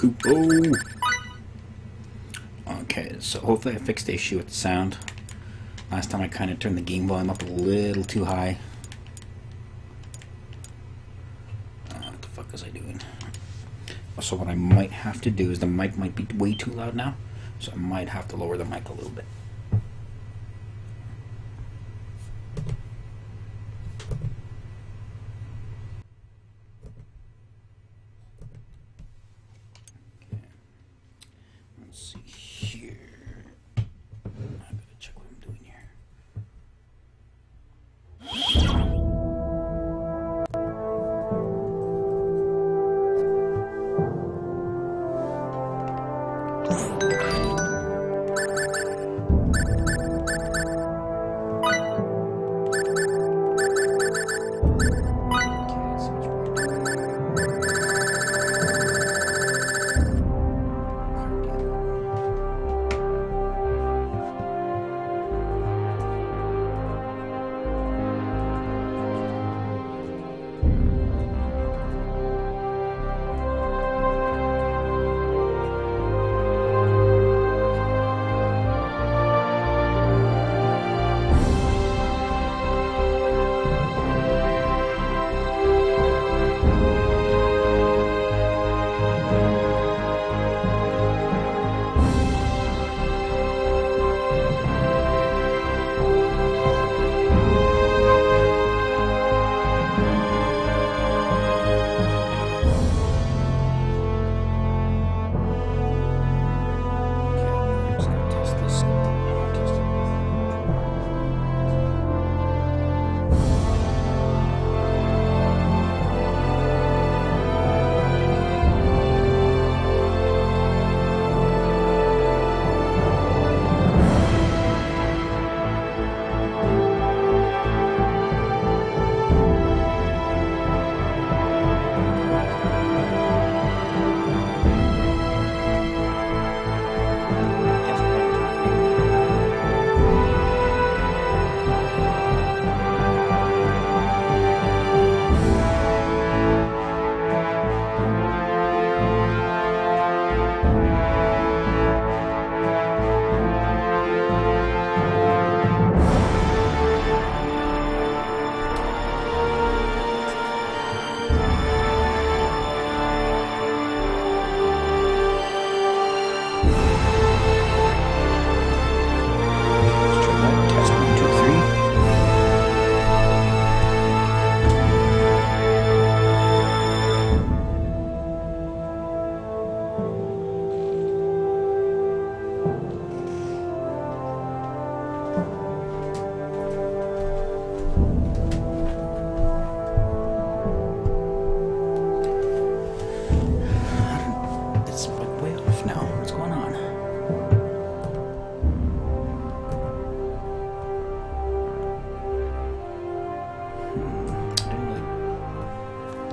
Koopo! Okay, so hopefully I fixed the issue with the sound. Last time I kind of turned the game volume up a little too high. What the fuck was I doing? So what I might have to do is the mic might be way too loud now, so I might have to lower the mic a little bit. Let's see here. I gotta check what I'm doing here.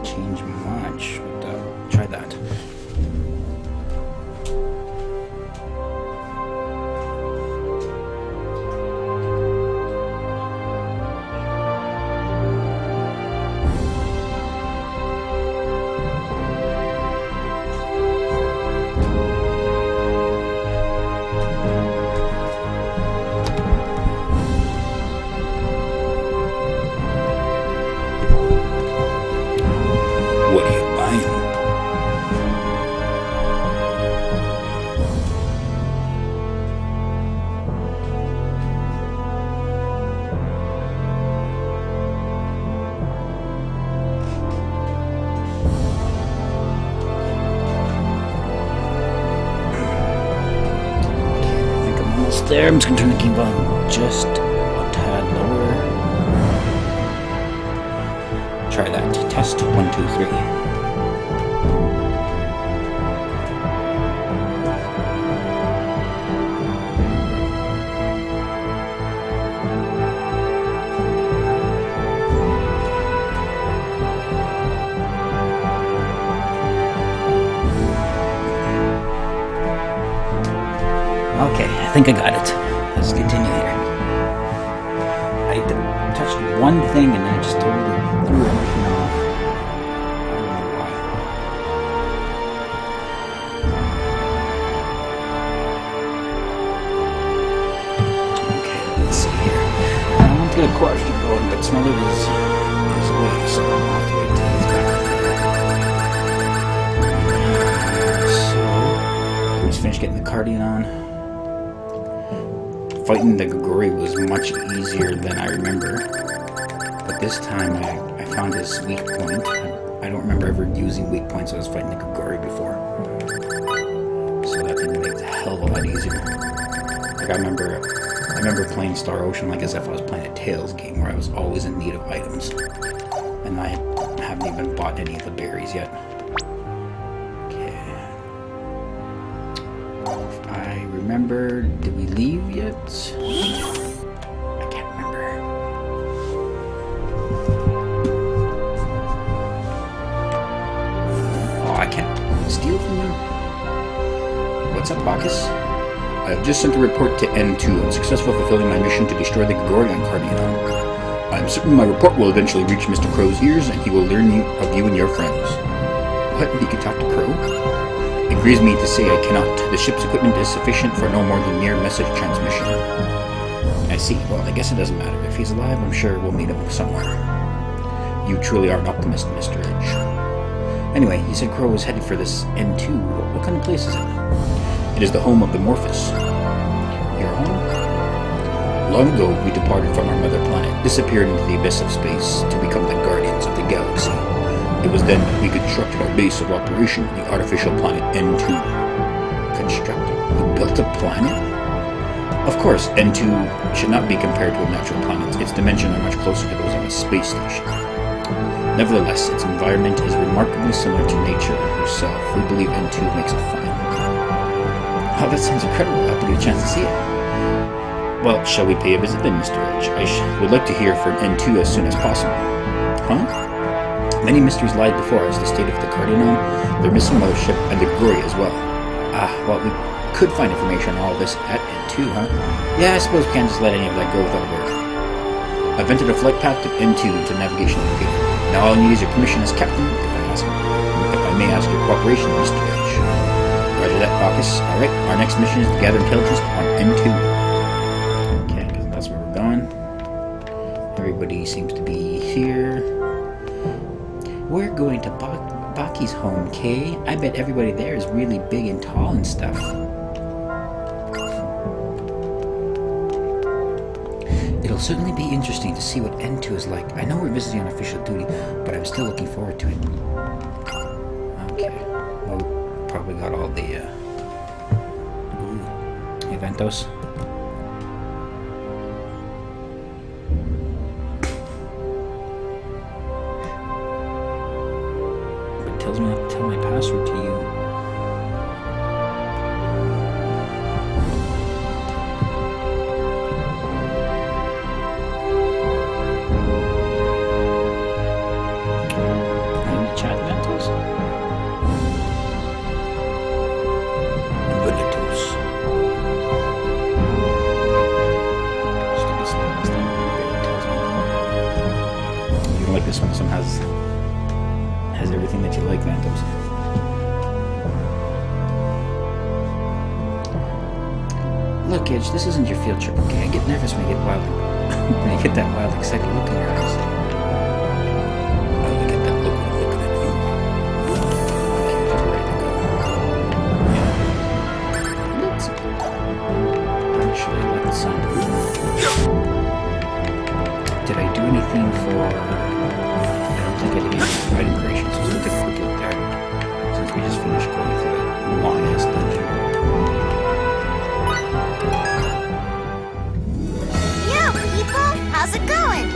Change much, but try that. What are you buying? I think I'm almost there. I'm just gonna turn the game volume just a tad lower. Try that. Test 1, 2, 3. Okay, I think I got it. Let's continue here. I touched one thing and I just totally threw everything off. I don't know why. but Smuller is away, so I'm off to wait till he's back. So we just finished getting the Guardian on. Fighting the Grigori was much easier than I remember, but this time I found his weak point. I don't remember ever using weak points when I was fighting the Grigori before, so that didn't make it a hell of a lot easier. Like I remember playing Star Ocean like as if I was playing a Tales game where I was always in need of items, and I haven't even bought any of the berries yet. I remember, did we leave yet? I can't remember. Oh, I can't steal from them. What's up, Bacchus? I have just sent a report to N2 on successful fulfilling my mission to destroy the Grigori on Cardianon. I am certain my report will eventually reach Mr. Crow's ears, and he will learn of you and your friends. What? You can talk to Crow? It grieves me to say I cannot. The ship's equipment is sufficient for no more than mere message transmission. I see. Well, I guess it doesn't matter. If he's alive, I'm sure we'll meet him somewhere. You truly are an optimist, Mr. Edge. Anyway, he said Crow was headed for this N2. What kind of place is it? It is the home of the Morphus. Your home? Long ago, we departed from our mother planet, disappeared into the abyss of space to become the guardians of the galaxy. It was then that we constructed our base of operation, the artificial planet N2. Constructed? We built a planet? Of course, N2 should not be compared to a natural planet. Its dimensions are much closer to those of a space station. Nevertheless, its environment is remarkably similar to nature herself. We believe N2 makes a fine one. Oh, that sounds incredible. I'll have to get a chance to see it. Well, shall we pay a visit then, Mr. Edge? I would like to hear from N2 as soon as possible. Huh? Many mysteries lie before us. The state of the Cardianon, their missing mothership, and the Grigori as well. Well, we could find information on all this at N2, huh? Yeah, I suppose we can't just let any of that go without a word. I've entered a flight path to N2 to navigation locator. Now all I need is your permission as captain, if I may ask your cooperation, Mr. Edge. Roger that, Bacchus. Alright, our next mission is to gather intelligence on N2. Okay, because that's where we're going. Everybody seems to be here. We're going to Baki's home, Kay. I bet everybody there is really big and tall and stuff. It'll certainly be interesting to see what N2 is like. I know we're visiting on official duty, but I'm still looking forward to it. Okay. Well, probably got all the eventos. Tells me not to tell my password to you. In the chat, Ventos? Ventos. Just do this last thing. You don't like this one? This one has everything that you like, Ventos. Look, Edge, this isn't your field trip, okay? I get nervous when you get wild, when you get that wild, excited look in your eyes. Oh, you get that look when I'm looking at you. Okay, you're ready to go. Yeah. Let's did I do anything for? I don't think I did anything for item creation, so let's take a quick look there. Since we just finished going through that long-ass dungeon. Yo, people! How's it going?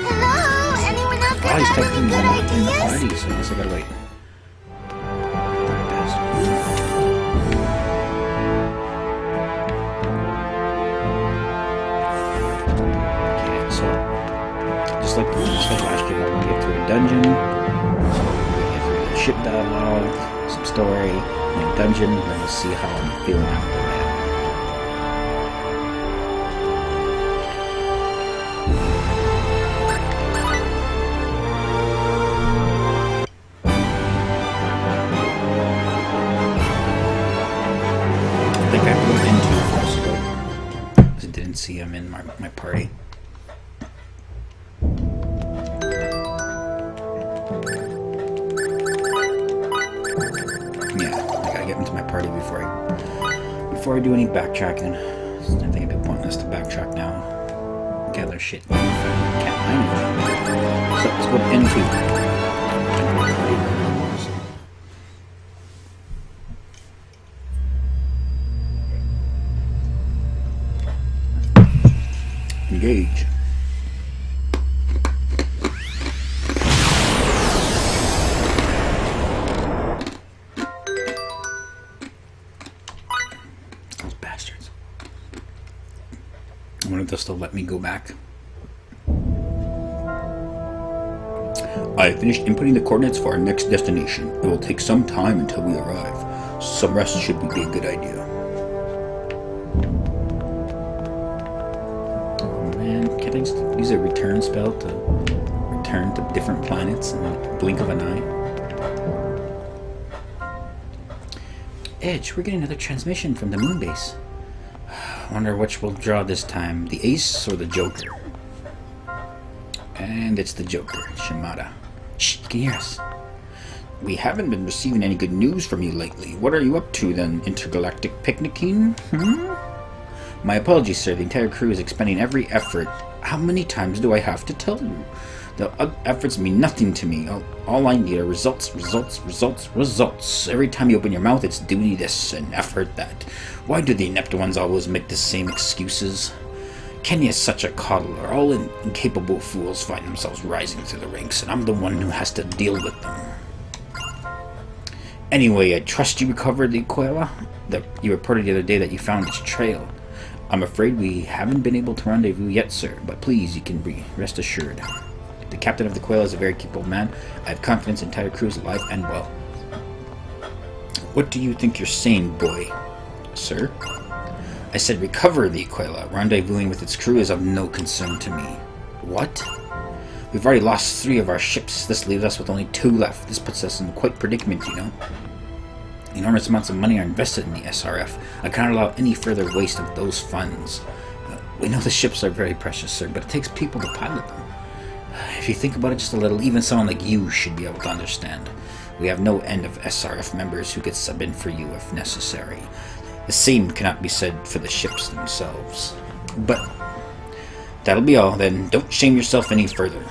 Hello? Anyone out there He's got any texting me good in the ideas? party, so I guess I gotta wait. Okay, so just like last year, I'm gonna get through a dungeon. So we're gonna get through the ship dialogue, some story, and a dungeon, and then we'll see how I'm feeling after that. I think I moved into first, because I didn't see him in my party. party before I do any backtracking. I think it'd be pointless to backtrack now. Gather shit. Can't find anything. So let's go to N2. Engage. Those bastards. I wonder if they'll still let me go back. I have finished inputting the coordinates for our next destination. It will take some time until we arrive. Some rest should be a good idea. Can't I just use a return spell to return to different planets in the blink of an eye? Edge, we're getting another transmission from the moon base. I wonder which we'll draw this time, the Ace or the Joker? And it's the Joker, Shimada. Shh, you can hear us. We haven't been receiving any good news from you lately. What are you up to then, intergalactic picnicking? My apologies, sir. The entire crew is expending every effort. How many times do I have to tell you? The efforts mean nothing to me. All I need are results, results, results, results. Every time you open your mouth, it's duty this and effort that. Why do the inept ones always make the same excuses? Kenya is such a coddler. All incapable fools find themselves rising through the ranks, and I'm the one who has to deal with them. Anyway, I trust you recovered the Aquila. You reported the other day that you found its trail. I'm afraid we haven't been able to rendezvous yet, sir, but please, you can rest assured. The captain of the Quail is a very capable man. I have confidence the entire crew is alive and well. What do you think you're saying, boy? Sir? I said recover the Aquila. Rendezvousing with its crew is of no concern to me. What? We've already lost 3 of our ships. This leaves us with only 2 left. This puts us in quite predicament, you know. Enormous amounts of money are invested in the SRF. I cannot allow any further waste of those funds. We know the ships are very precious, sir, but it takes people to pilot them. If you think about it just a little, even someone like you should be able to understand. We have no end of SRF members who could sub in for you if necessary. The same cannot be said for the ships themselves. But that'll be all, then. Don't shame yourself any further.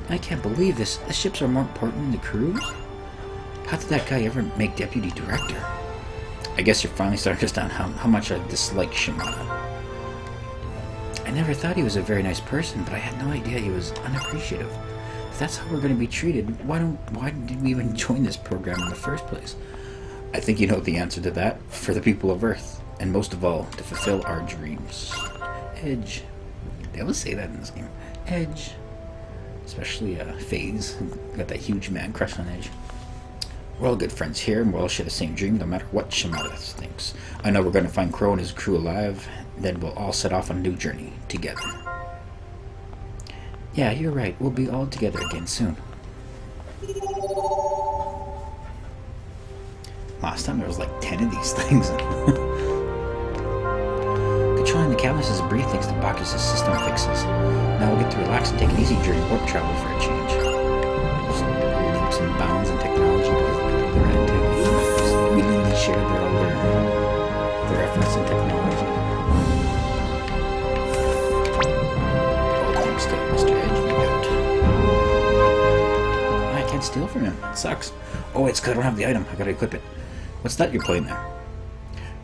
I can't believe this. The ships are more important than the crews? How did that guy ever make deputy director? I guess you're finally starting to understand how much I dislike Shimada. I never thought he was a very nice person, but I had no idea he was unappreciative. If that's how we're going to be treated, why did we even join this program in the first place? I think you know the answer to that. For the people of Earth, and most of all, to fulfill our dreams. Edge. They always say that in this game. Edge. Especially FaZe. Got that huge man crush on Edge. We're all good friends here, and we'll all share the same dream, no matter what Shimada thinks. I know we're going to find Crow and his crew alive, then we'll all set off on a new journey, together. Yeah, you're right. We'll be all together again soon. Last time there was like 10 of these things. Controlling the catalyst is a brief thanks to Bacchus' system fixes. Now we'll get to relax and take it easy during warp travel for a change. Some leaps and bounds in technology because the people they're into willingly share their efforts in technology. All thanks to Mr. Edge, no doubt. I can't steal from him. It sucks. Oh, it's because I don't have the item. I gotta equip it. What's that you're playing there?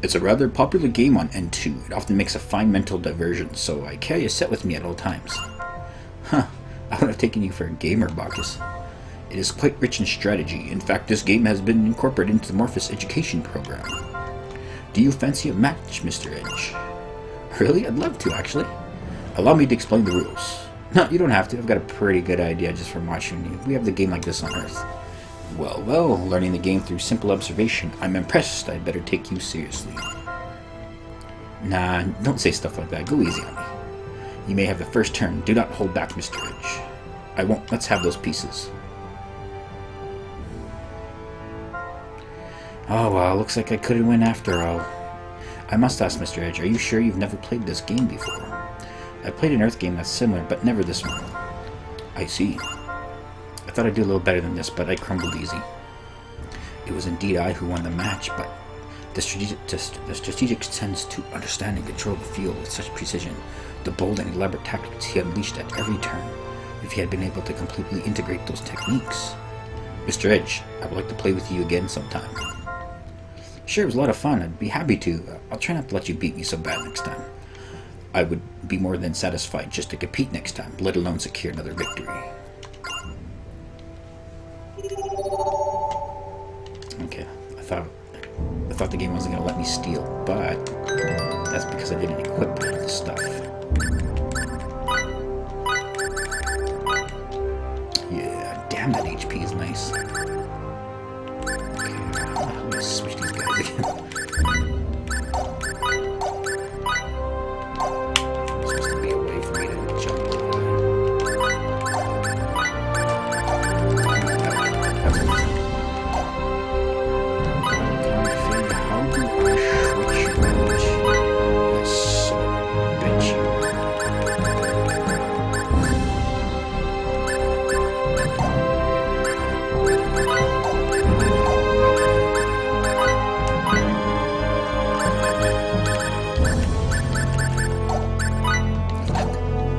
It's a rather popular game on N2. It often makes a fine mental diversion, so I carry a set with me at all times. Huh, I would have taken you for a gamer, Bacchus. It is quite rich in strategy. In fact, this game has been incorporated into the Morphus education program. Do you fancy a match, Mr. Edge? Really? I'd love to, actually. Allow me to explain the rules. No, you don't have to. I've got a pretty good idea just from watching you. We have the game like this on Earth. Well, learning the game through simple observation. I'm impressed. I'd better take you seriously. Nah, don't say stuff like that. Go easy on me. You may have the first turn. Do not hold back, Mr. Edge. I won't. Let's have those pieces. Oh, well, looks like I couldn't win after all. I must ask, Mr. Edge, are you sure you've never played this game before? I played an Earth game that's similar, but never this one. I see. I thought I'd do a little better than this, but I crumbled easy. It was indeed I who won the match, but the strategic sense to understand and control the field with such precision, the bold and elaborate tactics he unleashed at every turn, if he had been able to completely integrate those techniques. Mr. Edge, I would like to play with you again sometime. Sure, it was a lot of fun. I'd be happy to. I'll try not to let you beat me so bad next time. I would be more than satisfied just to compete next time, let alone secure another victory. Okay, I thought the game wasn't going to let me steal, but that's because I didn't equip the stuff. Yeah, damn, that HP is nice. Okay, let me switch these guys again. It's supposed to be a way for me to jump over there.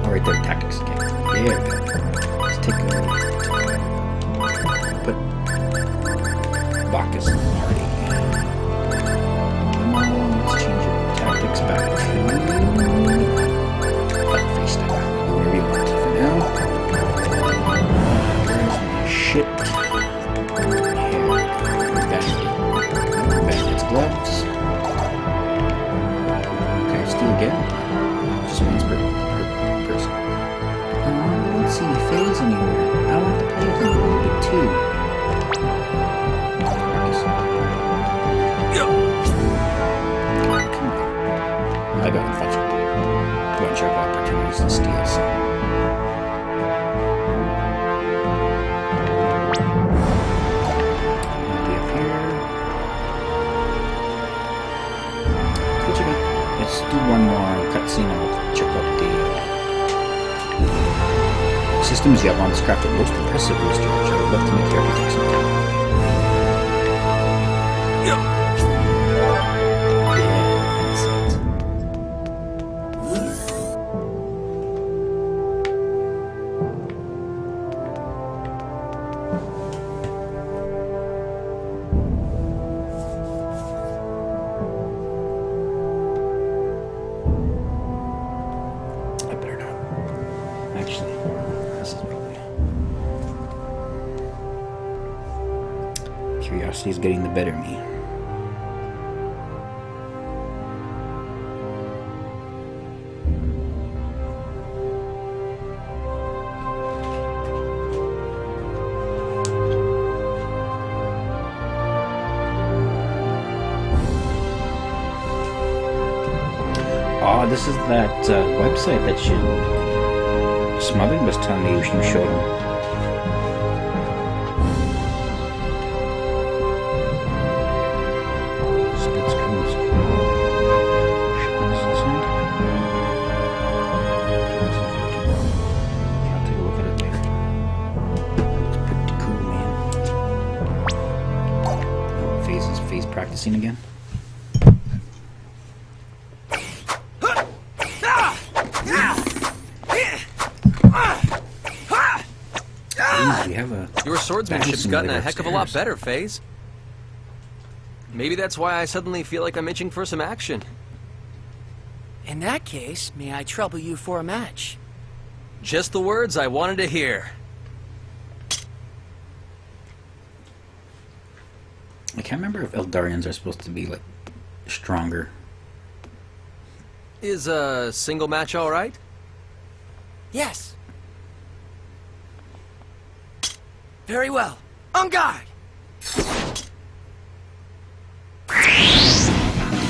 Alright, there, tactics again. Yeah, let's take a put Bacchus in the party. Let's change your tactics back to face down. Whatever you want for now. There's my shit. Bandit's gloves. Okay, steal again. Just once per person. I don't see Phase anywhere. I want to play with him a little bit too. Come on. I got a bunch of opportunities to steal some. Maybe up here. Let's do one more cutscene and we'll check out the systems you have on this craft are most impressive, Mr. Edge. I would love to meet the architect sometime. Yeah, that's it. I better not. Actually, this is probably... Curiosity is getting the better of me. Oh, this is that website that Smothered was telling me you showed him. Split screen is cool. I'll take a look at it later. It's pretty cool, man. Phase practicing again. Your swordsmanship's gotten a heck of a lot better, Phase. Maybe that's why I suddenly feel like I'm itching for some action. In that case, may I trouble you for a match? Just the words I wanted to hear. I can't remember if Eldarians are supposed to be, like, stronger. Is a single match alright? Yes. Very well. On guard!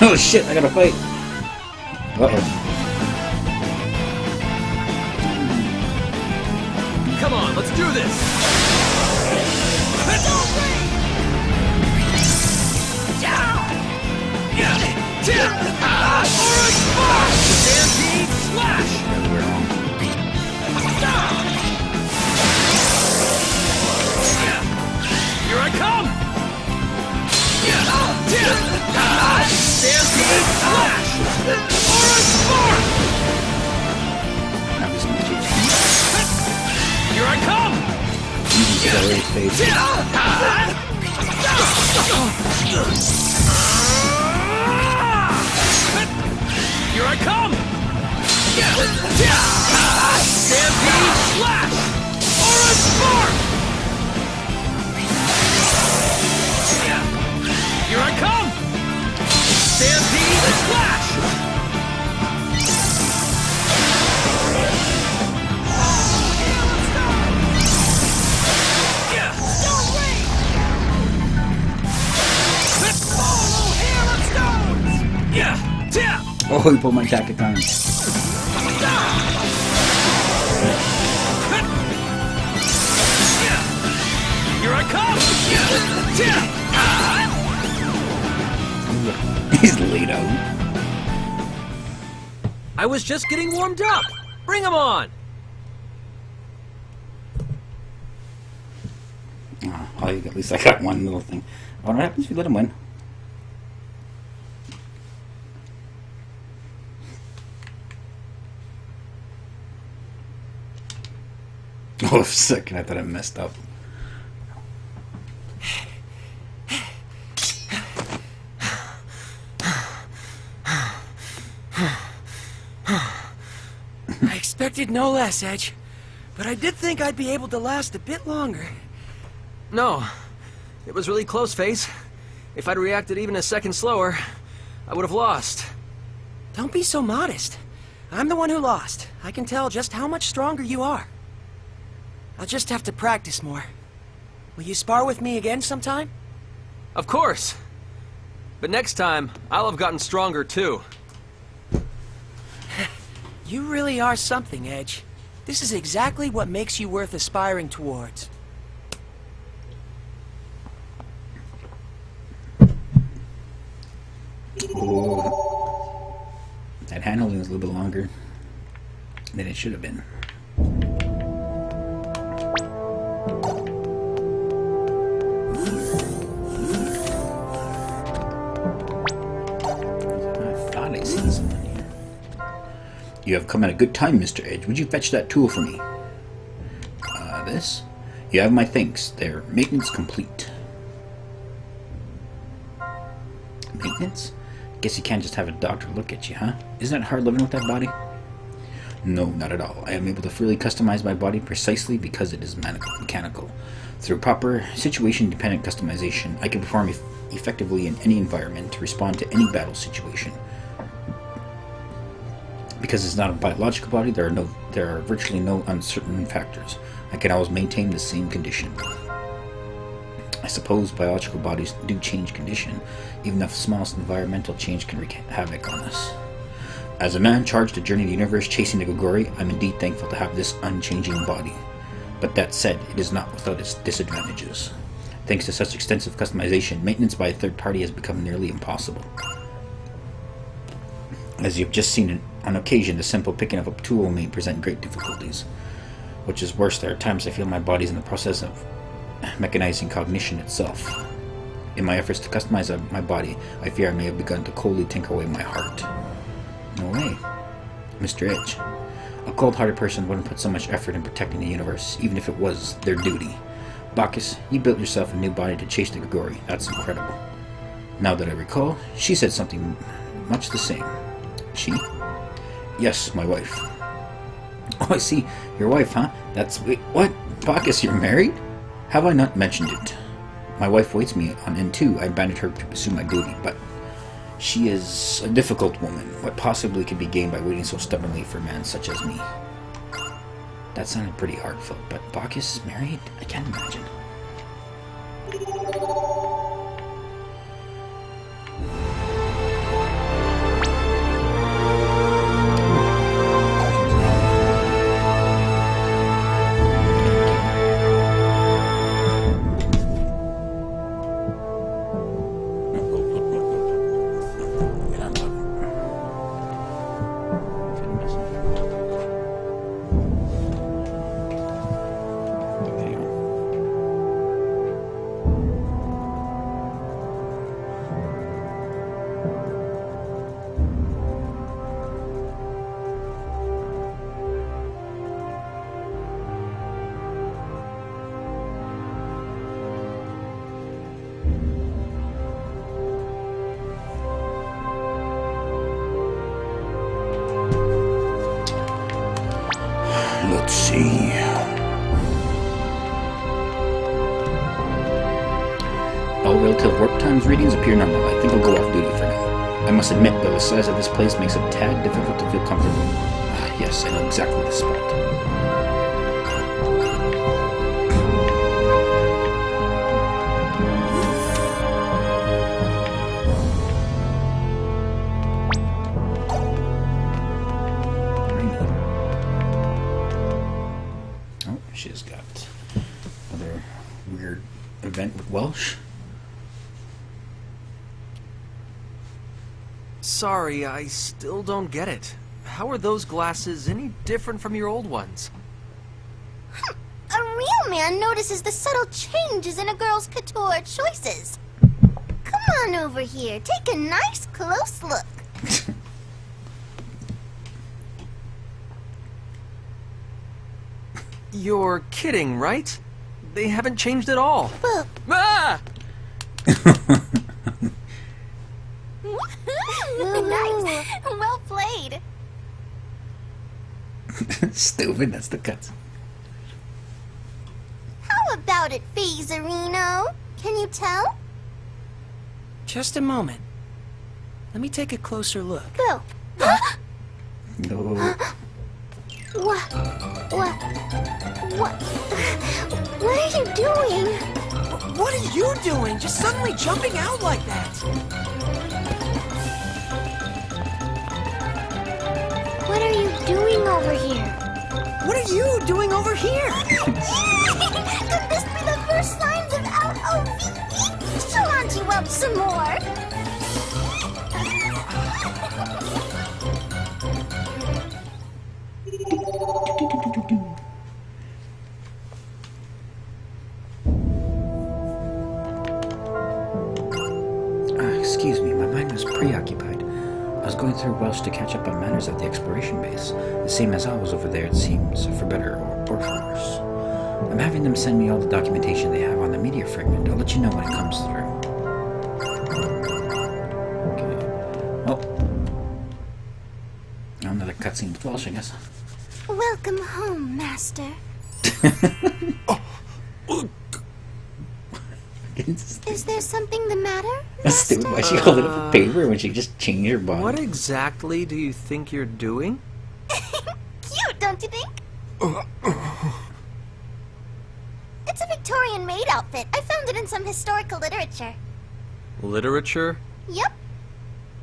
Oh shit, I gotta fight. Uh-oh. Come on, let's do this! Guaranteed slash! Here I come! accelerates phase. Here I come! Stampede Slash! Aura Spark! Here I come! Stampede Slash! Oh, he pulled my tactic on him. Here I come! He's laid out. I was just getting warmed up. Bring him on! Oh, at least I got one little thing. Oh, what happens if you let him win? Oh, for a second, I thought I messed up. I expected no less, Edge. But I did think I'd be able to last a bit longer. No. It was really close, Face. If I'd reacted even a second slower, I would have lost. Don't be so modest. I'm the one who lost. I can tell just how much stronger you are. I'll just have to practice more. Will you spar with me again sometime? Of course. But next time, I'll have gotten stronger too. You really are something, Edge. This is exactly what makes you worth aspiring towards. Oh, that handling was a little bit longer than it should have been. You have come at a good time, Mr. Edge. Would you fetch that tool for me? This? You have my thanks. Their maintenance complete. Maintenance? Guess you can't just have a doctor look at you, huh? Isn't it hard living with that body? No, not at all. I am able to freely customize my body precisely because it is mechanical. Through proper situation-dependent customization, I can perform effectively in any environment to respond to any battle situation. Because it's not a biological body, there are virtually no uncertain factors. I can always maintain the same condition. I suppose biological bodies do change condition, even if the smallest environmental change can wreak havoc on us. As a man charged to journey the universe chasing the Gogori, I'm indeed thankful to have this unchanging body. But that said, it is not without its disadvantages. Thanks to such extensive customization, maintenance by a third party has become nearly impossible. As you've just seen, on occasion, the simple picking of a tool may present great difficulties. Which is worse, there are times I feel my body's in the process of mechanizing cognition itself. In my efforts to customize my body, I fear I may have begun to coldly tinker away my heart. No way. Mr. Edge. A cold-hearted person wouldn't put so much effort in protecting the universe, even if it was their duty. Bacchus, you built yourself a new body to chase the Gogori. That's incredible. Now that I recall, she said something much the same. She? Yes, my wife. Oh, I see. Your wife, huh? Wait, what? Bacchus, you're married? Have I not mentioned it? My wife waits me on N2. I abandoned her to pursue my duty, but she is a difficult woman. What possibly could be gained by waiting so stubbornly for a man such as me? That sounded pretty heartfelt, but Bacchus is married? I can't imagine. Let's see. All relative warp times readings appear normal. I think I'll go off duty for now. I must admit, though, the size of this place makes it a tad difficult to feel comfortable. Ah, yes, I know exactly the spot. Oh, she's got another weird event with Welsh. Sorry, I still don't get it. How are those glasses any different from your old ones? A real man notices the subtle changes in a girl's couture choices. Come on over here. Take a nice close look. You're kidding, right? They haven't changed at all. But Ah! nice. Well played. Stupid, that's the cuts. How about it, Phasarino? Can you tell? Just a moment. Let me take a closer look. Bill. No. What? What are you doing? What are you doing? Just suddenly jumping out like that? What are you doing over here? What are you doing over here? Could this be the first signs of LOVE? She'll hunt you up some more. Excuse me, my mind was preoccupied. I was going through Welsh to catch up on matters at the exploration base, the same as I was over there, it seems, for better or for worse. I'm having them send me all the documentation they have on the meteor fragment. I'll let you know when it comes through. Okay. Oh. Another cutscene with Welsh, I guess. Welcome home, Master. Is there something the matter, That's Master? stupid. Why she hold it up a paper when she just changed her body? What exactly do you think you're doing? Cute, don't you think? It's a Victorian maid outfit. I found it in some historical literature. Literature? Yep.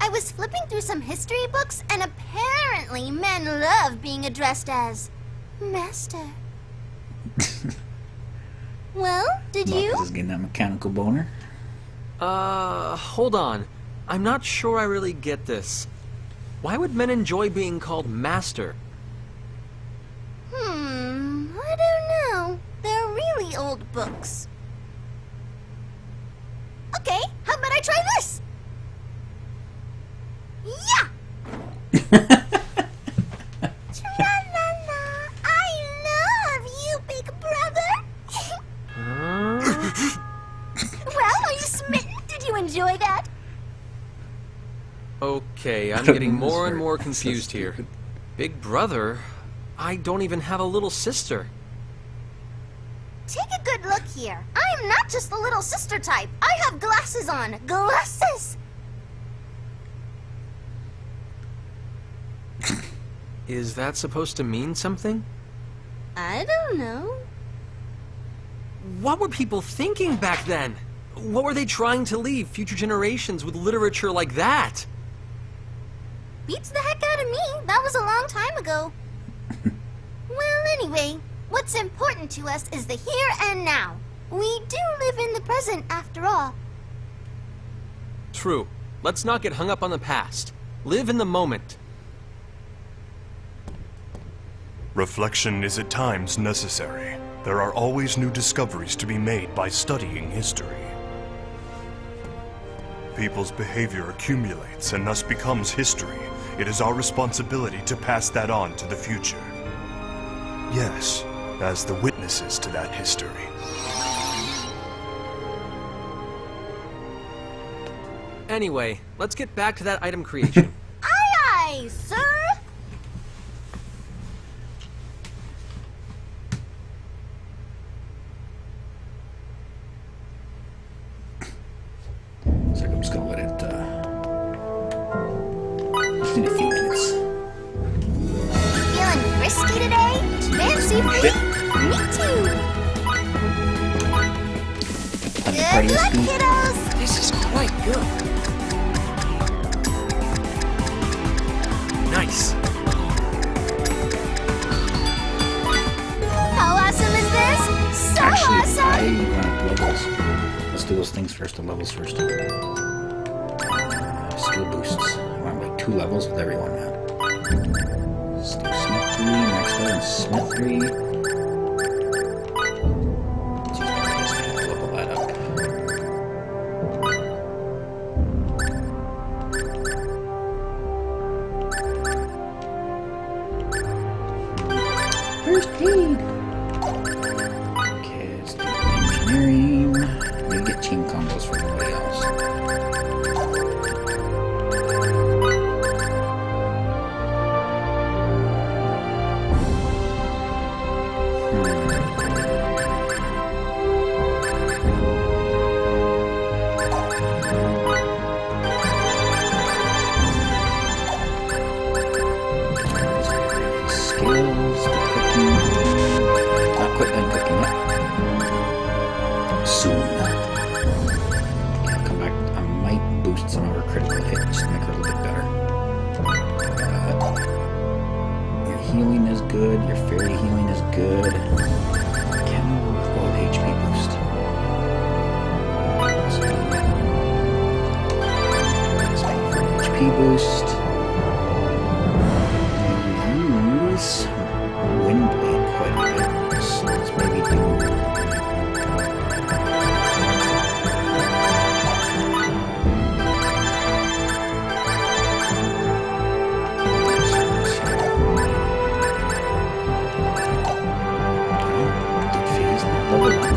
I was flipping through some history books, and apparently men love being addressed as Master. Well, did you? Marcus is getting that mechanical boner. Hold on. I'm not sure I really get this. Why would men enjoy being called master? I don't know. They're really old books. Okay, how about I try this? Yeah! Tra-la-la, I love you, big brother. Well, are you smitten? Did you enjoy that? Okay, I'm don't getting know this more and word. more It's so confused here. stupid. Big brother? I don't even have a little sister. Take a good look here. I am not just the little sister type. I have glasses on. Glasses! Is that supposed to mean something? I don't know. What were people thinking back then? What were they trying to leave future generations with literature like that? Beats the heck out of me. That was a long time ago. Well, anyway, what's important to us is the here and now. We do live in the present, after all. True. Let's not get hung up on the past. Live in the moment. Reflection is at times necessary. There are always new discoveries to be made by studying history. People's behavior accumulates and thus becomes history. It is our responsibility to pass that on to the future. Yes, as the witnesses to that history. Anyway, let's get back to that item creation. Aye, aye, sir. So I'm just gonna let it, just need a few minutes. Feeling frisky today? Fancy free? Me too. Good luck, kiddos. This is quite good. Nice. How awesome is this? So Actually, awesome! I want levels. Let's do those things first, the levels first. Skill boosts. I want like 2 levels with everyone now. Let's do Smith 3, maxed out on Smith 3. Let's use my PSP to level that up. First aid! Okay, let's do engineering. Maybe get team combos for everybody else. Skills, the cooking. Not quite done cooking yet. Soon. Okay, I'll come back. I might boost some of her critical hit just to make her a little bit better. Your healing is good. Your fairy healing is good. Can go with HP boost. HP boost. Use Windblade quite a bit. So let's maybe do. Did Phase not level up?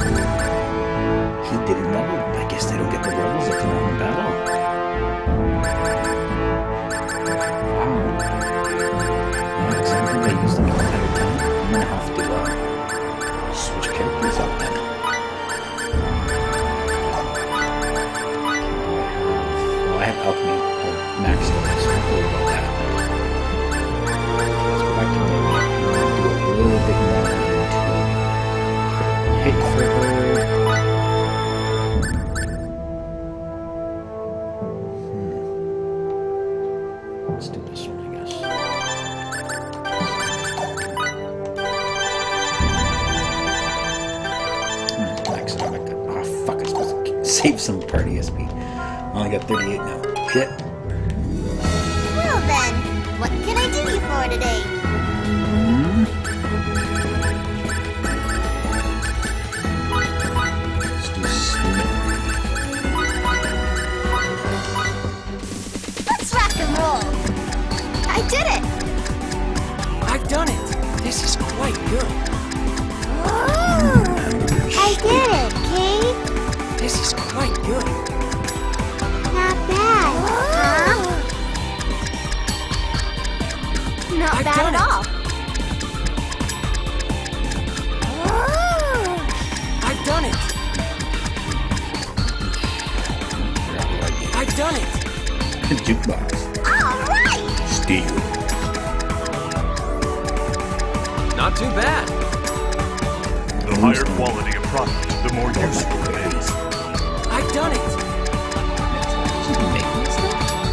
He didn't level. I guess they don't get the levels if they're not in battle. Wow. Yeah, 'cause I don't think I used them the entire time. I'm gonna have to switch characters up then. Well, I have alchemy maxed out, so I'm cool about that. Let's go back to Meracle. Do a little bit more into hit for her. Let's do this one, I guess. Max it up. Oh, fuck, I'm supposed to save some party SP. I only got 38 now. Shit. Well then, what can I do you for today? Let's do Smith. Let's rock and roll. I did it. I've done it. This is quite good. I did it, Kate. This is quite good. Not bad, huh? Not I've bad done at it. all. I've done it. I've done it. Jukebox. All right. Steel. Not too bad. The higher quality of product, the more useful it is. I've done it.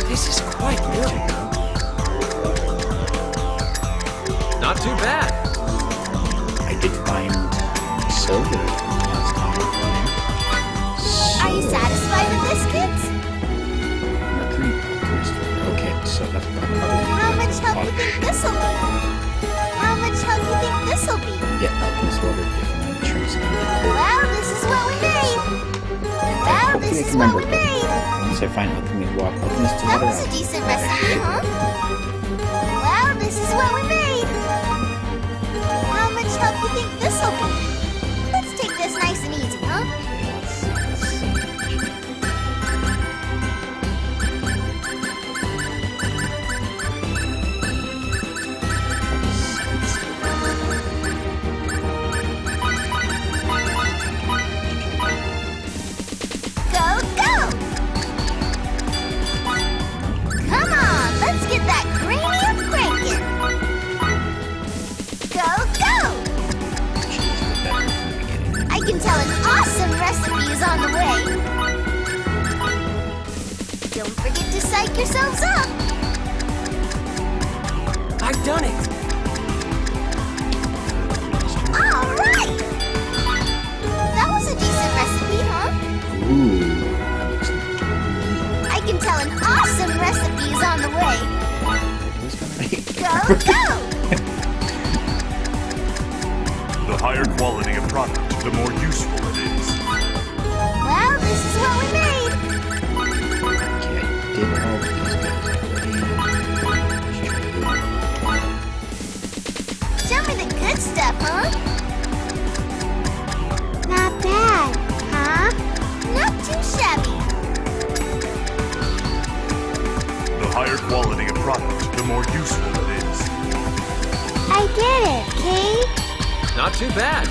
This is quite good. Not too bad. I did find silver last time. Are you satisfied with this, kids? Mercury alchemist. Okay, so that's probably. How much help do you think this'll be? How much help do you think this'll be? Yeah, alchemist water. Different insurance. Well, this is what we made. Well, this is what we made. Once I find alchemist water, That was a decent recipe, huh? Well, this is what we made. How much help do you think this'll be? Let's take this nice and easy, huh? Go, go! on the way. Don't forget to psych yourselves up. I've done it! All right! That was a decent recipe, huh? Ooh. I can tell an awesome recipe is on the way. Go, go! The higher quality a product, the more useful it is. Well, this is what we made. Okay, I did all of these guys already. Show me the good stuff, huh? Not bad, huh? Not too shabby. The higher quality a product, the more useful it is. I get it, Kate. Not too bad.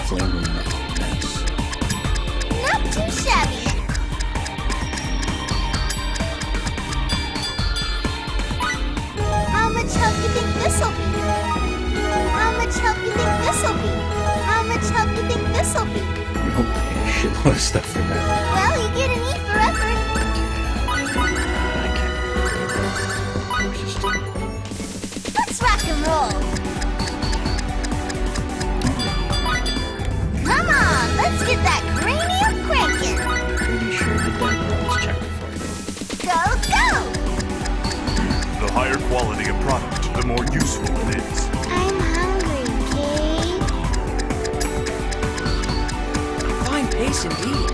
Flaming metal. Nice. Not too shabby. How much help you think this'll be? How much help you think this'll be? How much help you think this'll be? Nope, I got a shitload of stuff for that. Well, you get an E for effort. Let's rock and roll. Come on, let's get that cranium cranking. Pretty sure the done. Let's check before I go. Go, go! The higher quality a product, the more useful it is. I'm hungry, Kate. Fine pace indeed.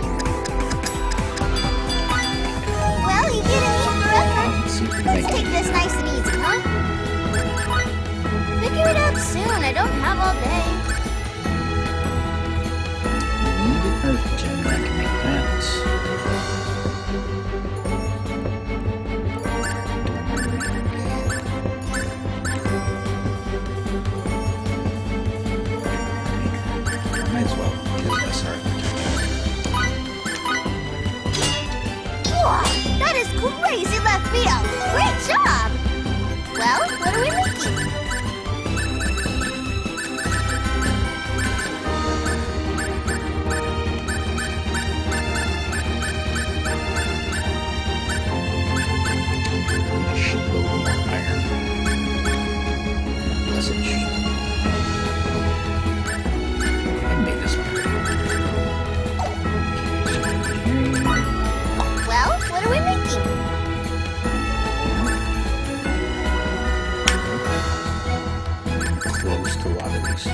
Well, you get an E for effort. Let's see if we can Let's make take it. this nice and easy, huh? Figure it out soon. I don't have all day. Need an earth gem. I can make that. Might as well, because that's our Whoa, that is crazy left field. Great job. Well, what are we making? shitload of iron. Message. I made this one already. Well, what are we making? Close to a lot of these.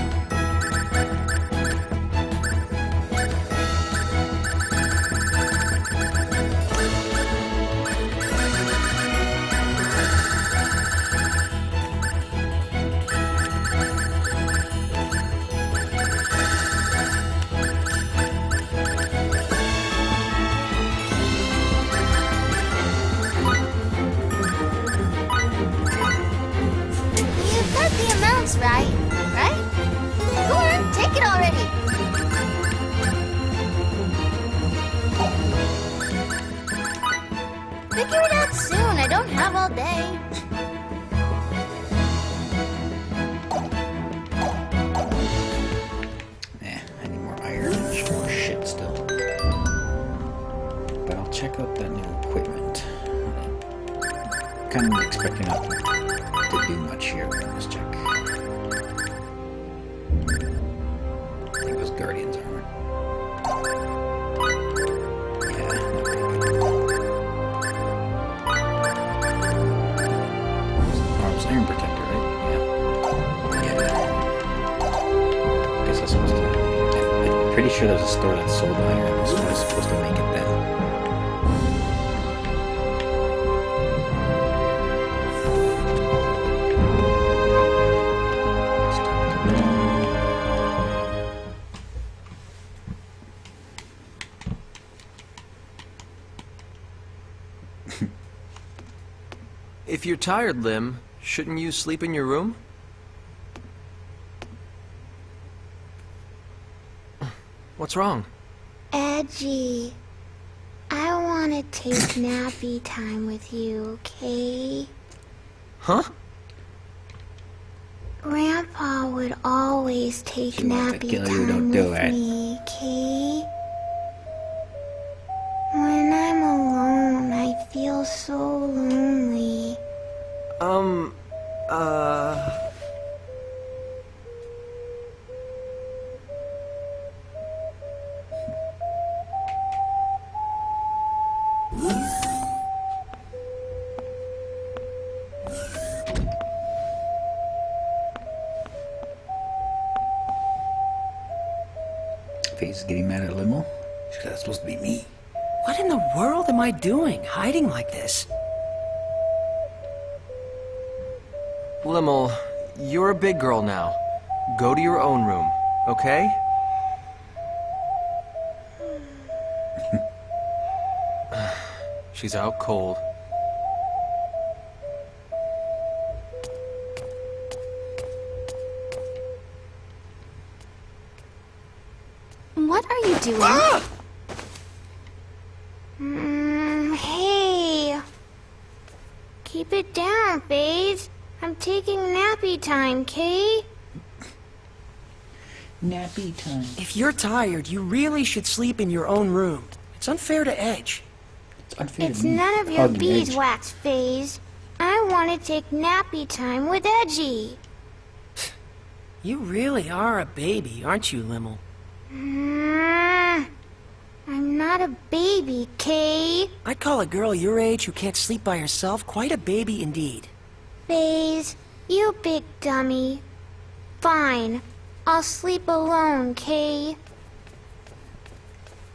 You've got the amounts right? Go on, take it already. Figure it out soon. I don't have all day. I need more iron and more shit still. But I'll check out that new equipment. Kind of expecting not to do much here, but let's check. I think it was Guardian's armor. Yeah, not very good. Oh, it was Iron Protector, right? Yeah. Guess that's supposed to... I'm pretty sure there's a store that sold iron. That's what I was supposed to make it then. If you're tired, Lim, shouldn't you sleep in your room? What's wrong? Edgy. I want to take nappy time with you, okay? Huh? Grandpa would always take She wants to nappy kill you, don't time do with it. me, okay? Face is getting mad at Limo. That's supposed to be me. What in the world am I doing, hiding like this? Limmel, you're a big girl now. Go to your own room, okay? She's out cold. What are you doing? Ah! Hey. Keep it down, Faze. I'm taking nappy time, Kay. Nappy time. If you're tired, you really should sleep in your own room. It's unfair to Edge. It's unfair It's to me. none of your Hug me, Edge. beeswax, Faze. I want to take nappy time with Edgy. You really are a baby, aren't you, Limmel? I'm not a baby, Kay. I'd call a girl your age who can't sleep by herself quite a baby indeed. Faze, you big dummy. Fine. I'll sleep alone, Kay.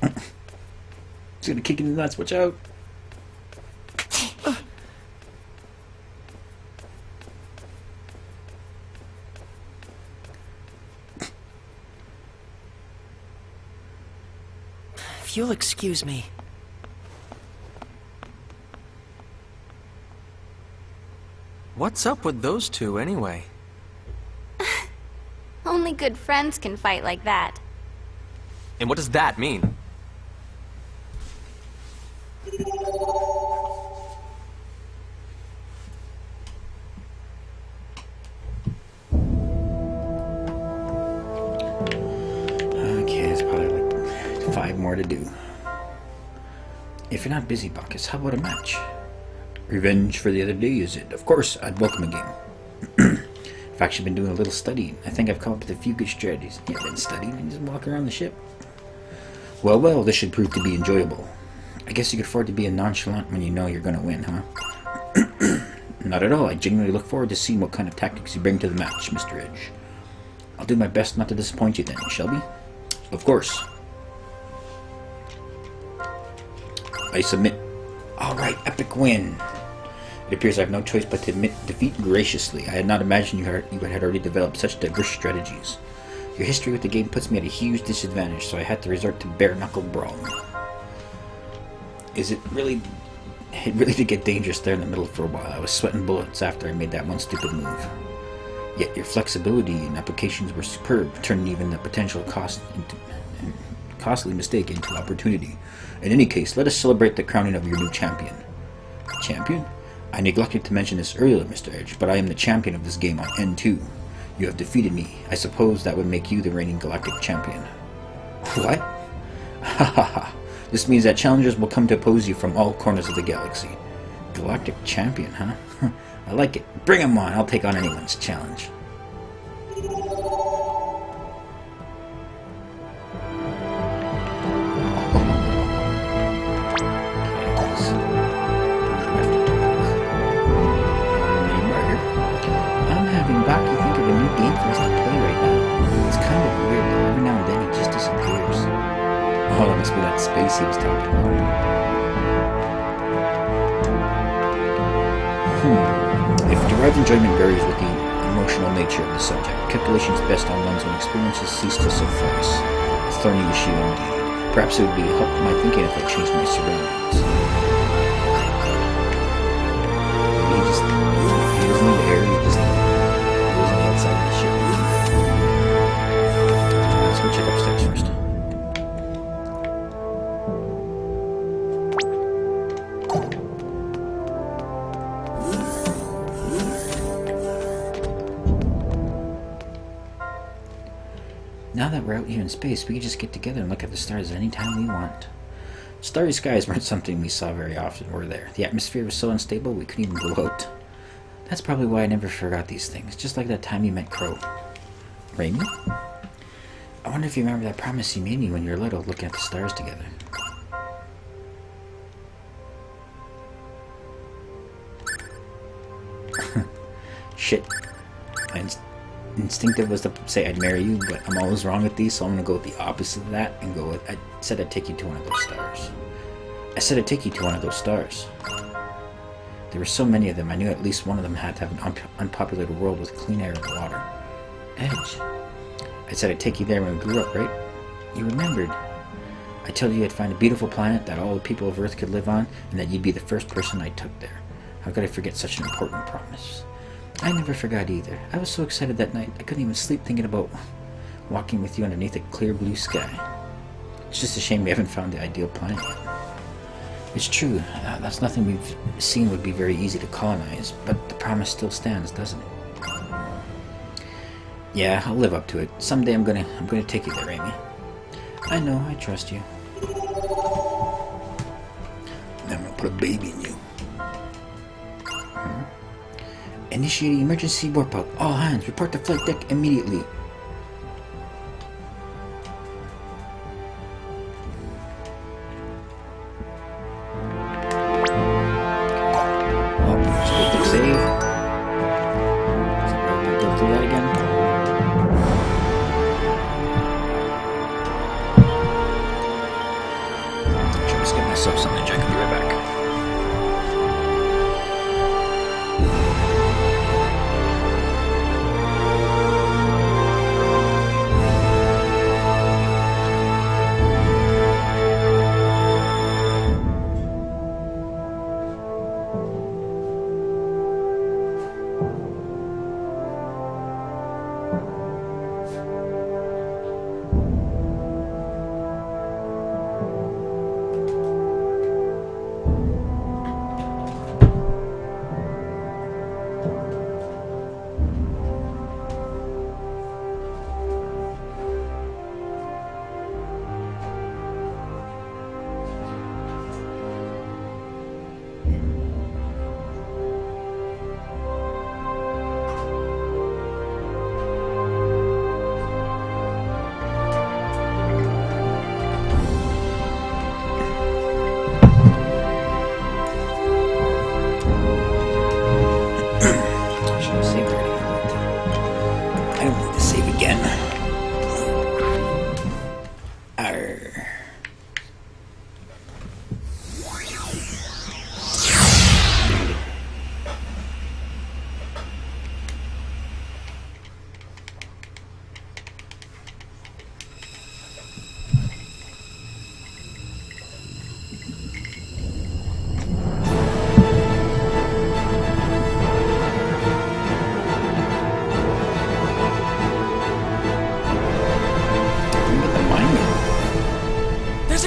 He's gonna kick you in the nuts. Watch out. If you'll excuse me. What's up with those two, anyway? Only good friends can fight like that. And what does that mean? Okay, it's probably like 5 more to do. If you're not busy, Bacchus, how about a match? Revenge for the other day, is it? Of course, I'd welcome a game. I've actually been doing a little studying. I think I've come up with a few good strategies. Yeah, been studying and just walk around the ship. Well, well, this should prove to be enjoyable. I guess you could afford to be a nonchalant when you know you're gonna win, huh? Not at all. I genuinely look forward to seeing what kind of tactics you bring to the match, Mr. Edge. I'll do my best not to disappoint you then, shall we? Of course. I submit. Alright, epic win. It appears I have no choice but to admit defeat graciously. I had not imagined you had already developed such diverse strategies. Your history with the game puts me at a huge disadvantage, so I had to resort to bare-knuckle brawling. It really did get dangerous there in the middle for a while. I was sweating bullets after I made that one stupid move. Yet your flexibility and applications were superb, turning even the potential costly mistake into opportunity. In any case, let us celebrate the crowning of your new champion. Champion? I neglected to mention this earlier, Mr. Edge, but I am the champion of this game on N2. You have defeated me. I suppose that would make you the reigning galactic champion. What? Ha ha ha. This means that challengers will come to oppose you from all corners of the galaxy. Galactic champion, huh? I like it. Bring him on. I'll take on anyone's challenge. I'm having Baki think of a new game for us to play right now. It's kind of weird, but every now and then it just disappears. Oh, that must be that space he was talking about. If derived enjoyment varies with the emotional nature of the subject, calculations best on one's own experiences cease to suffice. A thorny issue indeed. Perhaps it would be help my thinking if I changed my surroundings. Maybe he doesn't need air, he just goes on the outside of the ship. Let's go check upstairs first. Now that we're out here in space, we can just get together and look at the stars anytime we want. Starry skies weren't something we saw very often, were there? The atmosphere was so unstable we couldn't even go out. That's probably why I never forgot these things, just like that time you met Crow. Raymond? I wonder if you remember that promise you made me when you were little, looking at the stars together. Shit. My instinctive was to say I'd marry you, but I'm always wrong with these, so I'm gonna go with the opposite of that and go with I said I'd take you to one of those stars. I said I'd take you to one of those stars. There were so many of them, I knew at least one of them had to have an unpopulated world with clean air and water. Edge. I said I'd take you there when we grew up, right? You remembered. I told you I'd find a beautiful planet that all the people of Earth could live on, and that you'd be the first person I took there. How could I forget such an important promise? I never forgot either. I was so excited that night, I couldn't even sleep thinking about walking with you underneath a clear blue sky. It's just a shame we haven't found the ideal planet yet. It's true, that's nothing we've seen would be very easy to colonize, but the promise still stands, doesn't it? Yeah, I'll live up to it. Someday I'm gonna take you there, Amy. I know, I trust you. And I'm gonna put a baby in you. Initiating emergency warp out. All hands, report to flight deck immediately.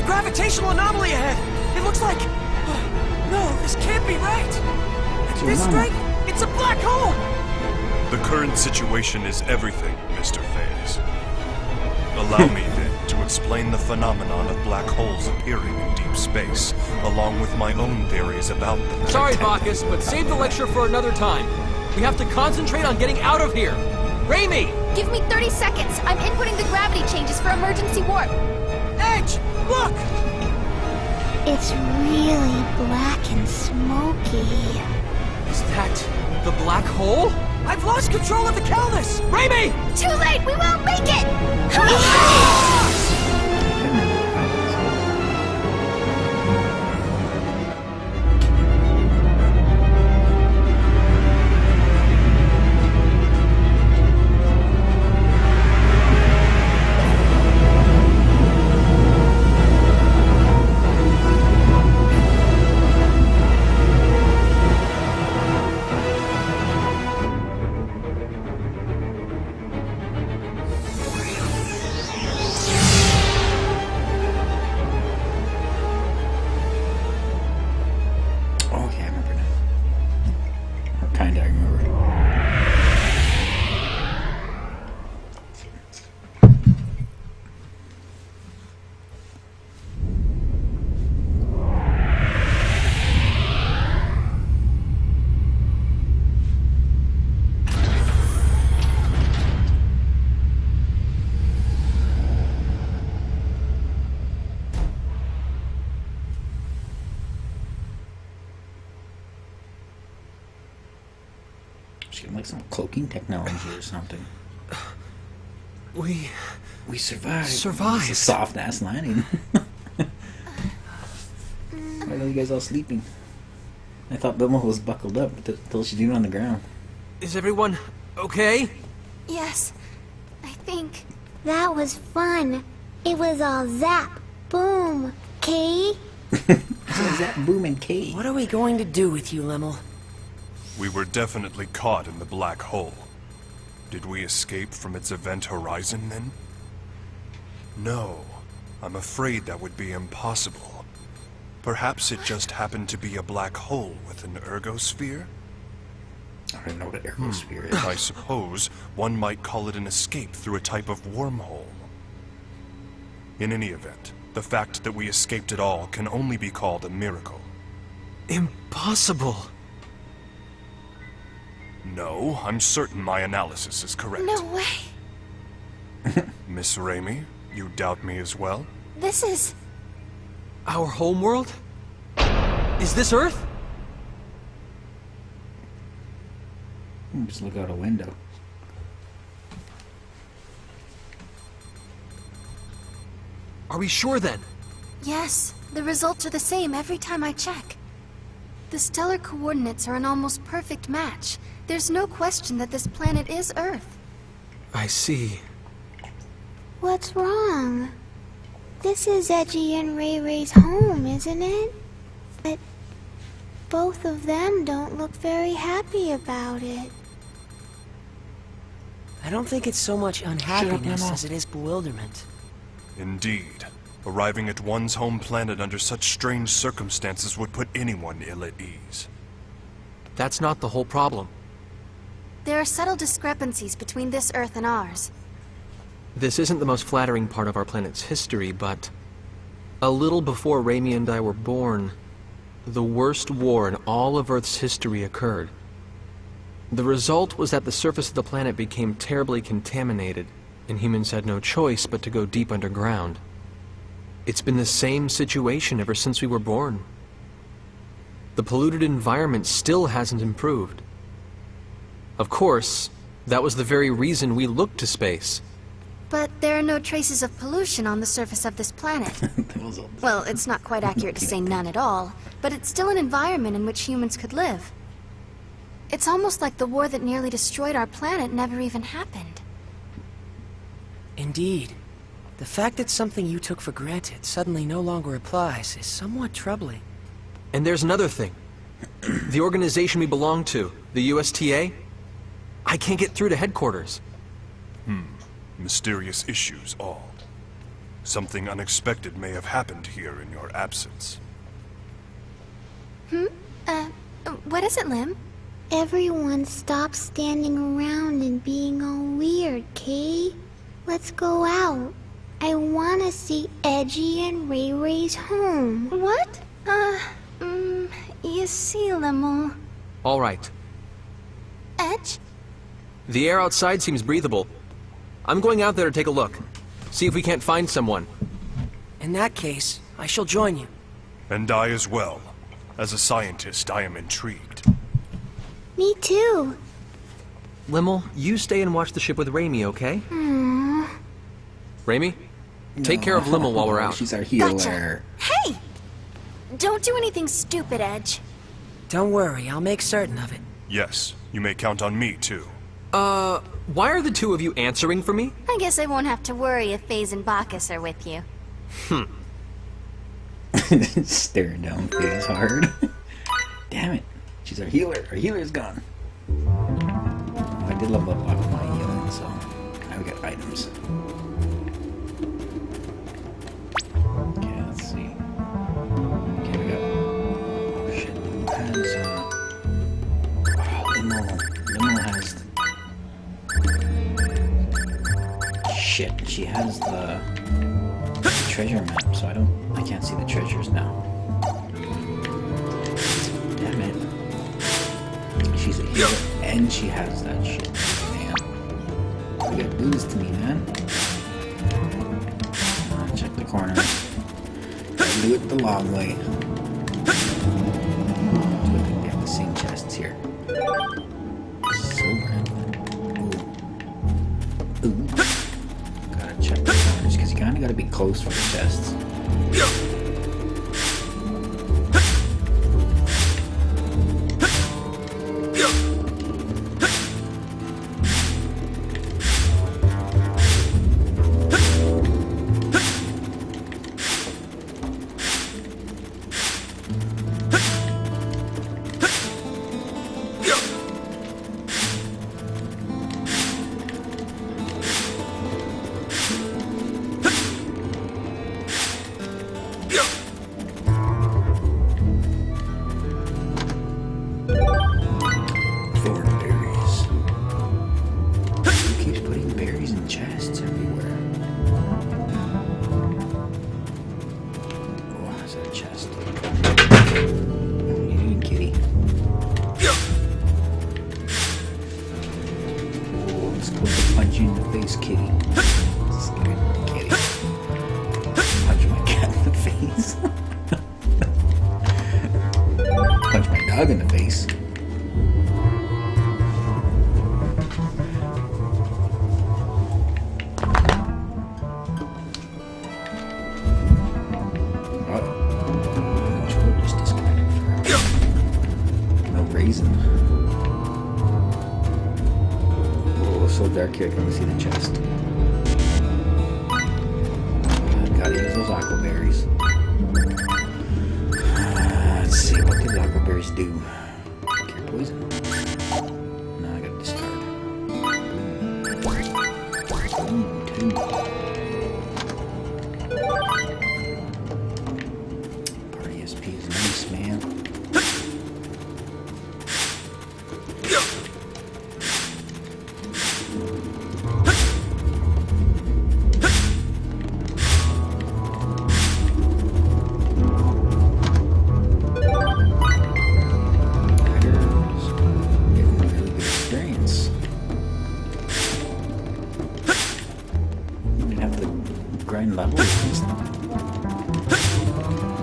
Gravitational anomaly ahead! It looks like... no, this can't be right! At this rate, it's a black hole! The current situation is everything, Mr. Phase. Allow me, then, to explain the phenomenon of black holes appearing in deep space, along with my own theories about them. Sorry, Bacchus, but save the lecture for another time. We have to concentrate on getting out of here. Raimi! Give me 30 seconds. I'm inputting the gravity changes for emergency warp. Edge! Look! It's really black and smoky. Is that the black hole? I've lost control of the Calnus! Raimi! Too late! We won't make it! She had like some cloaking technology or something. We survived. Survived. It's a soft ass landing. Why are you guys all sleeping? I thought Bilmo was buckled up until she's even on the ground. Is everyone okay? Yes, I think. That was fun. It was all zap, boom, Kay. Is that Boom and Kate? What are we going to do with you, Limmel? We were definitely caught in the black hole. Did we escape from its event horizon then? No, I'm afraid that would be impossible. Perhaps it just happened to be a black hole with an ergosphere? I don't even know what an ergosphere is. I suppose one might call it an escape through a type of wormhole. In any event, the fact that we escaped at all can only be called a miracle. Impossible. No, I'm certain my analysis is correct. No way. Miss Raimi, you doubt me as well? This is... Our homeworld? Is this Earth? Just look out a window. Are we sure then? Yes, the results are the same every time I check. The stellar coordinates are an almost perfect match. There's no question that this planet is Earth. I see. What's wrong? This is Edgy and Ray Ray's home, isn't it? But both of them don't look very happy about it. I don't think it's so much unhappiness Limmel. as it is bewilderment. Indeed. Arriving at one's home planet under such strange circumstances would put anyone ill at ease. That's not the whole problem. There are subtle discrepancies between this Earth and ours. This isn't the most flattering part of our planet's history, but a little before Raimi and I were born, the worst war in all of Earth's history occurred. The result was that the surface of the planet became terribly contaminated, and humans had no choice but to go deep underground. It's been the same situation ever since we were born. The polluted environment still hasn't improved. Of course, that was the very reason we looked to space. But there are no traces of pollution on the surface of this planet. Well, it's not quite accurate to say none at all, but it's still an environment in which humans could live. It's almost like the war that nearly destroyed our planet never even happened. Indeed. The fact that something you took for granted suddenly no longer applies is somewhat troubling. And there's another thing. The organization we belong to, the USTA, I can't get through to headquarters. Mysterious issues all. Something unexpected may have happened here in your absence. What is it, Lim? Everyone stop standing around and being all weird, Kay. Let's go out. I want to see Edgy and Ray Ray's home. What? You see, Limmel. All right. Edge? The air outside seems breathable. I'm going out there to take a look. See if we can't find someone. In that case, I shall join you. And I as well. As a scientist, I am intrigued. Me too. Limmel, you stay and watch the ship with Raimi, okay? Raimi? Take care of Limmel while we're out. She's our healer. Gotcha. Hey! Don't do anything stupid, Edge. Don't worry, I'll make certain of it. Yes, you may count on me too. Why are the two of you answering for me? I guess I won't have to worry if FaZe and Bacchus are with you. Staring down FaZe hard. Damn it. She's our healer. Our healer's gone. I did level up my healing, so now we got items. Okay, let's see. Okay, we got... Oh shit, Limo has... Shit, she has the treasure map, so I can't see the treasures now. Damn it. She's a healer and she has that shit. Man. You gotta do this to me, man. Check the corner. Gotta do it the long way. So I think we have the same chests here. gotta be close for the chests. In the face. Just disconnected for no reason. Oh, so dark here I can only see the chest. Gotta use those aquaberries. Let's see, what do the aquaberries do? Cure poison? No, I gotta discard. Boom, 2. Party SP is nice, man.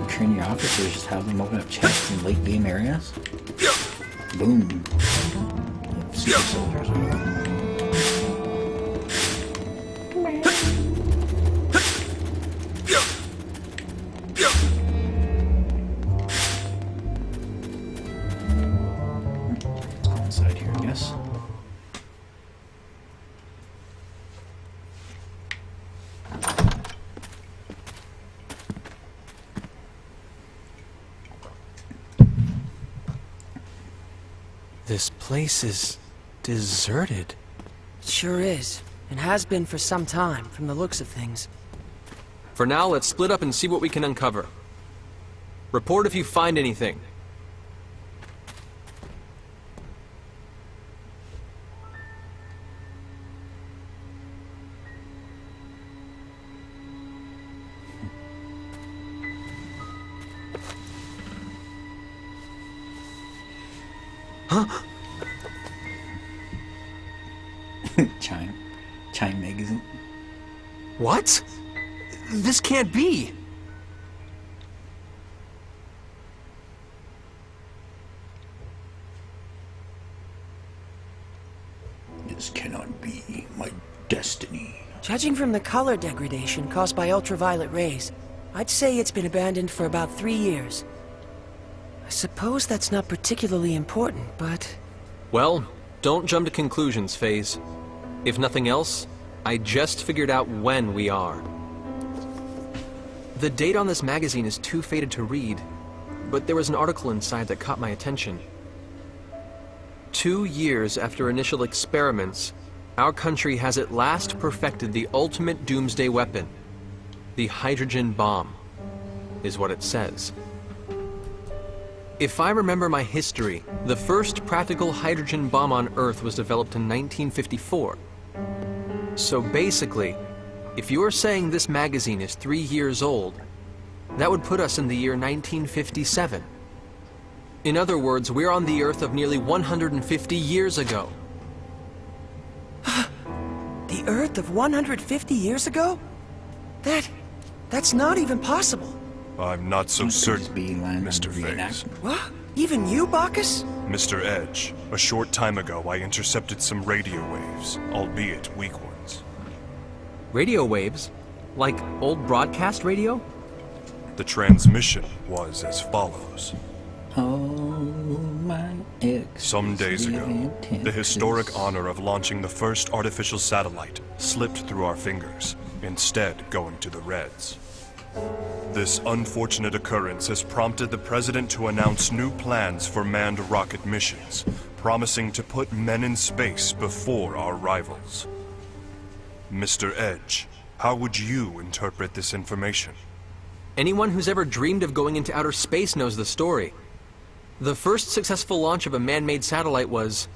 Train your officers, just have them open up chests in late game areas. Boom. Super soldiers. Let's go inside here, I guess. This place is deserted. Sure is, and has been for some time, from the looks of things. For now, let's split up and see what we can uncover. Report if you find anything. Huh? Chime magazine. What? This can't be. This cannot be my destiny. Judging from the color degradation caused by ultraviolet rays, I'd say it's been abandoned for about 3 years. I suppose that's not particularly important, but... Well, don't jump to conclusions, FaZe. If nothing else, I just figured out when we are. The date on this magazine is too faded to read, but there was an article inside that caught my attention. 2 years after initial experiments, our country has at last perfected the ultimate doomsday weapon. The hydrogen bomb, is what it says. If I remember my history, the first practical hydrogen bomb on Earth was developed in 1954. So basically, if you're saying this magazine is 3 years old, that would put us in the year 1957. In other words, we're on the Earth of nearly 150 years ago. The Earth of 150 years ago? That's not even possible. I'm not so certain, Mr. Mr. FaZe. What? Even you, Bacchus? Mr. Edge, a short time ago I intercepted some radio waves, albeit weak ones. Radio waves? Like old broadcast radio? The transmission was as follows. Oh, my ex. Some days ago, the historic honor of launching the first artificial satellite slipped through our fingers, instead going to the Reds. This unfortunate occurrence has prompted the President to announce new plans for manned rocket missions, promising to put men in space before our rivals. Mr. Edge, how would you interpret this information? Anyone who's ever dreamed of going into outer space knows the story. The first successful launch of a man-made satellite was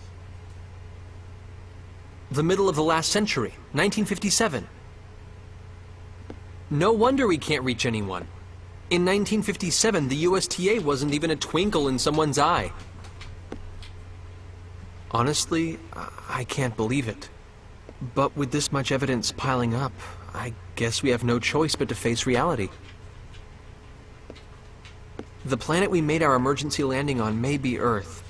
the middle of the last century, 1957. No wonder we can't reach anyone. In 1957, the USTA wasn't even a twinkle in someone's eye. Honestly, I can't believe it. But with this much evidence piling up, I guess we have no choice but to face reality. The planet we made our emergency landing on may be Earth,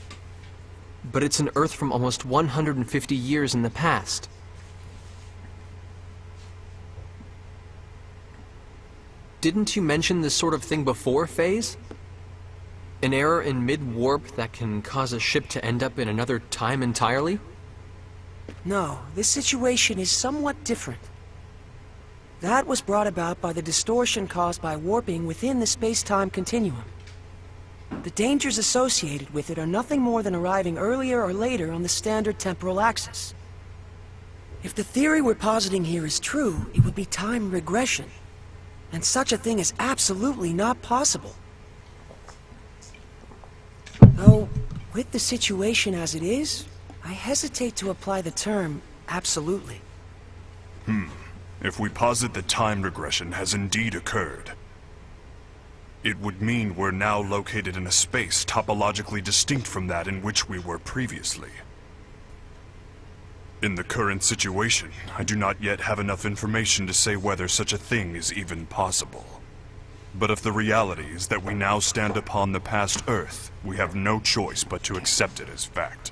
but it's an Earth from almost 150 years in the past. Didn't you mention this sort of thing before, Phase? An error in mid-warp that can cause a ship to end up in another time entirely? No, this situation is somewhat different. That was brought about by the distortion caused by warping within the space-time continuum. The dangers associated with it are nothing more than arriving earlier or later on the standard temporal axis. If the theory we're positing here is true, it would be time regression. And such a thing is absolutely not possible. Though, with the situation as it is, I hesitate to apply the term absolutely. If we posit that time regression has indeed occurred, it would mean we're now located in a space topologically distinct from that in which we were previously. In the current situation, I do not yet have enough information to say whether such a thing is even possible. But if the reality is that we now stand upon the past Earth, we have no choice but to accept it as fact.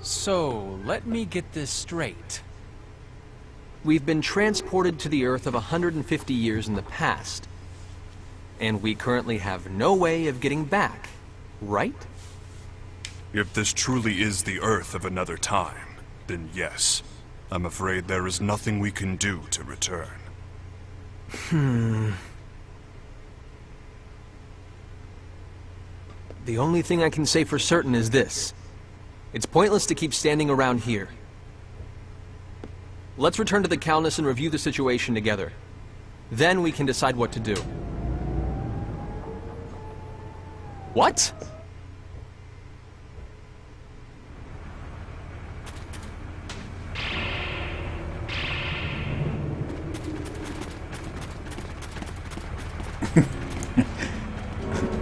So, let me get this straight. We've been transported to the Earth of 150 years in the past. And we currently have no way of getting back, right? If this truly is the Earth of another time, then yes. I'm afraid there is nothing we can do to return. The only thing I can say for certain is this. It's pointless to keep standing around here. Let's return to the Calnus and review the situation together. Then we can decide what to do. What?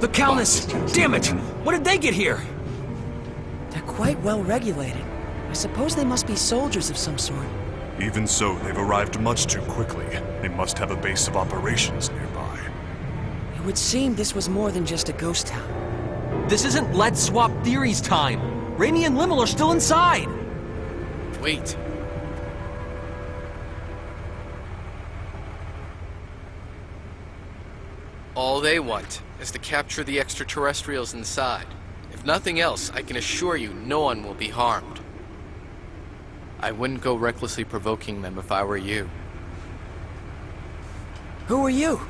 The Calnus! Damn it! When did they get here? They're quite well regulated. I suppose they must be soldiers of some sort. Even so, they've arrived much too quickly. They must have a base of operations nearby. It would seem this was more than just a ghost town. This isn't Let's Swap Theories time! Raimi and Limmel are still inside! Wait. All they want is to capture the extraterrestrials inside. If nothing else, I can assure you no one will be harmed. I wouldn't go recklessly provoking them if I were you. Who are you?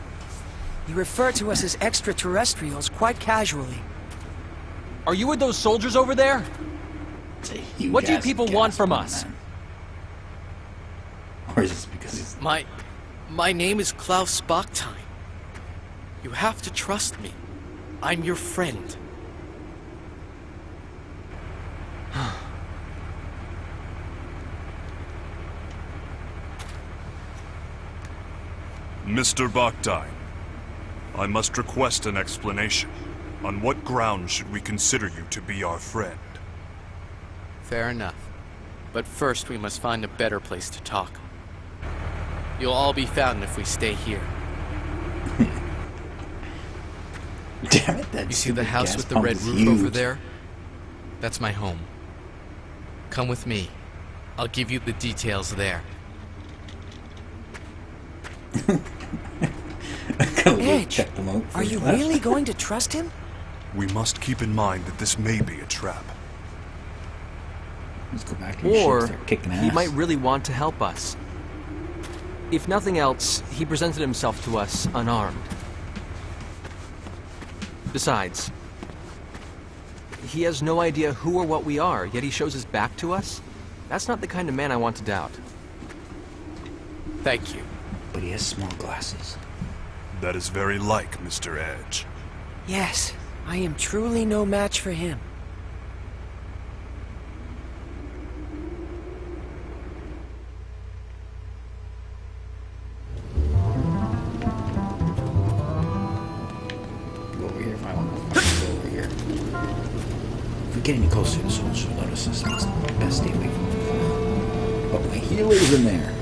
You refer to us as extraterrestrials quite casually. Are you with those soldiers over there? You What do you guys people gasp, want from us? man. Or is this because he's... My name is Klaus Bachstein. You have to trust me. I'm your friend. Mr. Bachstein, I must request an explanation. On what grounds should we consider you to be our friend? Fair enough. But first we must find a better place to talk. You'll all be found if we stay here. Damn it, that You see the stupid house gas with the pump red is roof huge. over there? That's my home. Come with me. I'll give you the details there. Edge, check them out are you first. really going to trust him? We must keep in mind that this may be a trap. Let's go back to your ship Or and start kicking ass. he might really want to help us. If nothing else, he presented himself to us unarmed. Besides, he has no idea who or what we are, yet he shows his back to us? That's not the kind of man I want to doubt. Thank you. But he has small glasses. That is very like Mr. Edge. Yes, I am truly no match for him. Go over here if I want to go over here. If we get any closer to the soul, she'll notice us. It's best stay away from them. But my healer's in there.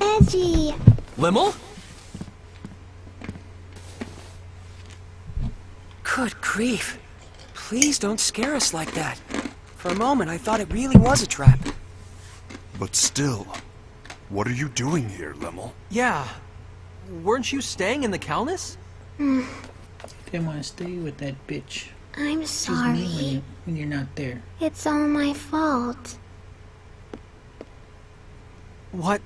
Edgy. Limmel? Good grief. Please don't scare us like that. For a moment, I thought it really was a trap. But still, what are you doing here, Limmel? Yeah. Weren't you staying in the Calnus? Didn't want to stay with that bitch. I'm She's mean sorry. when you're not there. It's all my fault. What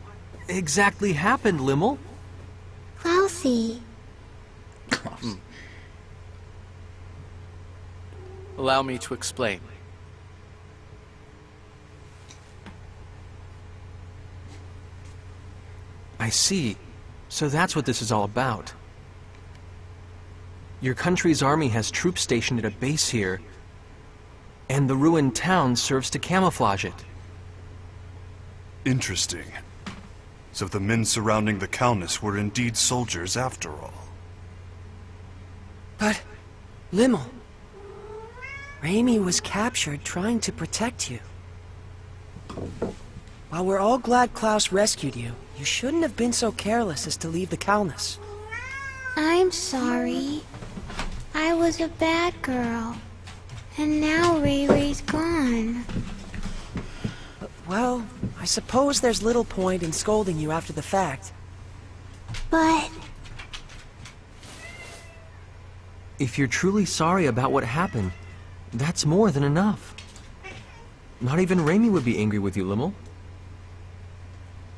exactly happened, Limmel? Klausy. Allow me to explain. I see. So that's what this is all about. Your country's army has troops stationed at a base here, and the ruined town serves to camouflage it. Interesting. So the men surrounding the Calnus were indeed soldiers after all. But, Limmel, Raimi was captured trying to protect you. While we're all glad Klaus rescued you, you shouldn't have been so careless as to leave the Calnus. I'm sorry. I was a bad girl. And now Ray Ray's gone. Well, I suppose there's little point in scolding you after the fact. But If you're truly sorry about what happened, that's more than enough. Not even Raimi would be angry with you, Limmel.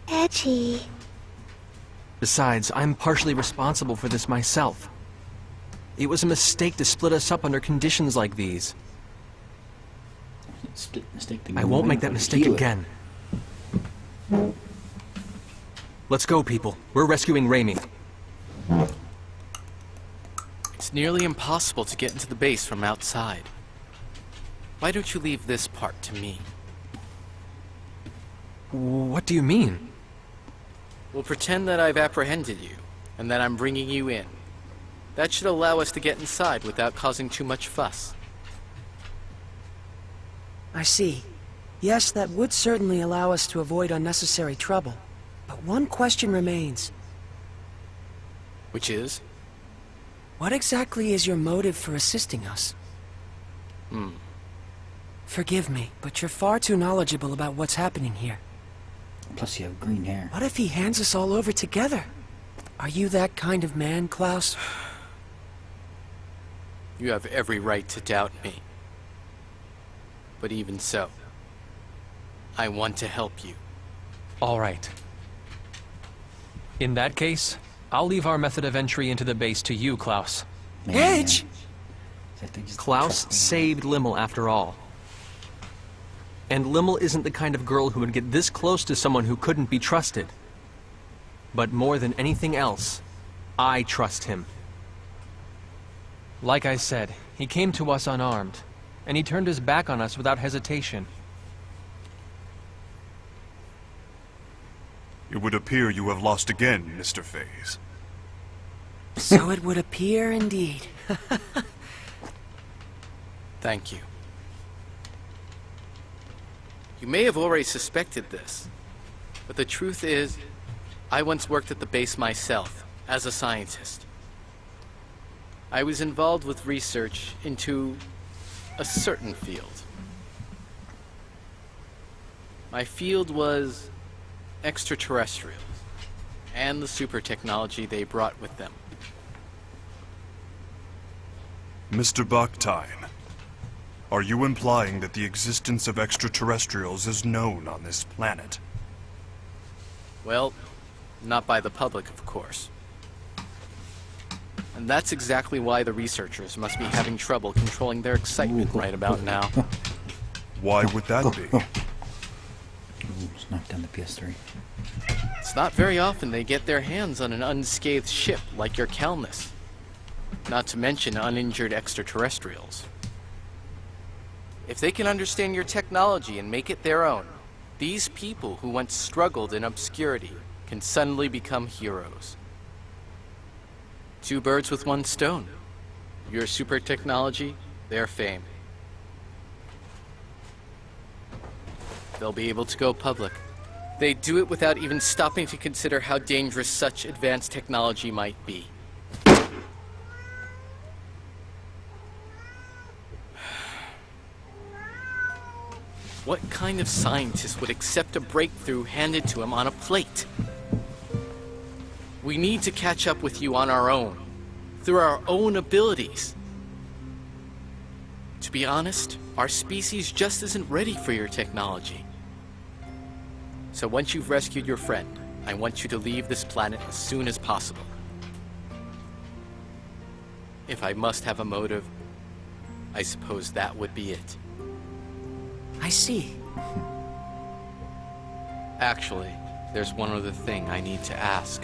Edgy. Besides, I'm partially responsible for this myself. It was a mistake to split us up under conditions like these. I won't make that mistake again. Let's go, people. We're rescuing Raimi. It's nearly impossible to get into the base from outside. Why don't you leave this part to me? What do you mean? We'll pretend that I've apprehended you, and that I'm bringing you in. That should allow us to get inside without causing too much fuss. I see. Yes, that would certainly allow us to avoid unnecessary trouble. But one question remains. Which is? What exactly is your motive for assisting us? Forgive me, but you're far too knowledgeable about what's happening here. Plus you have green hair. What if he hands us all over together? Are you that kind of man, Klaus? You have every right to doubt me. But even so, I want to help you. All right. In that case, I'll leave our method of entry into the base to you, Klaus. Man. Edge! That thing just Klaus trust me. saved Limmel after all. And Limmel isn't the kind of girl who would get this close to someone who couldn't be trusted. But more than anything else, I trust him. Like I said, he came to us unarmed, and he turned his back on us without hesitation. It would appear you have lost again, Mr. Faze. So it would appear indeed. Thank you. You may have already suspected this, but the truth is, I once worked at the base myself, as a scientist. I was involved with research into a certain field. My field was extraterrestrials, and the super technology they brought with them. Mr. Bakhtine, are you implying that the existence of extraterrestrials is known on this planet? Well, not by the public, of course. And that's exactly why the researchers must be having trouble controlling their excitement right about now. Why would that be? Just knocked down the PS3. It's not very often they get their hands on an unscathed ship like your Calnus. Not to mention uninjured extraterrestrials. If they can understand your technology and make it their own, these people who once struggled in obscurity can suddenly become heroes. Two birds with one stone. Your super technology, their fame. They'll be able to go public. They do it without even stopping to consider how dangerous such advanced technology might be. What kind of scientist would accept a breakthrough handed to him on a plate? We need to catch up with you on our own, through our own abilities. To be honest, our species just isn't ready for your technology. So once you've rescued your friend, I want you to leave this planet as soon as possible. If I must have a motive, I suppose that would be it. I see. Actually, there's one other thing I need to ask.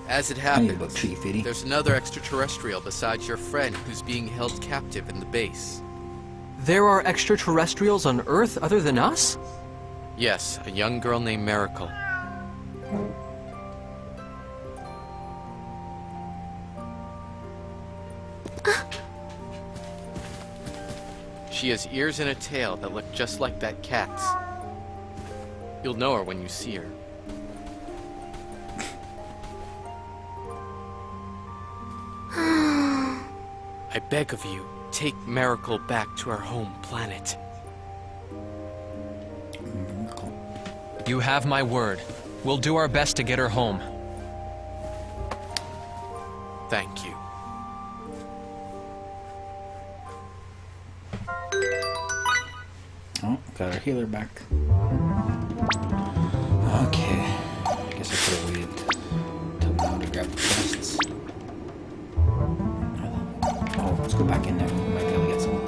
As it Hey, look, happens, Chief Eddie. there's another extraterrestrial besides your friend who's being held captive in the base. There are extraterrestrials on Earth other than us? Yes, a young girl named Meracle. She has ears and a tail that look just like that cat's. You'll know her when you see her. I beg of you, take Meracle back to her home planet. You have my word. We'll do our best to get her home. Thank you. Oh, got our healer back. Okay. I guess I could have waited till now to grab the chests. Oh, let's go back in there. We might be able to get something.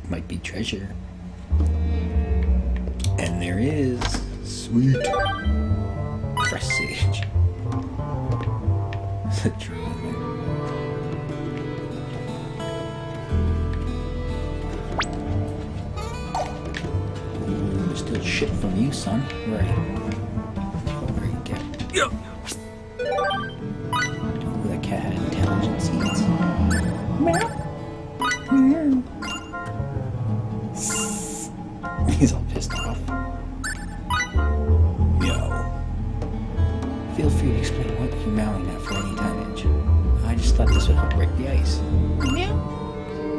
Might be treasure. And there is. Sweet. Fresh sage. Is that true? Still shit from you, son. Right. Where you get? Ooh, that cat had intelligent seeds. He's all pissed off. Meow. Feel free to explain what you're meowing at for any advantage. I just thought this would help break the ice. Meow.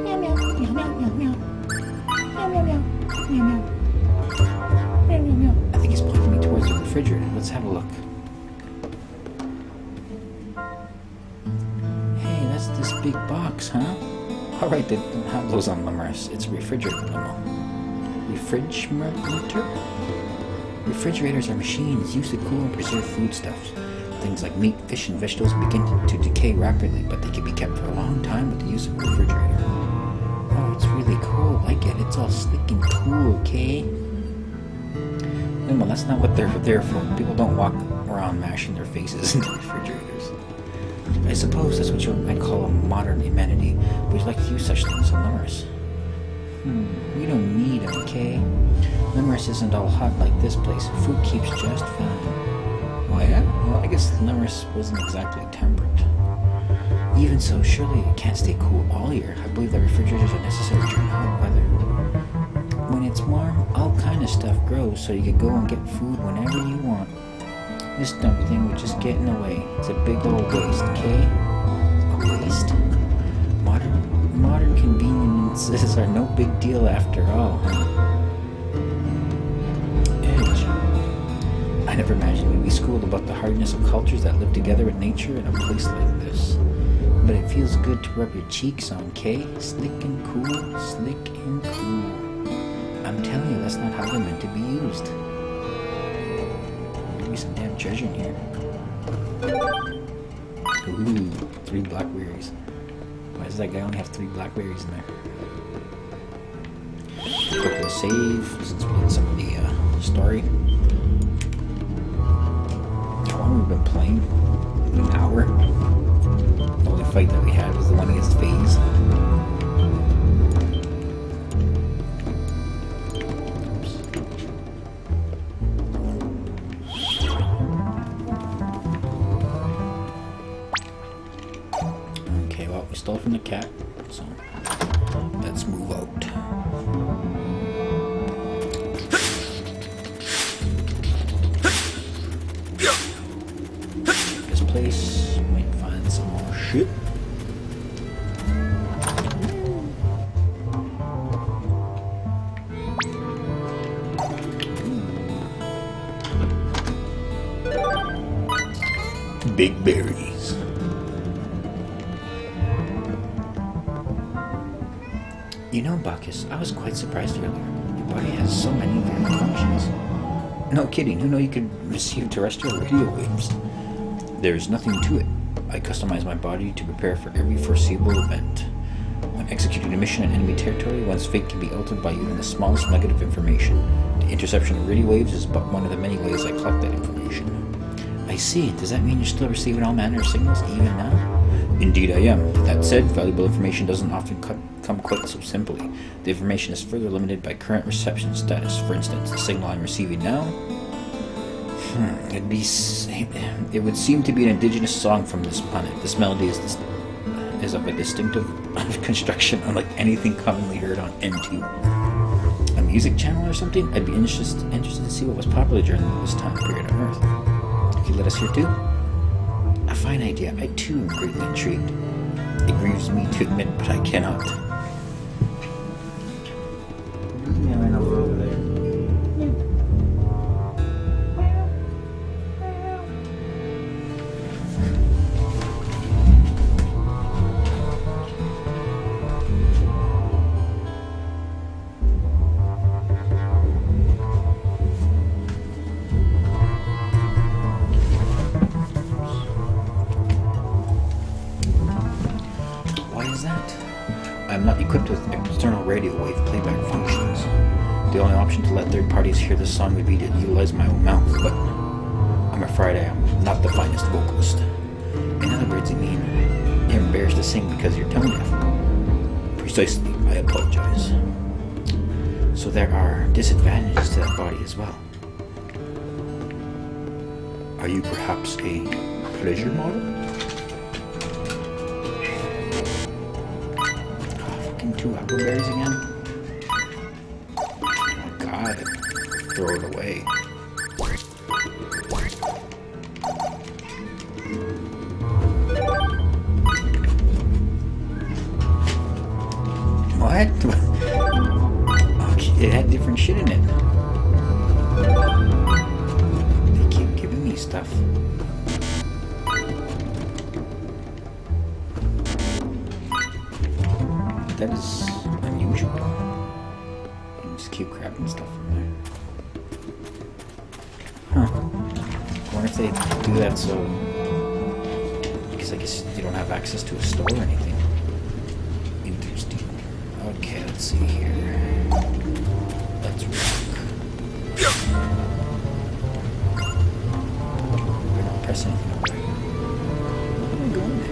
Meow, meow, meow, meow, meow, meow. Meow, meow, meow, meow, meow. I think he's pointing me towards the refrigerator. Let's have a look. Hey, that's this big box, huh? Alright, they don't have those on Lemurs. It's a refrigerator limo. Refrigerator? Refrigerators are machines used to cool and preserve foodstuffs. Things like meat, fish, and vegetables begin to decay rapidly, but they can be kept for a long time with the use of a refrigerator. Oh, it's really cool. I get it. It's all slick and cool, okay? Well, that's not what they're there for. People don't walk around mashing their faces into refrigerators. I suppose that's what you might call a modern amenity. We'd like to use such things on Lemurs. We don't need them, okay? Lemurs isn't all hot like this place. Food keeps just fine. Oh yeah? Well, I guess Lemurs wasn't exactly temperate. Even so, surely it can't stay cool all year. I believe that refrigerators are necessary during hot weather. When it's warm, all kind of stuff grows, so you can go and get food whenever you want. This dumb thing would just get in the way. It's a big old waste, okay? A waste? Modern conveniences are no big deal after all. Edge. I never imagined we'd be schooled about the hardness of cultures that live together with nature in a place like this. But it feels good to rub your cheeks on, Kay. Slick and cool, slick and cool. I'm telling you, that's not how they're meant to be used. Maybe some damn treasure in here. Ooh, 3 blackberries. Why does that guy only have 3 blackberries in there? Quick little save, since we did some of the story. How long have we been playing? An hour? The only fight that we had was the one against FaZe. Okay, well, we stole from the cat, so let's move out. This place might find some more shit. Big berries. You know, Bacchus, I was quite surprised earlier. Your body has so many different functions. No kidding, who knew you could receive terrestrial radio waves? There's nothing to it. I customize my body to prepare for every foreseeable event. When executing a mission in enemy territory, one's fate can be altered by even the smallest nugget of information. The interception of radio waves is but one of the many ways I collect that information. I see. Does that mean you're still receiving all manner of signals even now? Indeed I am. That said, valuable information doesn't often come quite so simply. The information is further limited by current reception status. For instance, the signal I'm receiving now... It would seem to be an indigenous song from this planet. This melody is of a distinctive construction unlike anything commonly heard on N2. A music channel or something? I'd be interested to see what was popular during this time period on Earth. Could you let us hear too? A fine idea. I too am greatly intrigued. It grieves me to admit, but I cannot. Yeah, I know we're over there. I'm not equipped with external radio wave playback functions. The only option to let third parties hear this song would be to utilize my own mouth, but I'm afraid I am not the finest vocalist. In other words, you mean you're embarrassed to sing because you're tone deaf? Precisely, I apologize. So there are disadvantages to that body as well. Are you perhaps a pleasure model? 2 appleberries again? Oh god, throw it away. What? Okay, it had different shit in it. They keep giving me stuff. That is unusual. You just keep grabbing stuff from there. Huh. I wonder if they do that so... Because I guess you don't have access to a store or anything. Interesting. Okay, let's see here. Let's rock. We're not pressing anything over there. Where am I going there?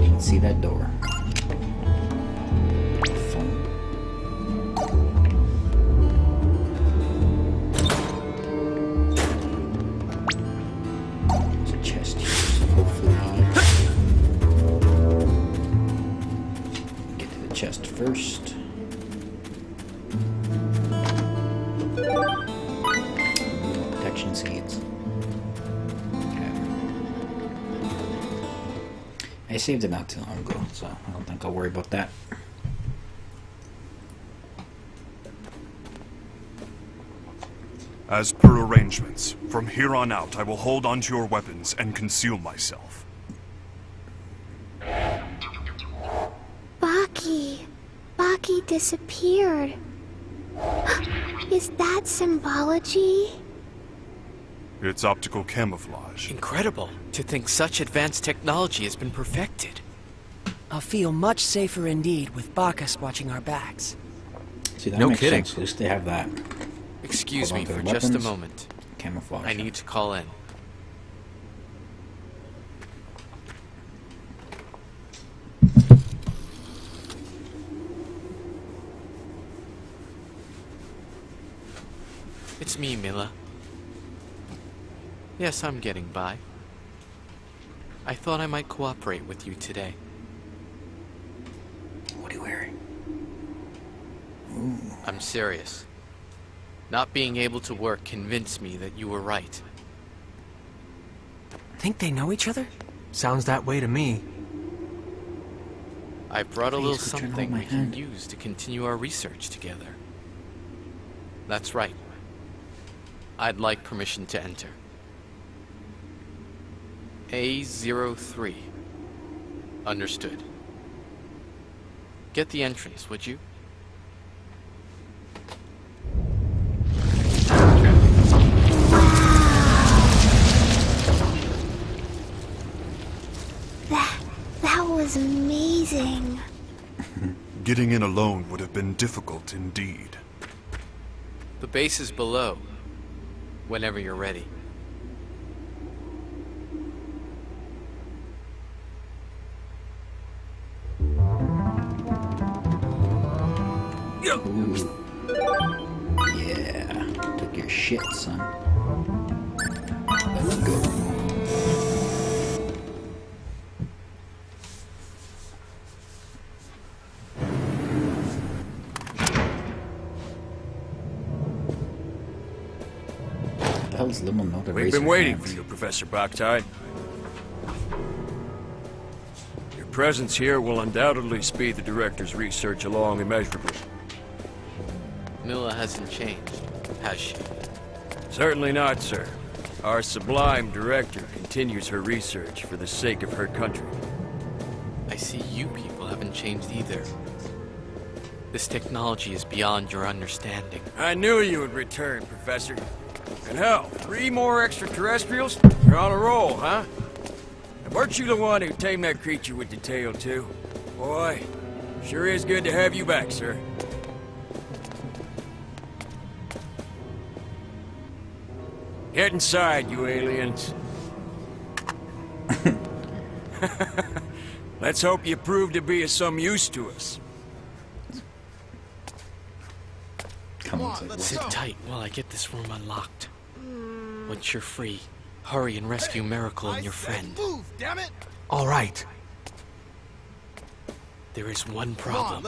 you can see that door. Phone. There's a chest here, so hopefully get to the chest first. Protection seeds. I saved it not too long ago, so I don't think I'll worry about that. As per arrangements, from here on out I will hold onto your weapons and conceal myself. Baki. Baki disappeared. Is that symbology? It's optical camouflage. Incredible to think such advanced technology has been perfected. I'll feel much safer indeed with Bacchus watching our backs. See, that No makes kidding. sense. At least they have that. Excuse Hold me on to for the just a weapons. moment. Camouflage. I need to call in. It's me, Mila. Yes, I'm getting by. I thought I might cooperate with you today. What are you wearing? I'm serious. Not being able to work convinced me that you were right. Think they know each other? Sounds that way to me. I brought a Please, little could you turn something on my we can hand? use to continue our research together. That's right. I'd like permission to enter. A03. Understood. Get the entrance, would you? That was amazing. Getting in alone would have been difficult indeed. The base is below. Whenever you're ready. Ooh. Yeah. Took your shit, son. Let's go. What the hell's Limo know to We've raise been her waiting hands? for you, Professor Bactide. Your presence here will undoubtedly speed the Director's research along immeasurably. Mila hasn't changed, has she? Certainly not, sir. Our sublime Director continues her research for the sake of her country. I see you people haven't changed either. This technology is beyond your understanding. I knew you would return, Professor. And hell, 3 more extraterrestrials? You're on a roll, huh? And weren't you the one who tamed that creature with the tail, too? Boy, sure is good to have you back, sir. Get inside, you aliens. Let's hope you prove to be of some use to us. Come on, let's Sit tight while I get this room unlocked. Once you're free, hurry and rescue Meracle and your friend. All right. There is one problem.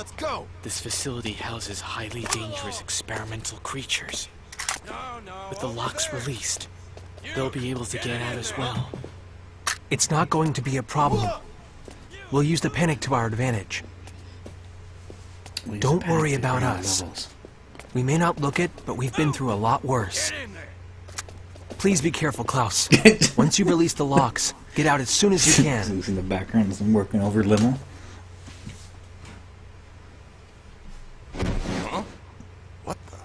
This facility houses highly dangerous experimental creatures. With the locks released, they'll be able to get out as well. It's not going to be a problem. We'll use the panic to our advantage. We'll use Don't the panic worry to about bring out us. levels. We may not look it, but we've been through a lot worse. Please be careful, Klaus. Once you release the locks, get out as soon as you can. Zeus in the background as I'm working over Limo. What the?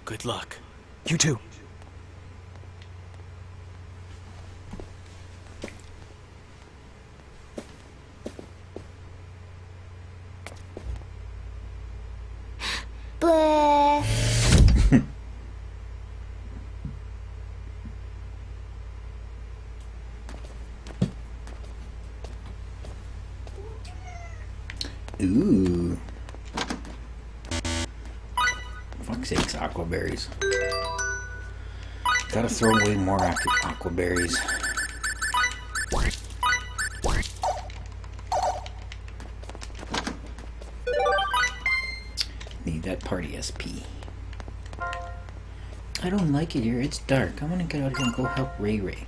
Good luck. You too. Bleh. Ooh. Fuck's sakes, aqua berries. Gotta throw away more aqua berries. Need that party SP. I don't like it here. It's dark. I want to get out here and go help Ray Ray.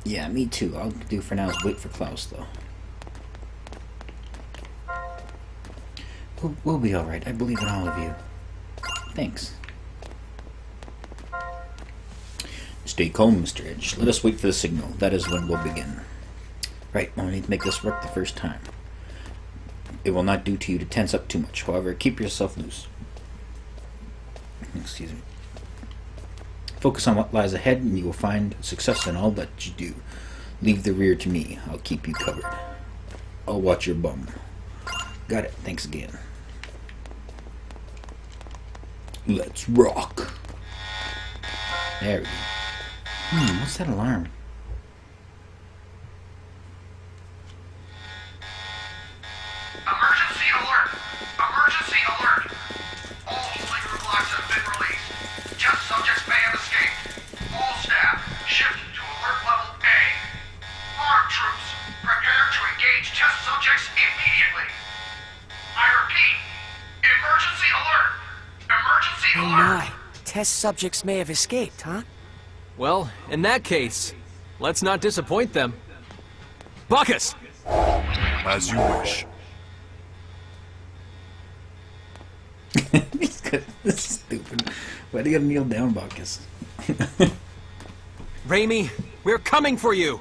Yeah, me too. All I'll do for now is wait for Klaus, though. We'll be alright. I believe in all of you. Thanks. Stay calm, Mr. Edge. Let us wait for the signal. That is when we'll begin. Right, we'll need to make this work the first time. It will not do to you to tense up too much. However, keep yourself loose. Excuse me. Focus on what lies ahead, and you will find success in all that you do. Leave the rear to me. I'll keep you covered. I'll watch your bum. Got it. Thanks again. Let's rock. There we go. What's that alarm? Emergency alert! Emergency alert! All sleeper blocks have been released. Test subjects may have escaped. All staff, shift to alert level A. Armed troops, prepare to engage test subjects immediately. I repeat, emergency alert! Emergency Oh alert! my. Test subjects may have escaped, huh? Well, in that case, let's not disappoint them. Bacchus! As you wish. This is stupid. Why do you gotta kneel down, Bacchus? Raimi, we're coming for you!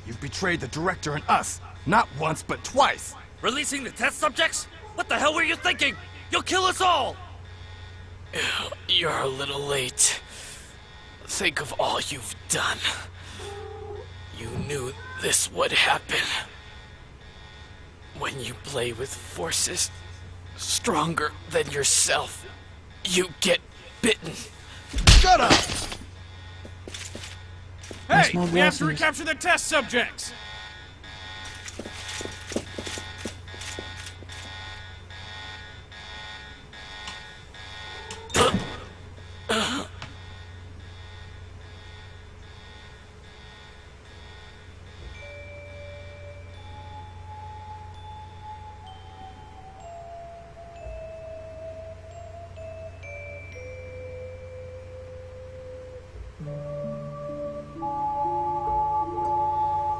You've betrayed the director and us. Not once, but twice. Releasing the test subjects? What the hell were you thinking? You'll kill us all! You're a little late. Think of all you've done. You knew this would happen. When you play with forces stronger than yourself, you get bitten. Shut up! Nice Hey, small we have to glasses. recapture the test subjects!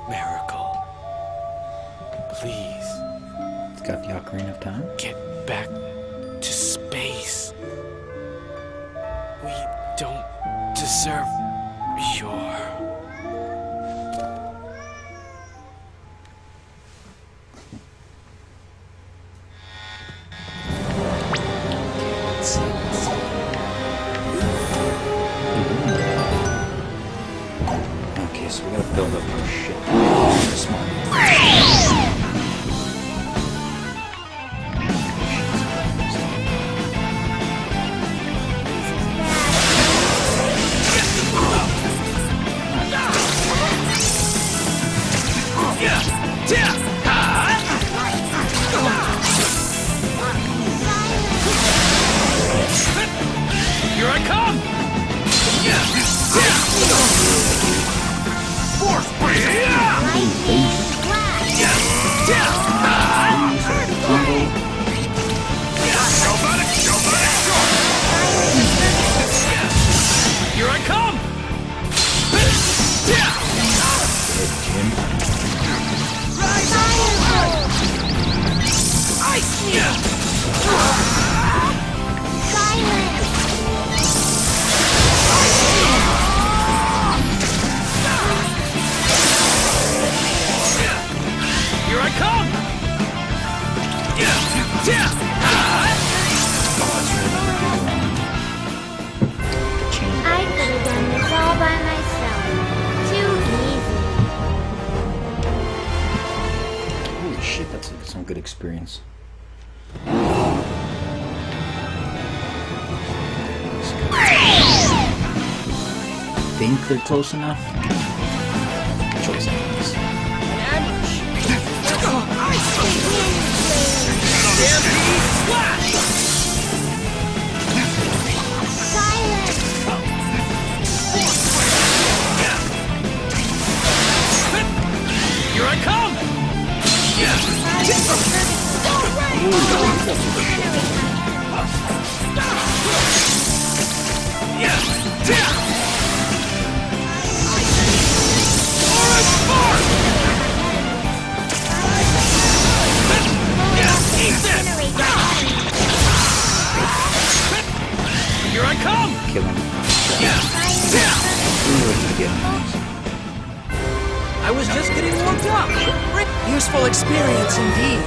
Meracle. Please, It's got the Ocarina of Time. get back to space. We don't deserve your... Let's see. Okay, so we gotta build up our shit. Smart. Here I come! Force Here I come! Here I come! I could have done this all by myself. Too easy. Holy shit, that's some good experience. think they're close enough. Choice enemies. Here I come! Here I come! Kill him. I was just getting warmed up. Useful experience indeed.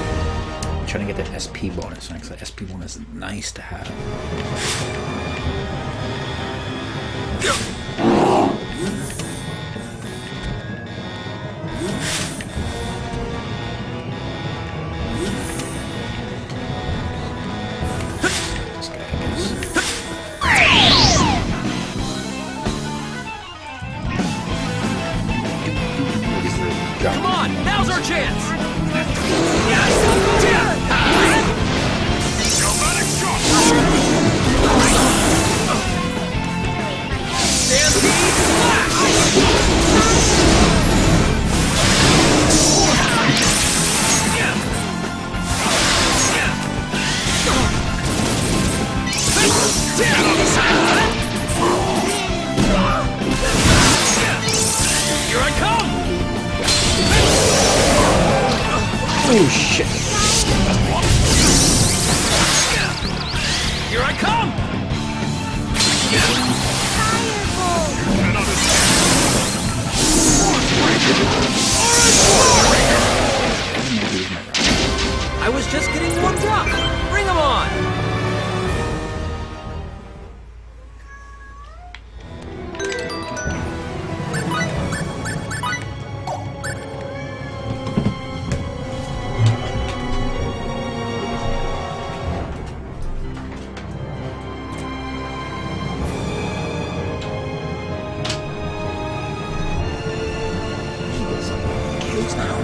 I'm trying to get that SP bonus. Because that SP bonus is nice to have. This guy, I guess. Come on, now's our chance! Here I come! Oh shit! Here I come! I was just getting warmed up. Bring 'em on. Kills now.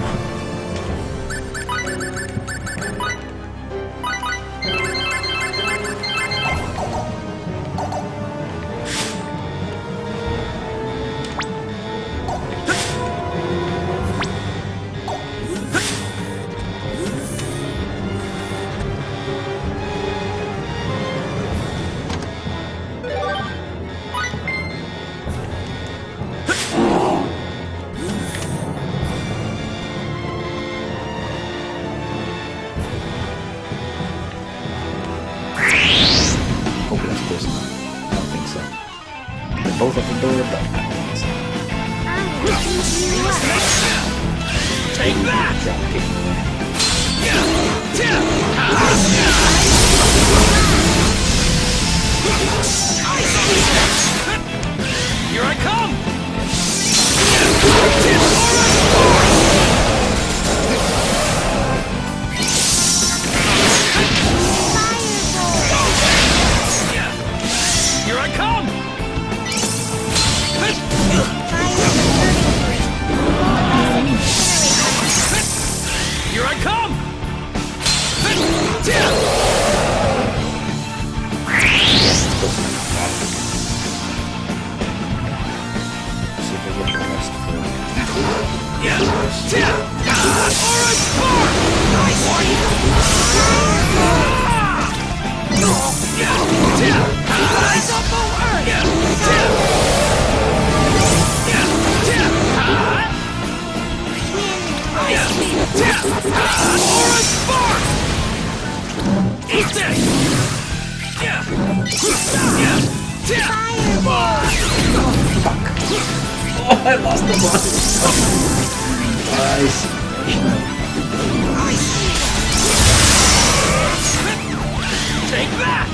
Hopefully that's close enough. I don't think so. They're both at the door, but I don't think so. Take that! Drop kick. Here I come! Here I come! Here I come! See if I get the rest for Eat this! Oh, I lost the boss. Nice. Take that!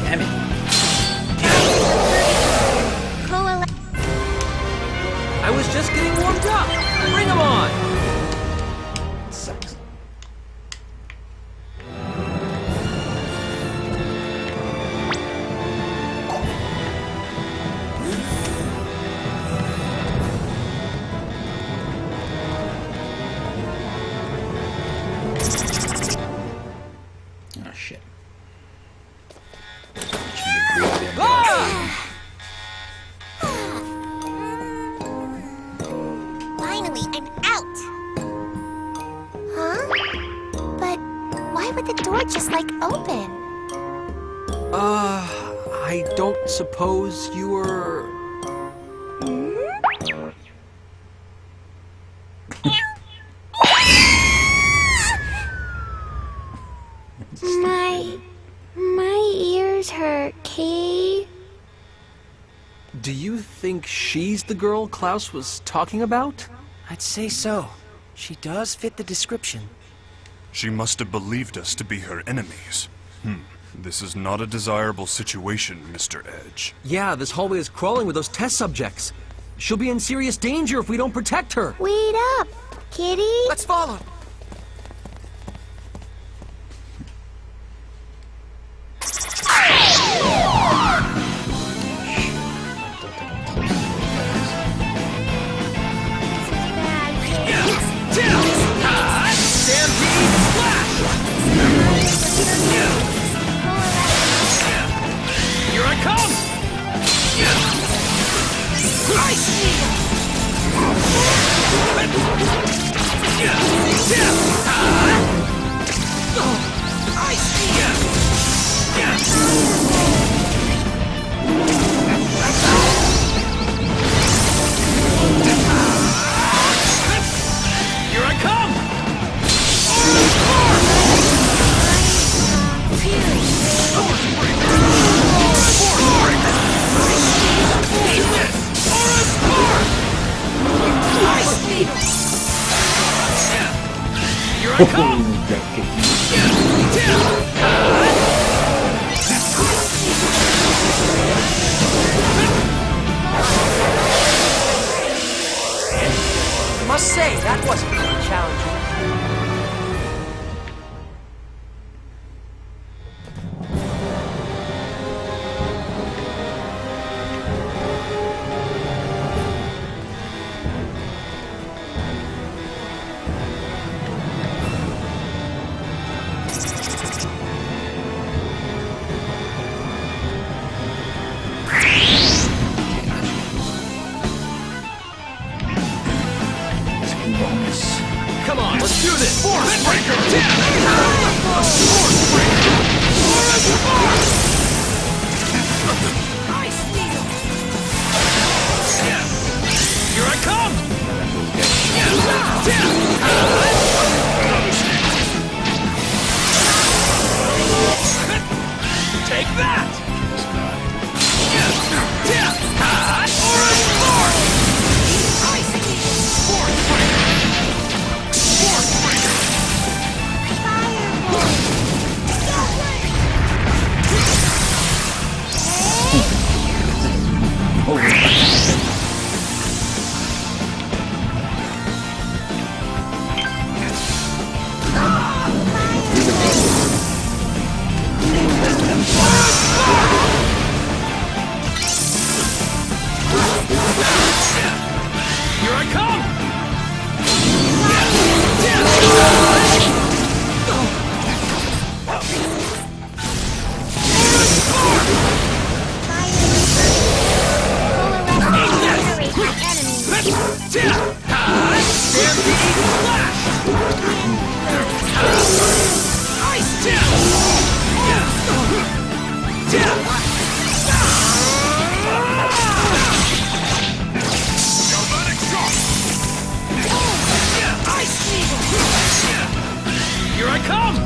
Damn it. I was just getting warmed up. Bring 'em on. Sucks. door just like open? I don't suppose you were... My ears hurt, Kay. Do you think she's the girl Klaus was talking about? I'd say so. She does fit the description. She must have believed us to be her enemies. This is not a desirable situation, Mr. Edge. Yeah, this hallway is crawling with those test subjects. She'll be in serious danger if we don't protect her. Wait up, Kitty. Let's follow. Here I come! Here I come! Here I come! I must say, that wasn't very challenging. Bonus. Come on, let's do this! Force breaker! Here I come! Take that! Here I come! Here I come!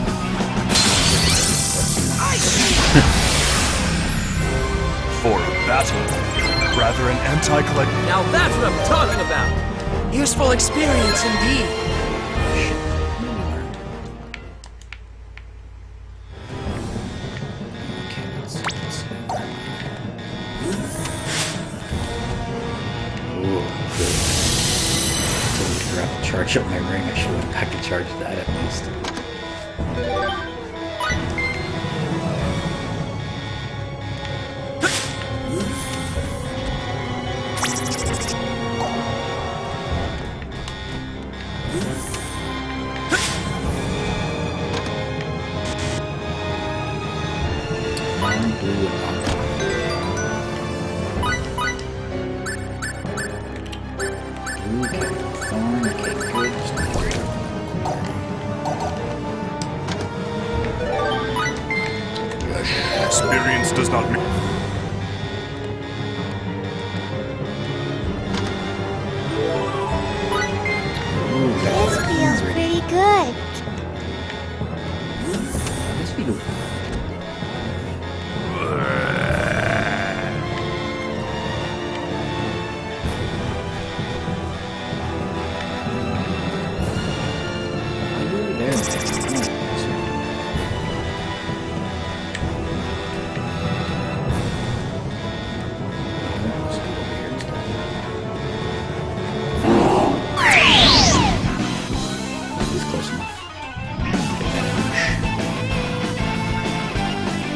For a battle, rather an anti-collect... Now that's what I'm talking about! Useful experience indeed. Okay, let's see. Ooh, good. Totally forgot to charge up my ring. I should have back to charge that at least. Blue and aqua. Blue, okay. Thorn, okay, good. Just Experience does not mean... This feels pretty good. This video.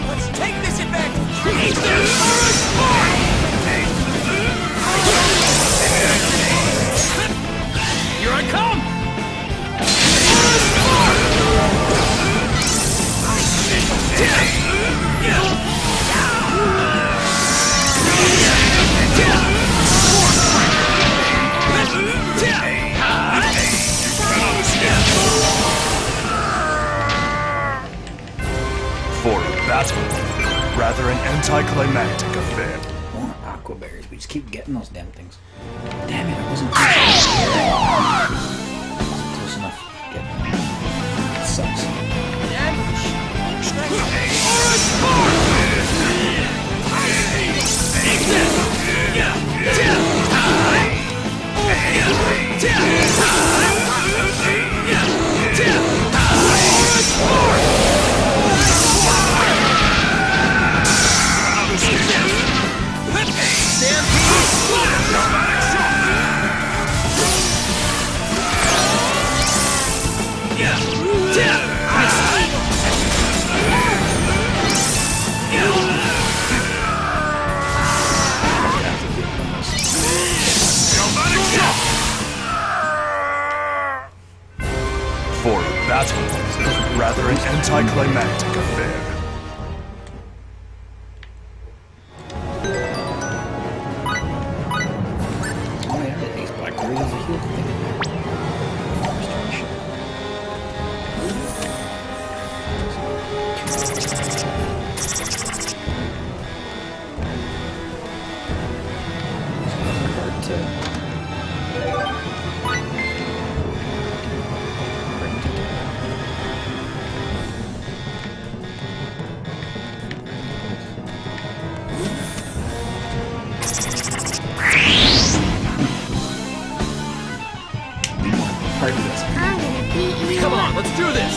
Let's take this advantage! Here I come! For a battle, rather an anticlimactic affair. More aqua berries. We just keep getting those damn things. Damn it! I wasn't close enough. Get that. It sucks. For a battle, rather an anticlimactic affair. Oh yeah, these blackberries is a heal thing in there. Restoration. Hard to bring together. Party is I'm gonna beat you. Come on, let's do this!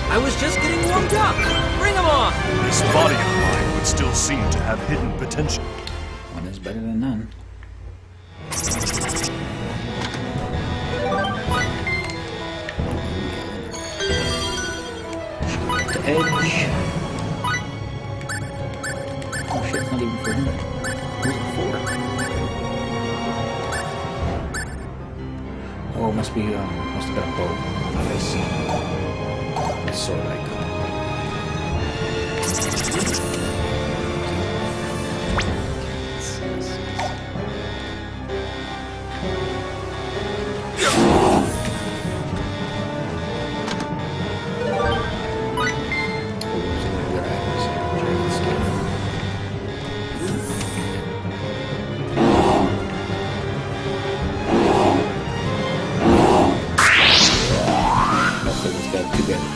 I was just getting warmed up! Bring 'em on! This body of mine would still seem to have hidden potential. one is better than none. The edge. Oh shit, it's not even for him. Who's it for? Oh, it must be, must have been a bow. I see. A sword icon.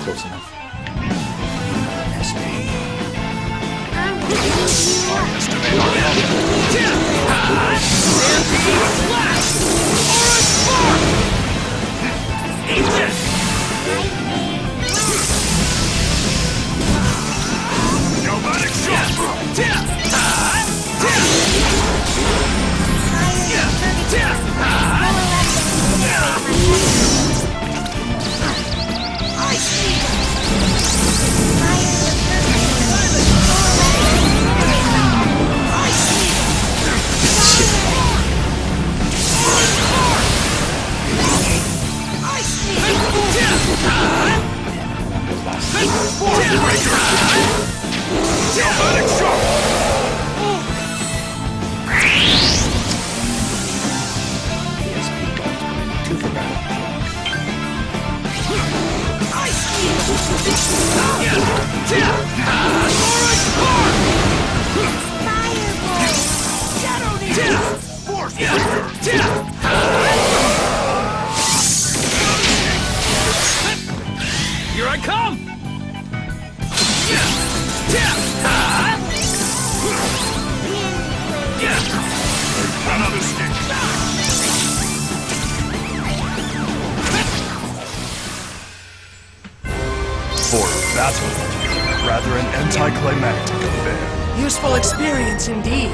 Close enough. SP. battle. Rather an anticlimactic affair. Useful experience indeed.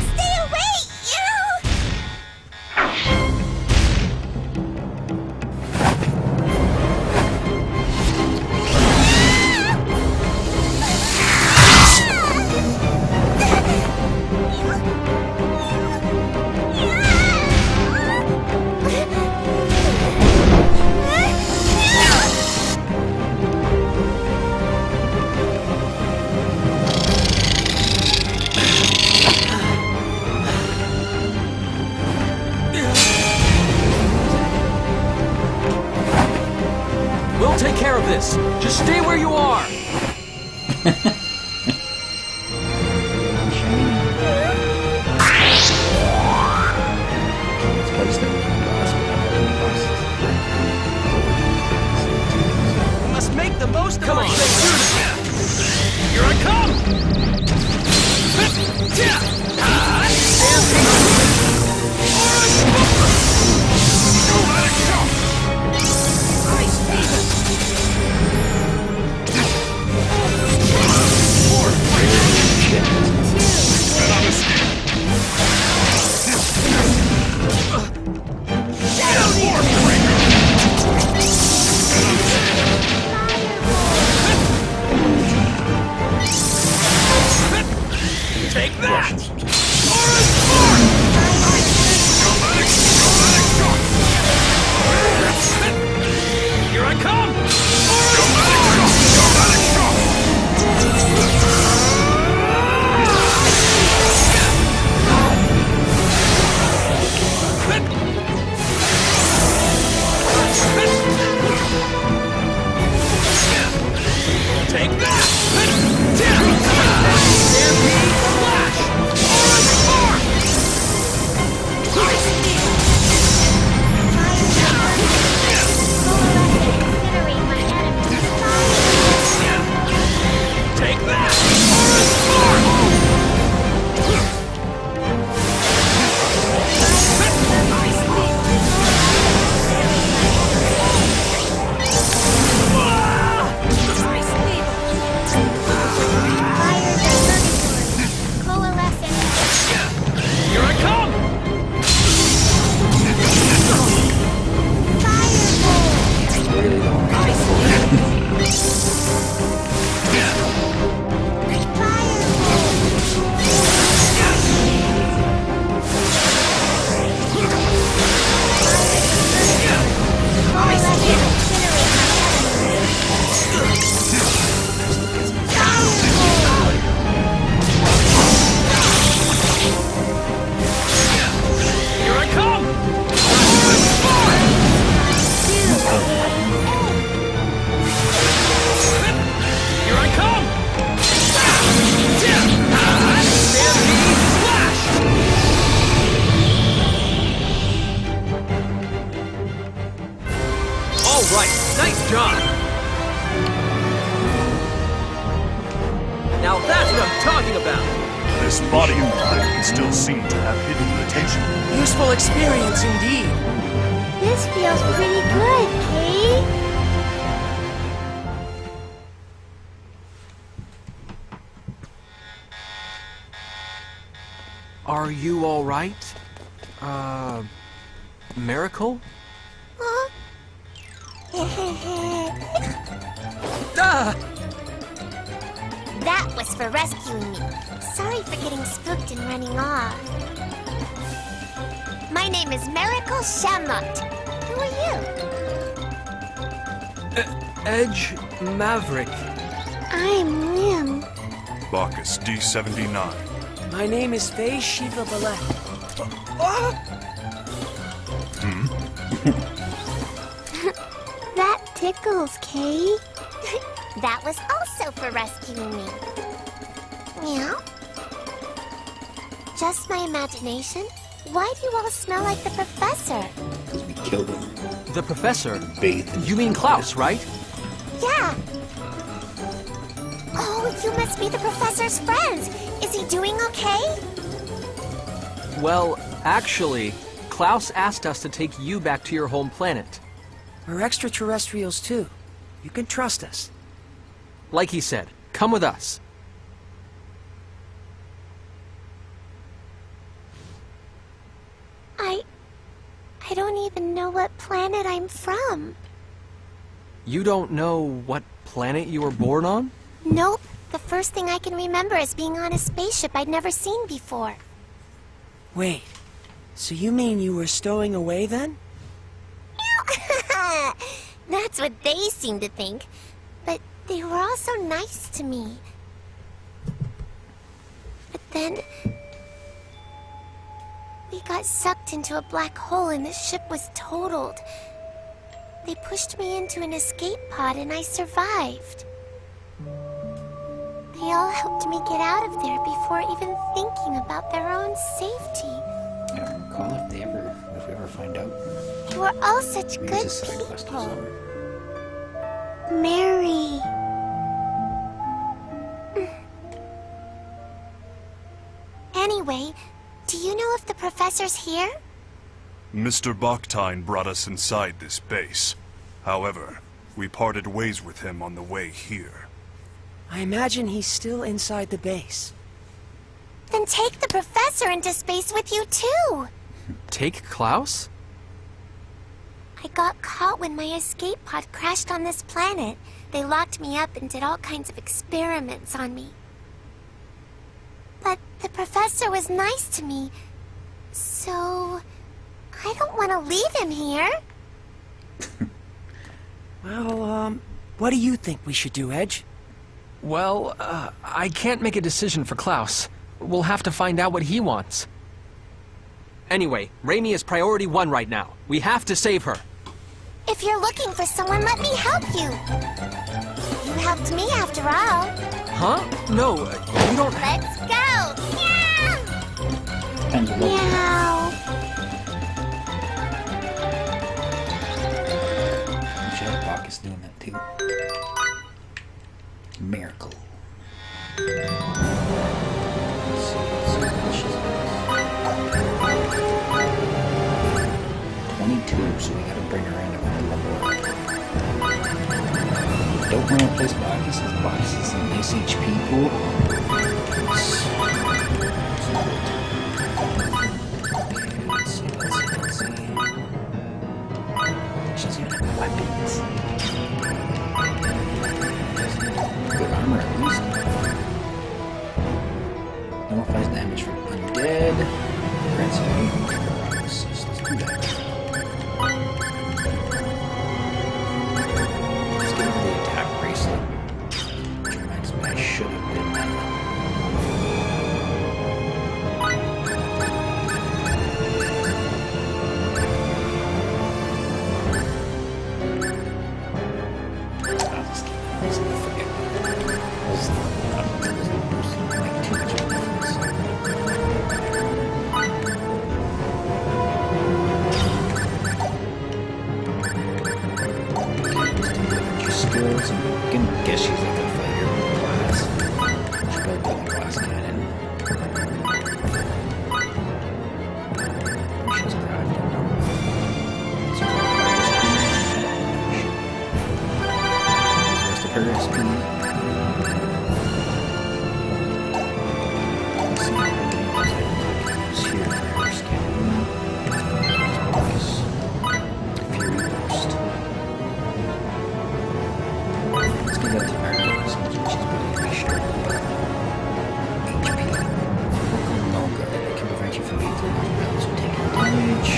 Stay away, you! We'll take care of this. Just stay where you are. We must make the most of Come our on. Here I come! Take that! Here I come! Take that! Stampede Flash! Orange Spark! Take that! Orange Here I come! Here I come! Here I come! Stampede Splash! All right, nice job. Now that's what I'm talking about. This body of mine can still seem to have hidden potential. Useful experience indeed. This feels pretty good, Kate. Are you all right? Meracle? Ah! That was for rescuing me. Sorry for getting spooked and running off. My name is Meracle Shamrock. Who are you? Edge Maverick. I'm Lim. Bacchus D79. My name is Faye Shiva Ballet. tickles, Kay. That was also for rescuing me. Meow? Just my imagination? Why do you all smell like the professor? Because we killed him. The professor? Bathed. You mean Klaus, right? Yeah. Oh, you must be the professor's friends. Is he doing okay? Well, actually, Klaus asked us to take you back to your home planet. We're extraterrestrials too. You can trust us. Like he said, come with us. I don't even know what planet I'm from. You don't know what planet you were born on? Nope. The first thing I can remember is being on a spaceship I'd never seen before. Wait, so you mean you were stowing away then? That's what they seem to think. But they were all so nice to me. But then we got sucked into a black hole and the ship was totaled. They pushed me into an escape pod and I survived. They all helped me get out of there before even thinking about their own safety. I don't recall if we ever find out. You were all such Maybe good it's a side quest or people. something. Mary. Anyway, do you know if the professor's here? Mr. Baktine brought us inside this base. However, we parted ways with him on the way here. I imagine he's still inside the base. Then take the professor into space with you too. Take Klaus? I got caught when my escape pod crashed on this planet. They locked me up and did all kinds of experiments on me. But the professor was nice to me, so I don't want to leave him here. Well, what do you think we should do, Edge? Well, I can't make a decision for Klaus. We'll have to find out what he wants. Anyway, Raimi is priority 1 right now. We have to save her. If you're looking for someone, let me help you. You helped me after all. Huh? No, you don't... Let's go! Meow! Depends on what Meow! we should have Bacchus doing that too. Meracle. Let's see what she's at. 22, so we gotta bring her in to level up. Don't want to replace Bacchus, because Bacchus is an nice HP pool. Let's see. She's even have weapons. Good armor at least. Nullifies damage from undead. Grants immunity. Let's do that. Let's get rid of the attack bracelet. Which reminds me I should have been skills. I'm gonna guess she's like a fighter class. She's probably got a glass cannon. She doesn't drive, don't know. So, the rest of her SP. Let's see what's here for her skin. Focus. Fury Burst. Let's give that to Meracle since she's really restarted. HP. No good. It can prevent you from eating rounds or taking damage.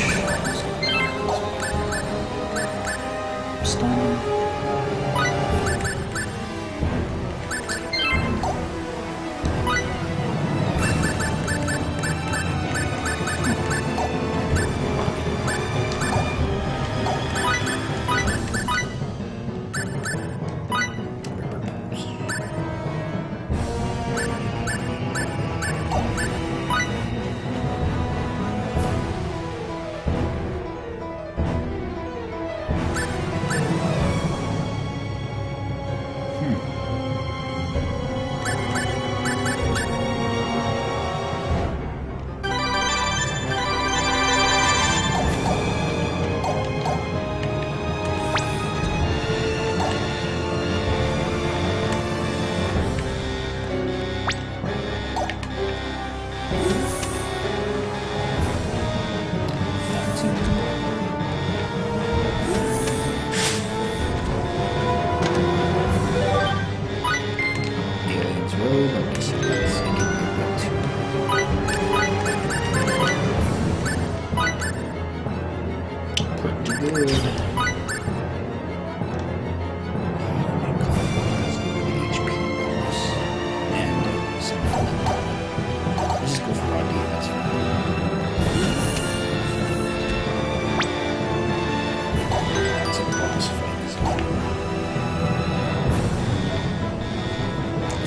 Stun.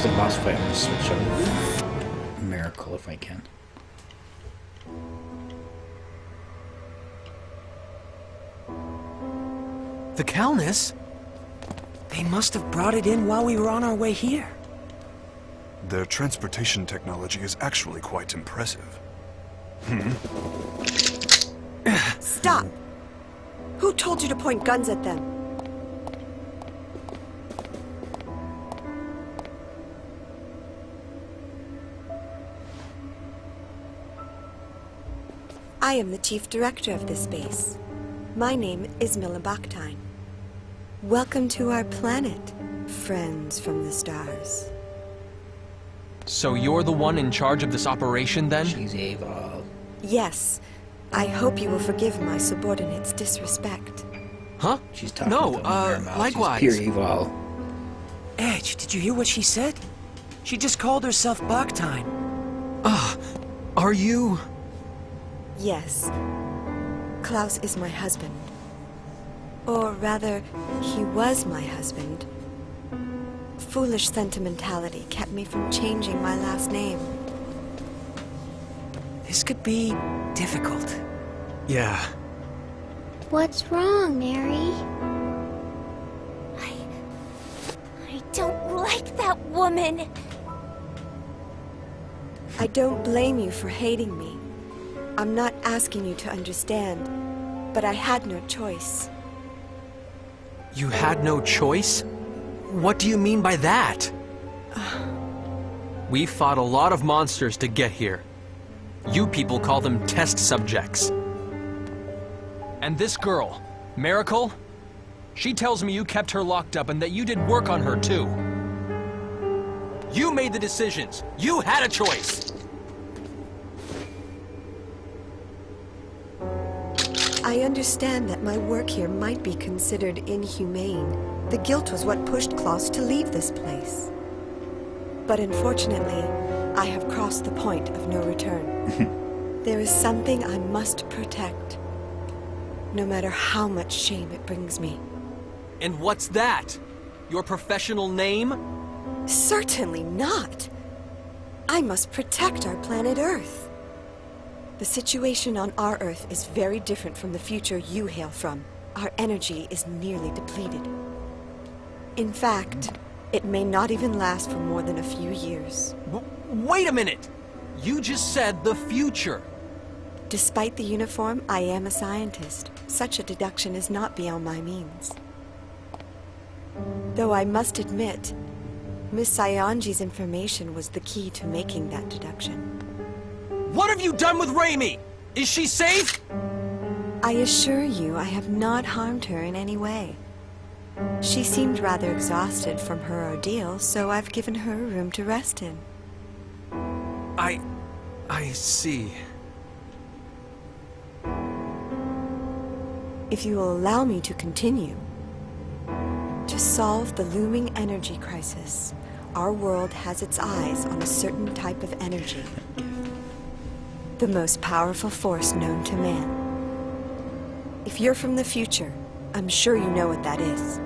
the boss fight. I'm gonna switch up Meracle if I can. The Calnus? They must have brought it in while we were on our way here. Their transportation technology is actually quite impressive. Stop! Who told you to point guns at them? I am the chief director of this base. My name is Mila Baktine. Welcome to our planet, friends from the stars. So you're the one in charge of this operation, then? She's evil. Yes, I hope you will forgive my subordinate's disrespect. Huh? She's talking No, with her mouth. likewise. She's pure evil. Edge, did you hear what she said? She just called herself Baktine. Are you... Yes. Klaus is my husband. Or rather, he was my husband. Foolish sentimentality kept me from changing my last name. This could be difficult. Yeah. What's wrong, Mary? I don't like that woman. I don't blame you for hating me. I'm not asking you to understand, but I had no choice. You had no choice? What do you mean by that? We fought a lot of monsters to get here. You people call them test subjects. And this girl, Meracle, she tells me you kept her locked up and that you did work on her too. You made the decisions. You had a choice. I understand that my work here might be considered inhumane. The guilt was what pushed Klaus to leave this place. But unfortunately, I have crossed the point of no return. There is something I must protect, no matter how much shame it brings me. And what's that? Your professional name? Certainly not! I must protect our planet Earth. The situation on our Earth is very different from the future you hail from. Our energy is nearly depleted. In fact, it may not even last for more than a few years. Wait a minute! You just said the future. Despite the uniform, I am a scientist. Such a deduction is not beyond my means. Though I must admit, Miss Saionji's information was the key to making that deduction. What have you done with Raimi? Is she safe? I assure you I have not harmed her in any way. She seemed rather exhausted from her ordeal, so I've given her a room to rest in. I see. If you will allow me to continue. To solve the looming energy crisis, our world has its eyes on a certain type of energy. The most powerful force known to man. If you're from the future, I'm sure you know what that is.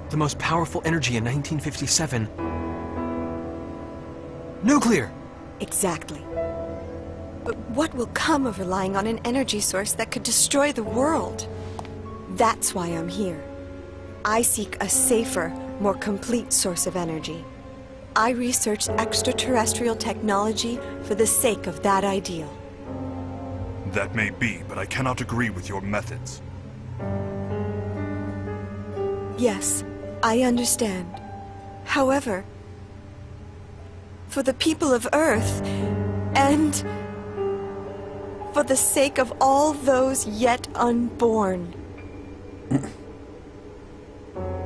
The most powerful energy in 1957. Nuclear! Exactly. But what will come of relying on an energy source that could destroy the world? That's why I'm here. I seek a safer, more complete source of energy. I researched extraterrestrial technology for the sake of that ideal. That may be, but I cannot agree with your methods. Yes, I understand. However, for the people of Earth, and for the sake of all those yet unborn.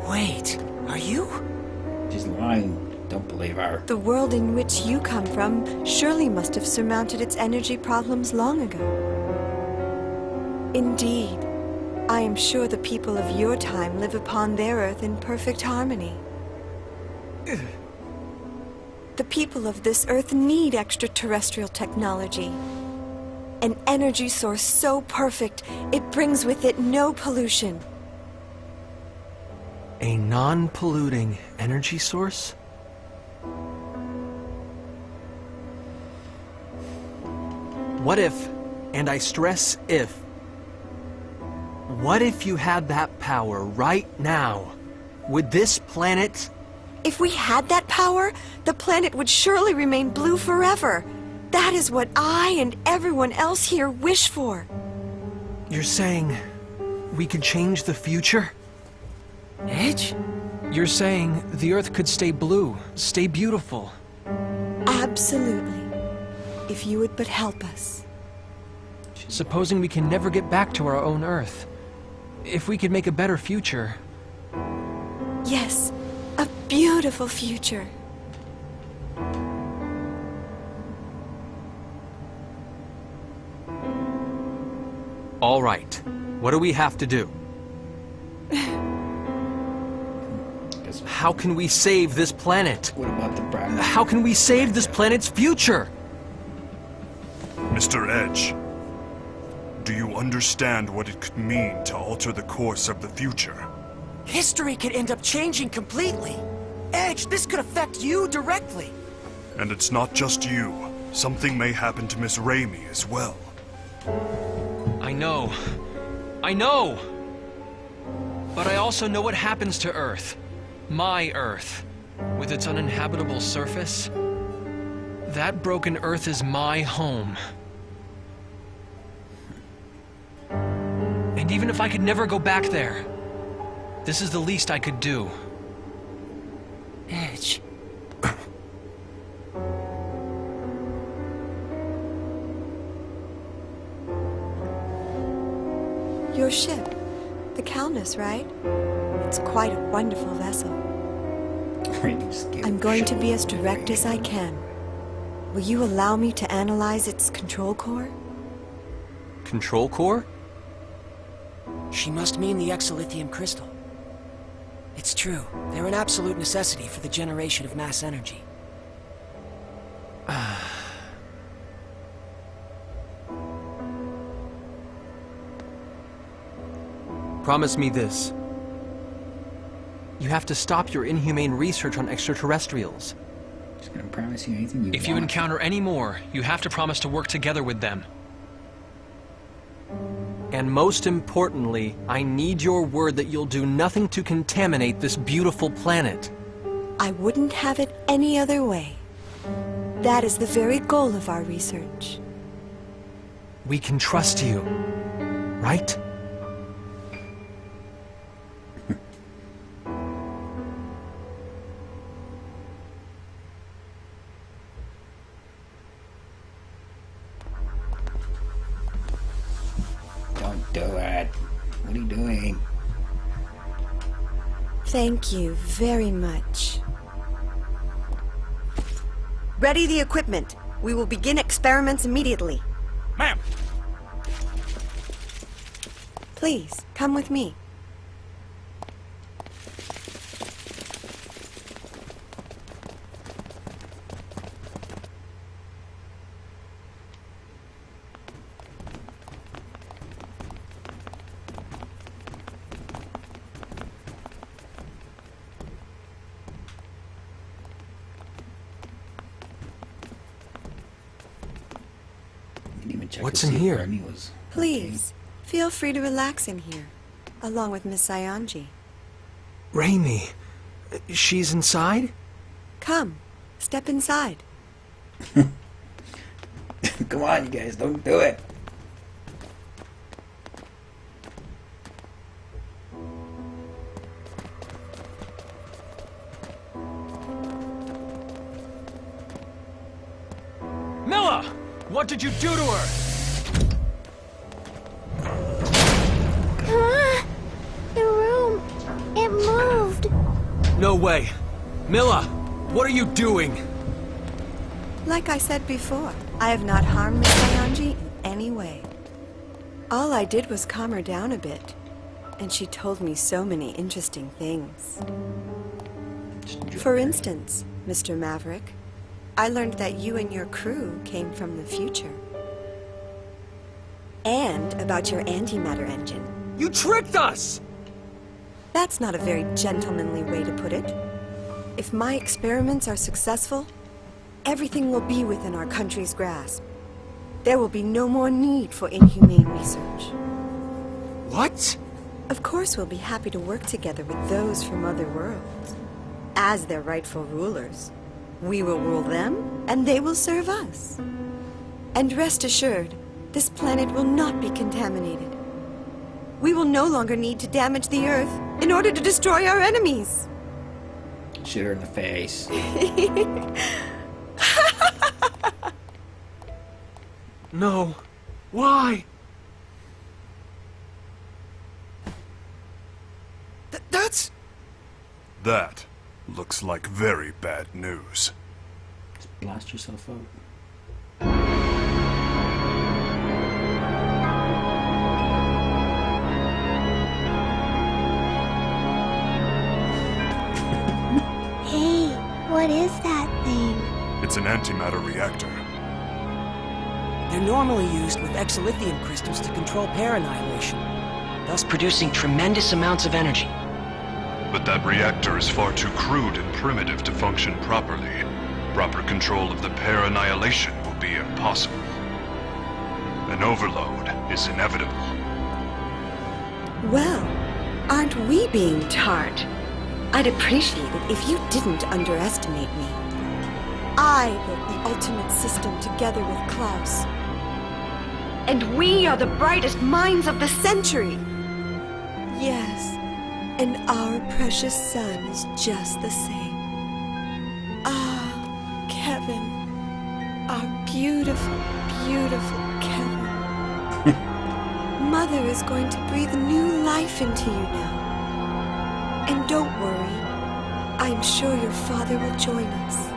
Wait, are you? She's lying. Don't believe her. The world in which you come from surely must have surmounted its energy problems long ago. Indeed, I am sure the people of your time live upon their Earth in perfect harmony. The people of this Earth need extraterrestrial technology. An energy source so perfect, it brings with it no pollution. A non-polluting energy source? What if, and I stress if, what if you had that power right now? Would this planet... If we had that power, the planet would surely remain blue forever. That is what I and everyone else here wish for. You're saying we could change the future? Edge? You're saying the Earth could stay blue, stay beautiful. Absolutely. If you would but help us. Supposing we can never get back to our own Earth. If we could make a better future. Yes, a beautiful future. All right. What do we have to do? How can we save this planet? What about the problem? How can we save this planet's future? Mr. Edge, do you understand what it could mean to alter the course of the future? History could end up changing completely. Edge, this could affect you directly. And it's not just you. Something may happen to Miss Raimi as well. I know. I know! But I also know what happens to Earth. My Earth. With its uninhabitable surface. That broken Earth is my home. And even if I could never go back there, this is the least I could do. Edge. Your ship, the Calnus, right? It's quite a wonderful vessel. I'm going to be as direct as I can. Will you allow me to analyze its control core? Control core? She must mean the exolithium crystal. It's true. They're an absolute necessity for the generation of mass energy. Promise me this. You have to stop your inhumane research on extraterrestrials. Just gonna promise you anything you want. If you encounter any more, you have to promise to work together with them. And most importantly, I need your word that you'll do nothing to contaminate this beautiful planet. I wouldn't have it any other way. That is the very goal of our research. We can trust you, right? Don't do it. What are you doing? Thank you very much. Ready the equipment. We will begin experiments immediately. Ma'am! Please, come with me. Didn't even check What's to in see if here? Remy was Please, feel free to relax in here, along with Miss Saionji. Raimi, she's inside? Come, step inside. okay. Come on, you guys, don't do it. Milla! What did you do to her? The room, it moved. No way. Milla, what are you doing? Like I said before, I have not harmed Miss Saionji in any way. All I did was calm her down a bit, and she told me so many interesting things. For instance, Mr. Maverick, I learned that you and your crew came from the future. And about your antimatter engine. You tricked us! That's not a very gentlemanly way to put it. If my experiments are successful, everything will be within our country's grasp. there will be no more need for inhumane research. What? Of course, we'll be happy to work together with those from other worlds. As their rightful rulers, we will rule them, and they will serve us. And rest assured, this planet will not be contaminated. We will no longer need to damage the Earth in order to destroy our enemies. Shoot her in the face. No. Why? That's... That looks like very bad news. Just blast yourself out. Hey, what is that thing? It's an antimatter reactor. They're normally used with exolithium crystals to control pair annihilation, thus producing tremendous amounts of energy. But that reactor is far too crude and primitive to function properly. Proper control of the pair annihilation will be impossible. An overload is inevitable. Well, aren't we being tart? I'd appreciate it if you didn't underestimate me. I built the ultimate system together with Klaus. And we are the brightest minds of the century! Yes, and our precious sun is just the same. Ah, Kevin. Our beautiful, beautiful Kevin. Mother is going to breathe new life into you now. And don't worry, I'm sure your father will join us.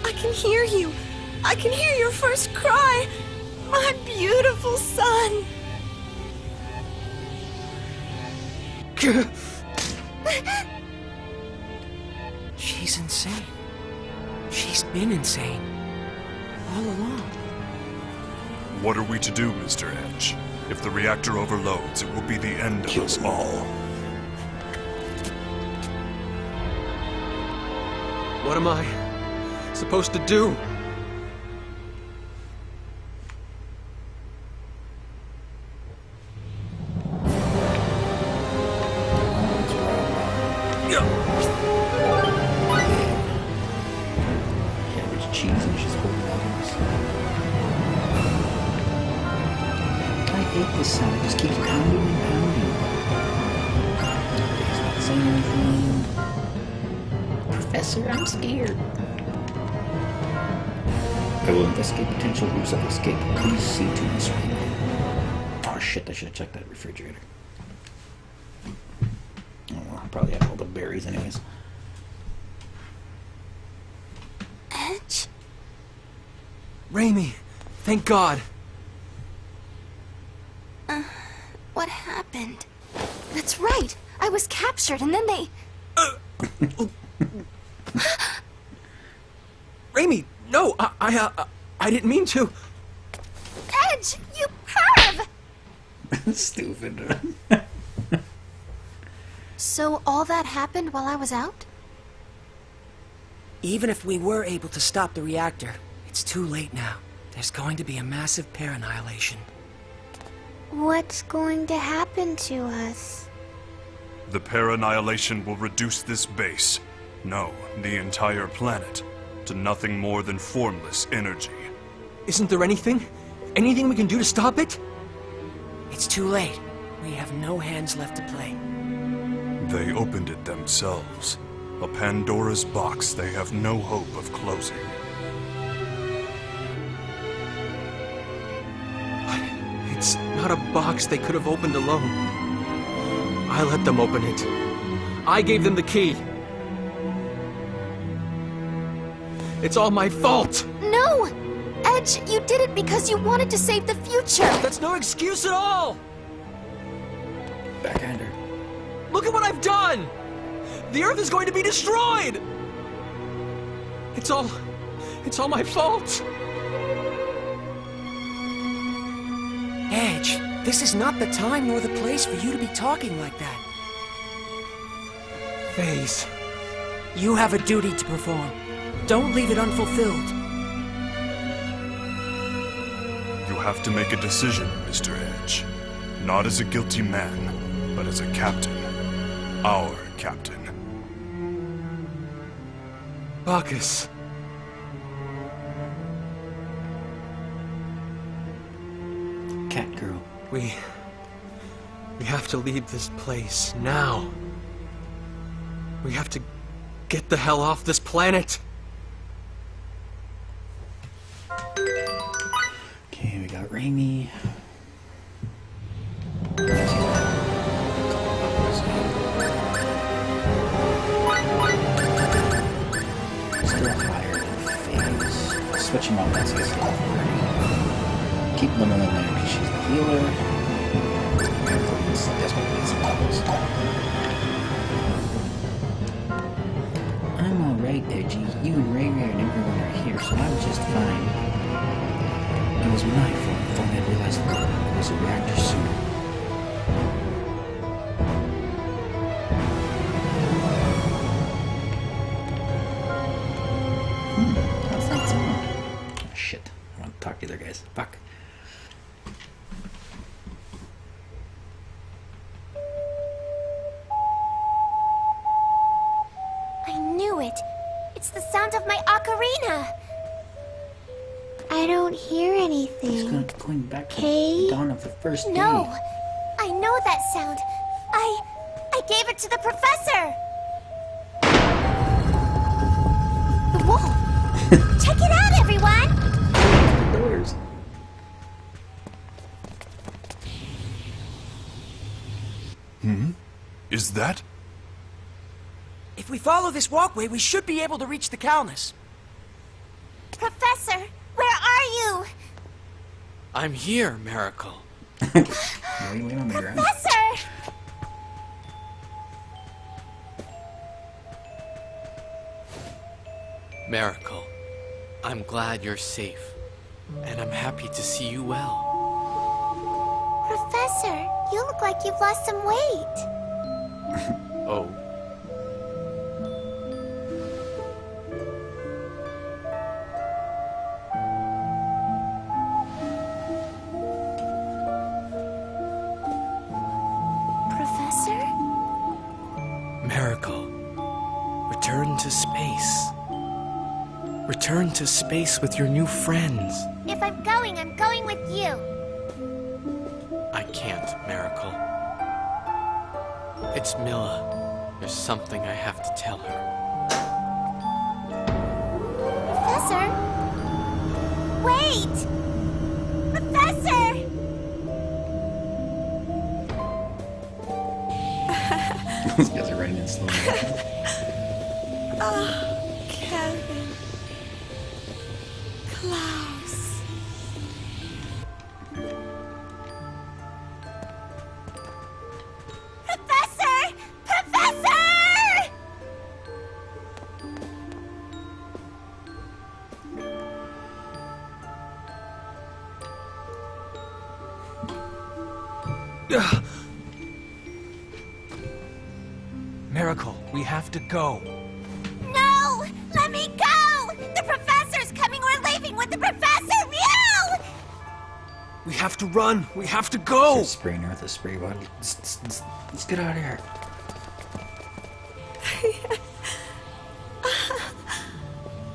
I can hear you. I can hear your first cry. My beautiful son. She's insane. She's been insane. All along. What are we to do, Mr. Edge? If the reactor overloads, it will be the end of us all. What am I supposed to do? Cabbage cheese and she's holding on to us. I hate this sound. It just keeps pounding and pounding. He's not saying anything. Professor, I'm scared. I will investigate potential routes of escape. Please see to this ring. Oh shit, I should have checked that refrigerator. Oh well, I probably have all the berries anyways. Edge? Raimi, thank God. What happened? That's right. I was captured and then they... Raimi, no, I didn't mean to. Edge, you perv! Stupid. So all that happened while I was out? Even if we were able to stop the reactor, it's too late now. There's going to be a massive pair annihilation. What's going to happen to us? The pair annihilation will reduce this base, no, the entire planet, to nothing more than formless energy. Isn't there anything we can do to stop it? It's too late. We have no hands left to play. They opened it themselves. A Pandora's box they have no hope of closing. It's not a box they could have opened alone. I let them open it. I gave them the key. It's all my fault! No! Edge, you did it because you wanted to save the future! That's no excuse at all! Backhander. Look at what I've done! The Earth is going to be destroyed! It's all my fault! Edge, this is not the time nor the place for you to be talking like that. Phase. You have a duty to perform. Don't leave it unfulfilled. You have to make a decision, Mr. Edge. Not as a guilty man, but as a captain. Our captain. Bacchus. Cat girl. We have to leave this place now. We have to get the hell off this planet. Okay, we got Raimi. Still higher than Phase. Switch him up once he gets level 30. Keep Lima in there because she's the healer. Meracle needs desperately needs some levels. I'm alright, Edgy. You and Ray Ray and everyone are here, so I'm just fine. It was my fault if only I realized there was a reactor sooner. What's that sound? Oh, shit. I want to talk to you there, guys. Fuck. I knew it. It's the sound of my ocarina. I don't hear It's anything. going back to Hey? the dawn of the first day. No, I know that sound. I gave it to the professor. The wall. Check it out, everyone. Doors. Is that? If we follow this walkway, we should be able to reach the Calnus. Professor, where are you? I'm here, Meracle. Wait on the ground. Professor! Meracle, I'm glad you're safe. And I'm happy to see you well. Professor, you look like you've lost some weight. Oh. Professor? Meracle, return to space. Return to space with your new friends. If I'm going with you. I can't, Meracle. It's Milla. There's something I have to tell her. Professor? Wait! Professor! Those guys are running in slow motion. Kevin. Klaus. Professor! Professor! Meracle, we have to go. No! Let me go! The professor's coming! We're leaving with the professor! Meow! We have to run. We have to go. Just spraying her with a spray bottle. Let's get out of here.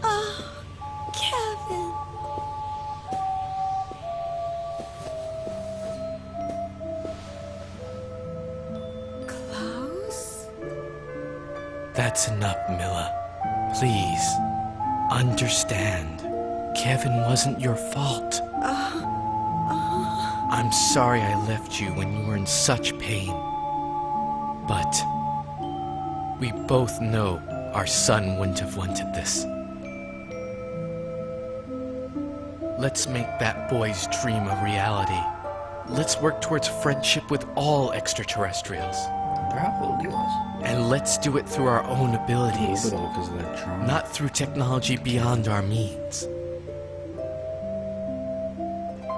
Oh, Kevin. Klaus? That's enough, Milla. Please, understand. Kevin wasn't your fault. I'm sorry I left you when you were in such pain. But we both know our son wouldn't have wanted this. Let's make that boy's dream a reality. Let's work towards friendship with all extraterrestrials. They're how old he was. And let's do it through our own A abilities, little bit old because of that trauma. not through technology beyond our means.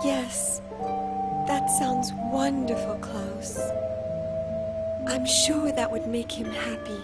Yes. That sounds wonderful, Klaus. I'm sure that would make him happy.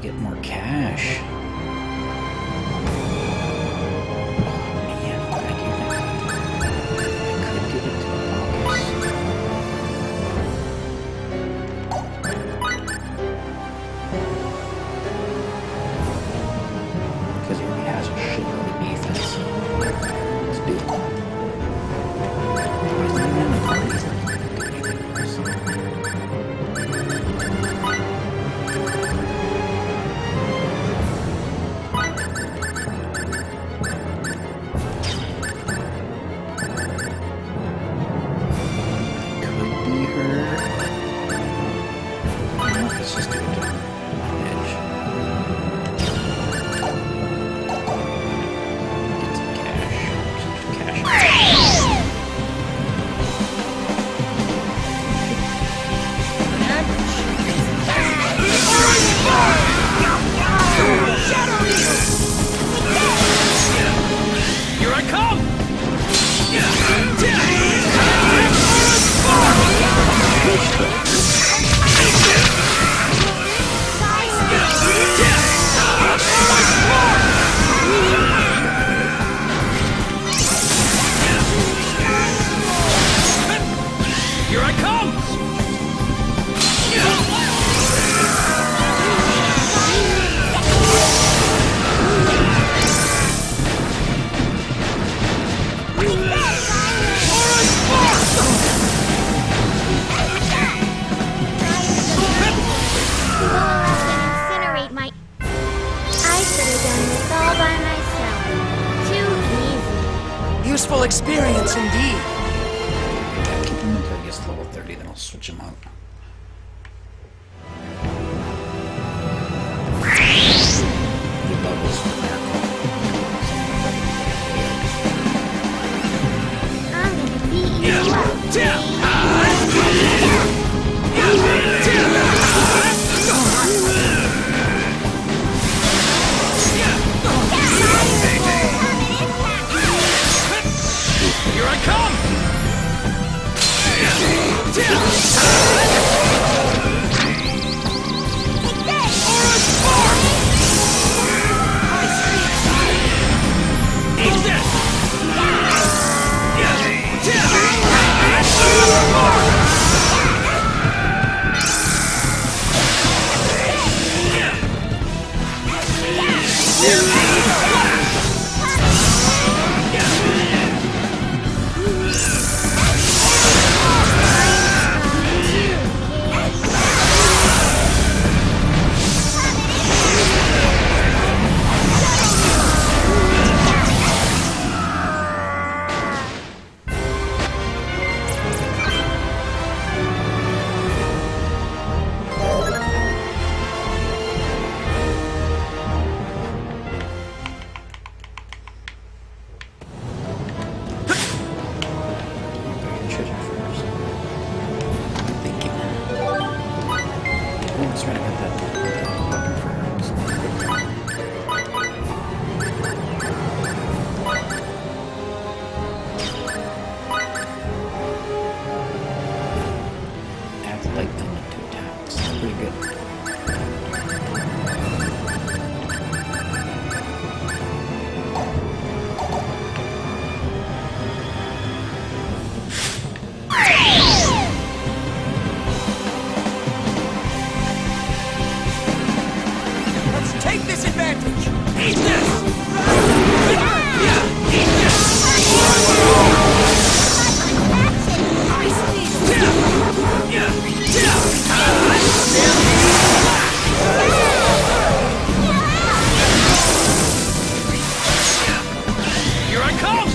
get more cash. Oh man, I could give it to because he already has a shitload of defense. Let's do it. Why is he even in the party? He's not gonna do anything else. Let's just do it on edge. Get some cash. Some cash. Here I come! Here I come! Incinerate my... I could have done this all by myself. Too easy. Useful experience indeed. Yeah, keep him until he gets to level 30, then I'll switch him out. He bubbles for Meracle. I'm gonna beat you up. Here I come! Treasure first. I'm thinking. Oh, that's right, I got that weapon for add lightning to attacks. That's pretty good. Let's take this advantage! Eat this! Here I come!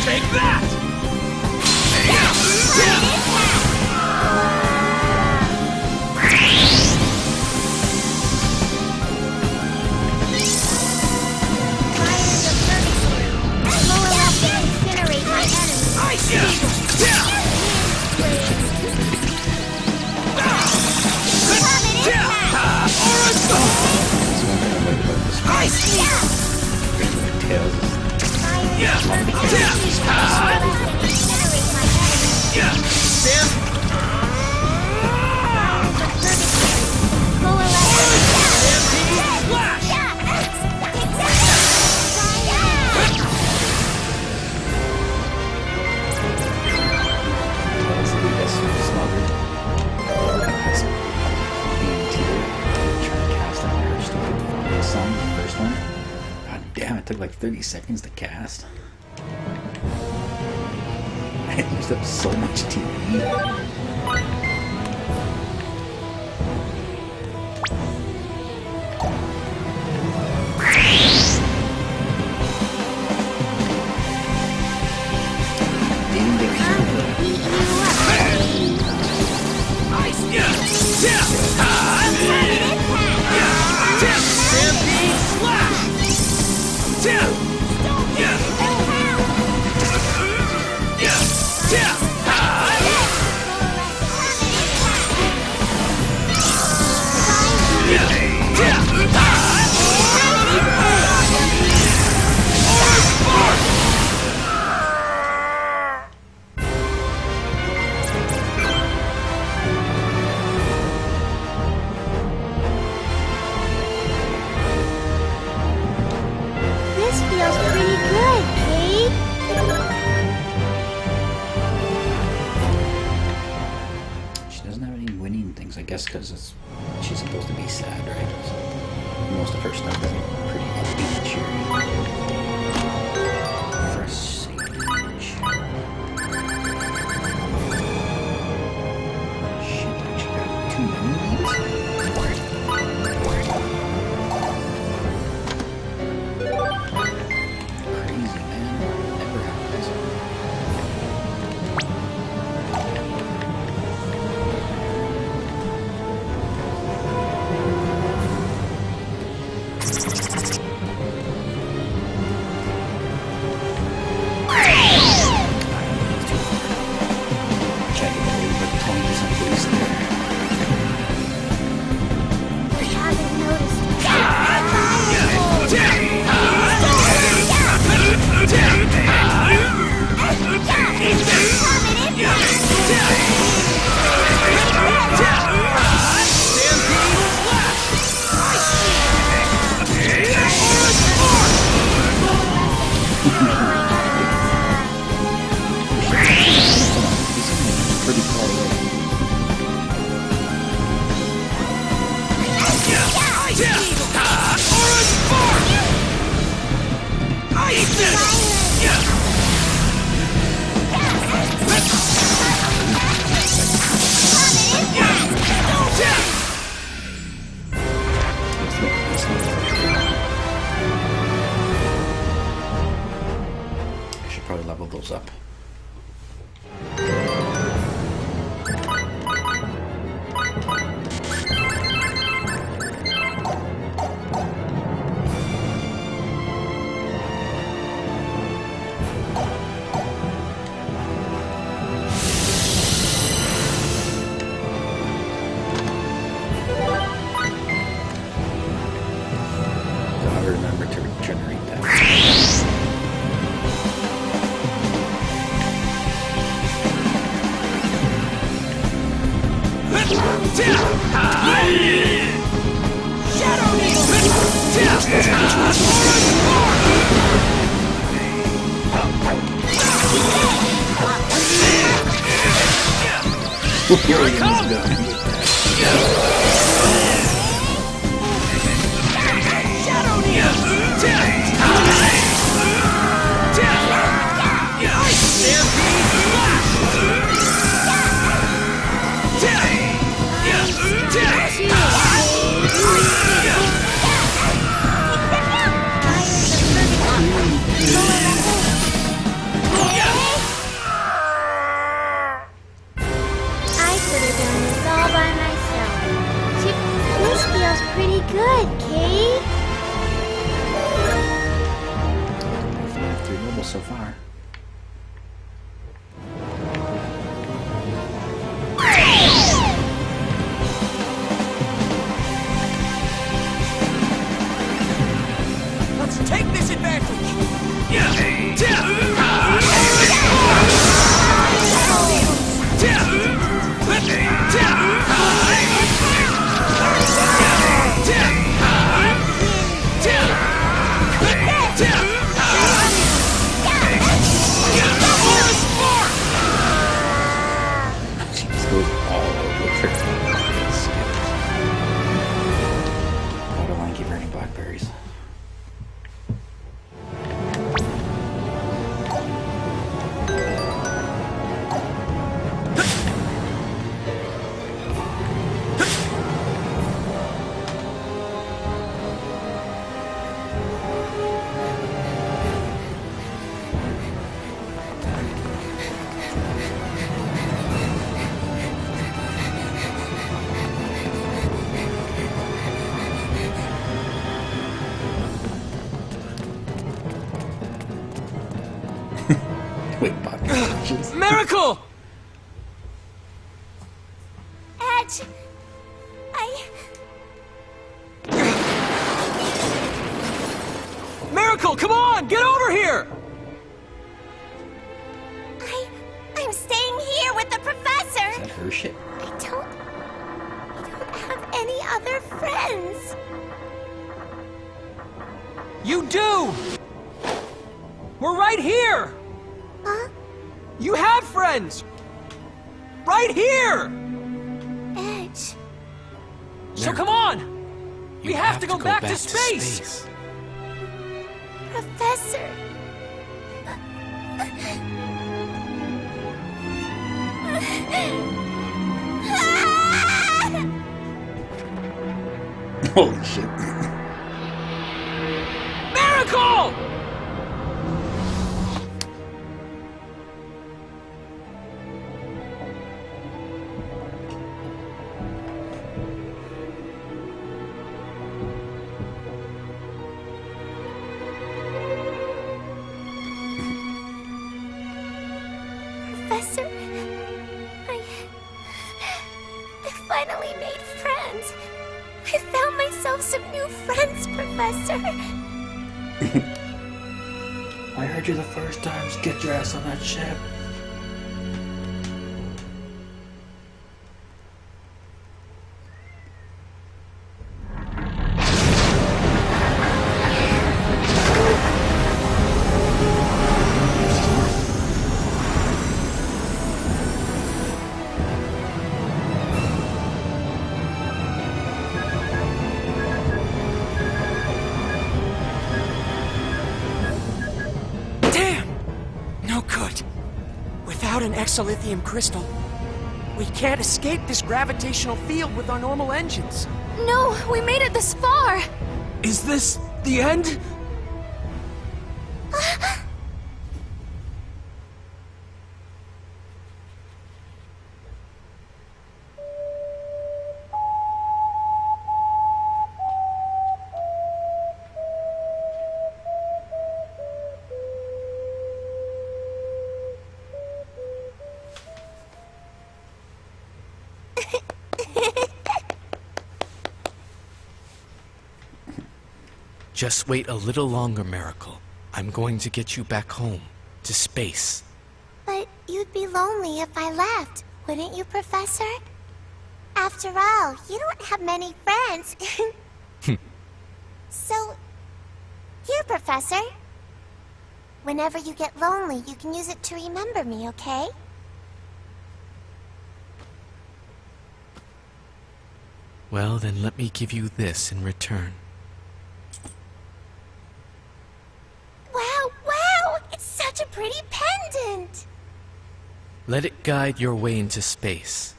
Take that! Damn, it took like 30 seconds to cast. I used up so much TV. I guess because she's supposed to be sad, right? So most of her stuff is like pretty upbeat and cheery. Fresh sage. Shit, I actually got too many of these. Crazy, man. Never happens. Up. Gotta remember to regenerate that. Here we go. good, Kate. 3 levels so far. Let's take this advantage! She just goes all over the tricks. I don't want to give her any blackberries. Wait, Bob. Meracle! Edge! Meracle, come on! Get over here! I'm staying here with the professor! Is that her shit? I don't have any other friends. You do! We're right here! Huh? You have friends! Right here! Edge. So come on! You We have to go back to space! Professor. Holy shit. Meracle! Professor, I finally made friends. I found myself some new friends, Professor. I heard you the first time. Just get your ass on that ship. Damn! No good. Without an exolithium crystal, we can't escape this gravitational field with our normal engines. No, we made it this far. Is this the end? Just wait a little longer, Meracle. I'm going to get you back home, to space. But you'd be lonely if I left, wouldn't you, Professor? After all, you don't have many friends. So, here, Professor. Whenever you get lonely, you can use it to remember me, okay? Well, then let me give you this in return. Wow, wow! It's such a pretty pendant! Let it guide your way into space.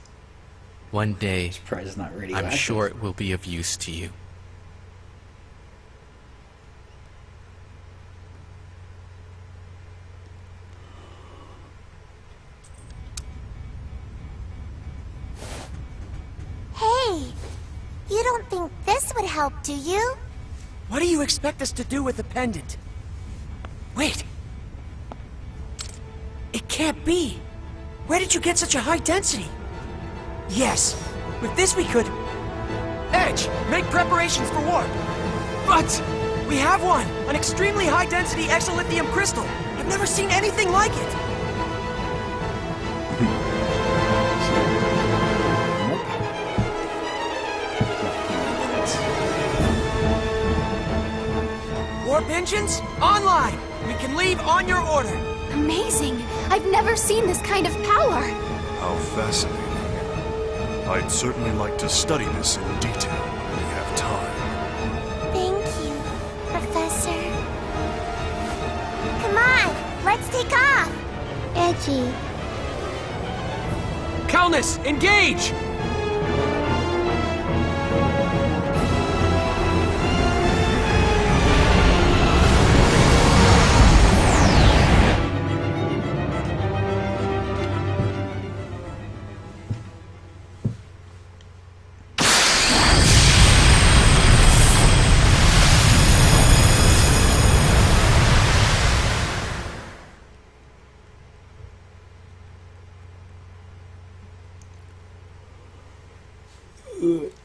One day, Surprised it's not I'm radioactive. sure it will be of use to you. Hey! You don't think this would help, do you? What do you expect us to do with the pendant? Wait. It can't be. Where did you get such a high density? Yes. With this we could... Edge, make preparations for warp. But we have one. An extremely high density exolithium crystal. I've never seen anything like it. Warp engines, online! We can leave on your order. Amazing! I've never seen this kind of power. How fascinating. I'd certainly like to study this in detail when we have time. Thank you, Professor. Come on, let's take off. Edgy. Calnus, engage!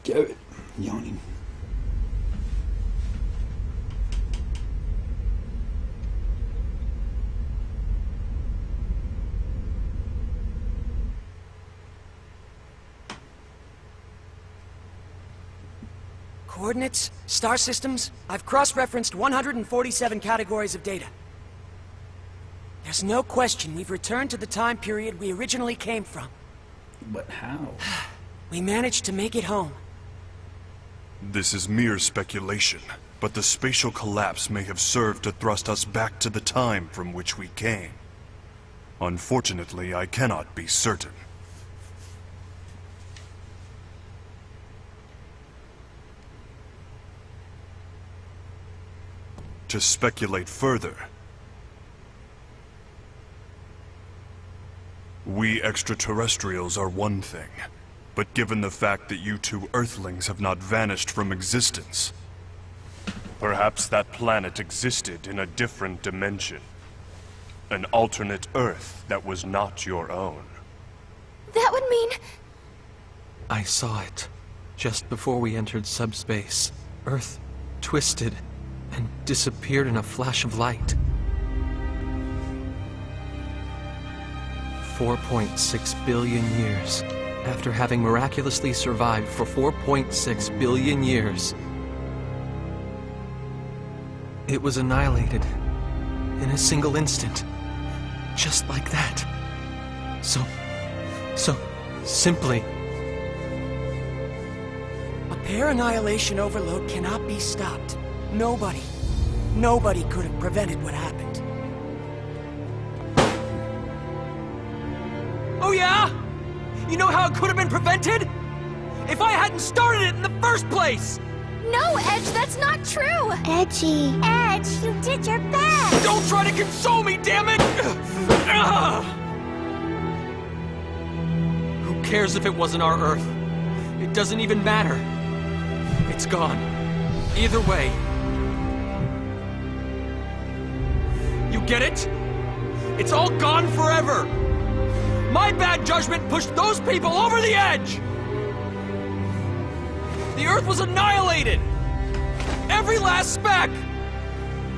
Damn it. Yawning. Coordinates, star systems, I've cross-referenced 147 categories of data. There's no question we've returned to the time period we originally came from. But how? We managed to make it home. This is mere speculation, but the spatial collapse may have served to thrust us back to the time from which we came. Unfortunately, I cannot be certain. To speculate further, we extraterrestrials are one thing, but given the fact that you two Earthlings have not vanished from existence, perhaps that planet existed in a different dimension. An alternate Earth that was not your own. That would mean... I saw it. Just before we entered subspace, Earth twisted and disappeared in a flash of light. 4.6 billion years. After having miraculously survived for 4.6 billion years, it was annihilated in a single instant. Just like that. So simply. A pair annihilation overload cannot be stopped. Nobody could have prevented what happened. Oh yeah? You know how it could have been prevented? If I hadn't started it in the first place! No, Edge, that's not true! Edgy. Edge, you did your best! Don't try to console me, damn it! Who cares if it wasn't our Earth? It doesn't even matter. It's gone. Either way. You get it? It's all gone forever! My bad judgment pushed those people over the edge! The Earth was annihilated! Every last speck!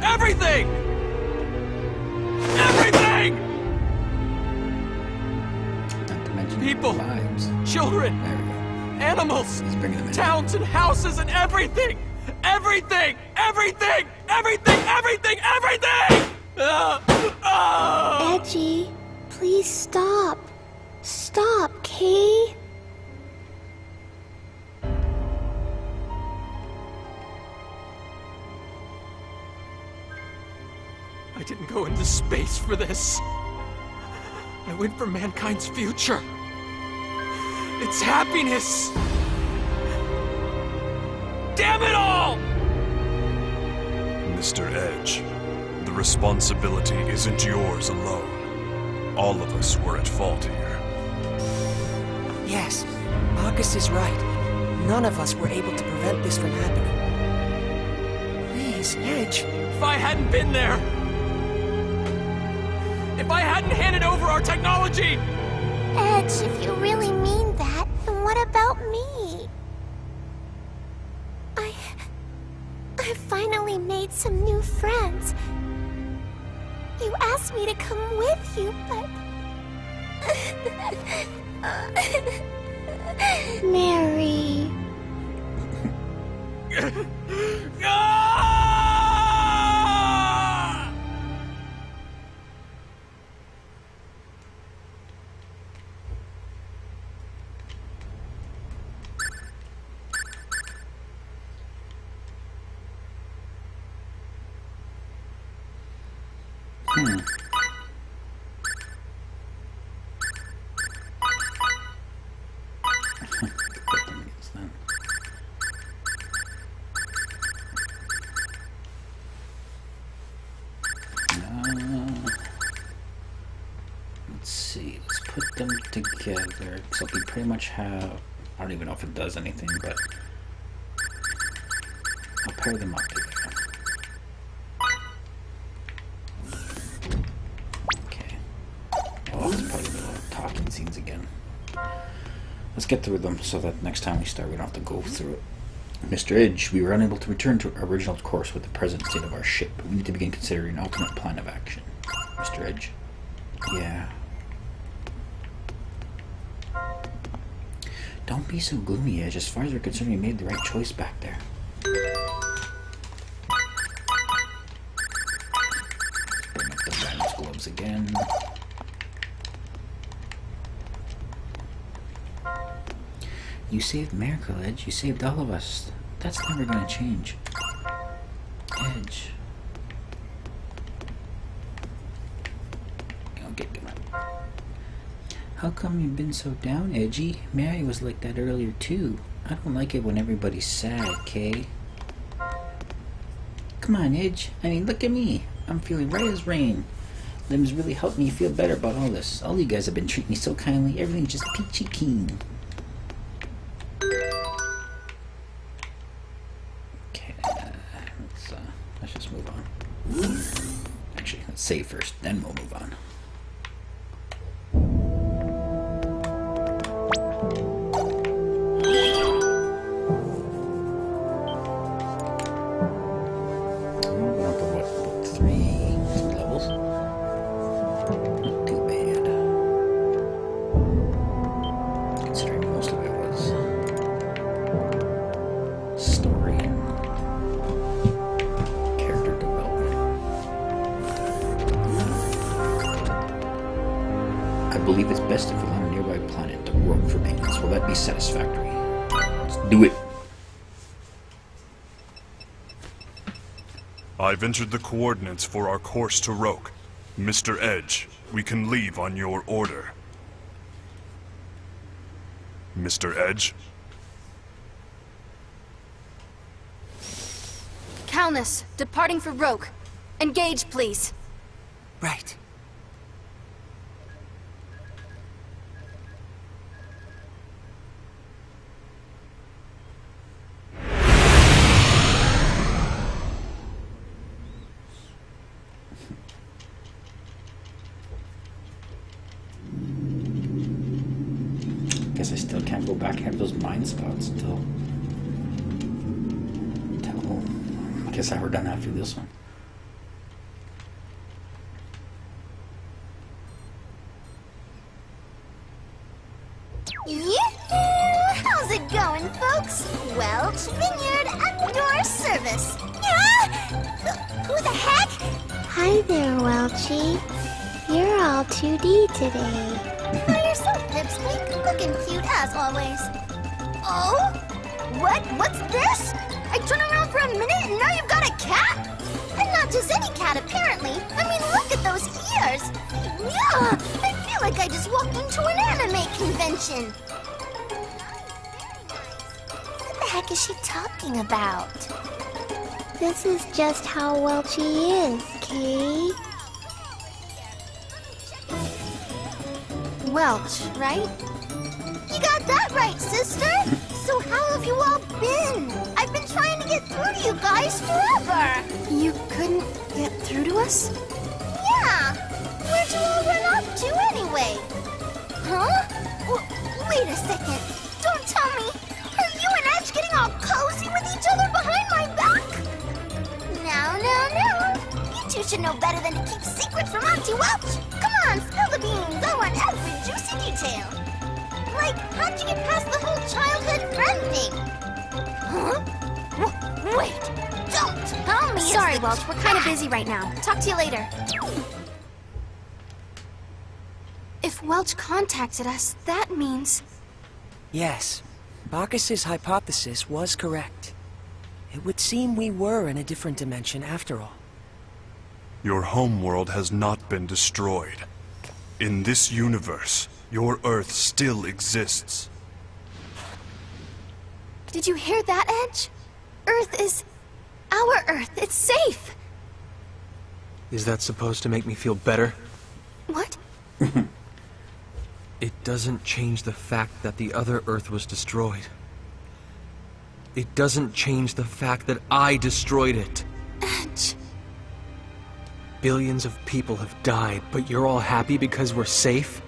Everything! Everything! Not to mention People, lives. children, There we go. animals, He's bringing them in. towns and houses and everything! Everything! Everything! Everything! Everything! Everything! Edgy. Please stop. Stop, Kay. I didn't go into space for this. I went for mankind's future. Its happiness. Damn it all! Mr. Edge, the responsibility isn't yours alone. All of us were at fault here. Yes, Marcus is right. none of us were able to prevent this from happening. Please, Edge. If I hadn't been there... If I hadn't handed over our technology... Edge, if you really mean that, then what about me? I finally made some new friends. You asked me to come with you, but... Mary... Let's see, let's put them together, except we pretty much have, I don't even know if it does anything, but I'll pair them up together. Okay. Oh, it's probably the little talking scenes again. Let's get through them so that next time we start we don't have to go through it. Mr. Edge, we were unable to return to our original course with the present state of our ship. We need to begin considering an alternate plan of action. Mr. Edge? Yeah. Don't be so gloomy, Edge. As far as we're concerned, we made the right choice back there. Bring up the balance gloves again. You saved Meracle, Edge. You saved all of us. That's never gonna change. Edge. Okay, come on. How come you've been so down, Edgy? Mary was like that earlier too. I don't like it when everybody's sad, Kay. Come on, Edge. I mean, look at me. I'm feeling right as rain. Limbs really helped me feel better about all this. All you guys have been treating me so kindly. Everything's just peachy keen. Let's just move on. Actually, let's save first, then we'll move on. We're up to what, 3 levels? Not too bad. Considering most of it was story and character development. I believe it's best if we land on a nearby planet, the world for maintenance. Will that be satisfactory? Let's do it. I've entered the coordinates for our course to Roke. Mr. Edge, we can leave on your order. Mr. Edge? Calnus, departing for Roke. Engage, please. Right. Guess I still can't go back and have those mind spots until I guess we're done after this one. How's it going, folks? Welch Vineyard at your service. Who the heck? Hi there, Welchie. You're all 2D today. Yourself, Pipsqueak. Looking cute as always. Oh? What's this? I turn around for a minute and now you've got a cat? And not just any cat, apparently. I mean, look at those ears. Yeah, I feel like I just walked into an anime convention. What the heck is she talking about? This is just how Welchie is, Kay. Welch, right? You got that right, sister. So how have you all been? I've been trying to get through to you guys forever. You couldn't get through to us? Yeah. Where'd you all run off to anyway? Huh? Wait a second. Don't tell me. Are you and Edge getting all cozy with each other behind my back? No. You two should know better than to keep secrets from Auntie Welch. Come on, spill the beans. I want every juicy detail. Like, how'd you get past the whole childhood friend thing? Huh? Wait. Don't tell me. Sorry, Welch. We're kind of busy right now. Talk to you later. If Welch contacted us, that means... Yes, Bacchus's hypothesis was correct. It would seem we were in a different dimension after all. Your homeworld has not been destroyed. In this universe, your Earth still exists. Did you hear that, Edge? Earth is... our Earth. It's safe. Is that supposed to make me feel better? What? It doesn't change the fact that the other Earth was destroyed. It doesn't change the fact that I destroyed it. Edge. Billions of people have died, but you're all happy because we're safe?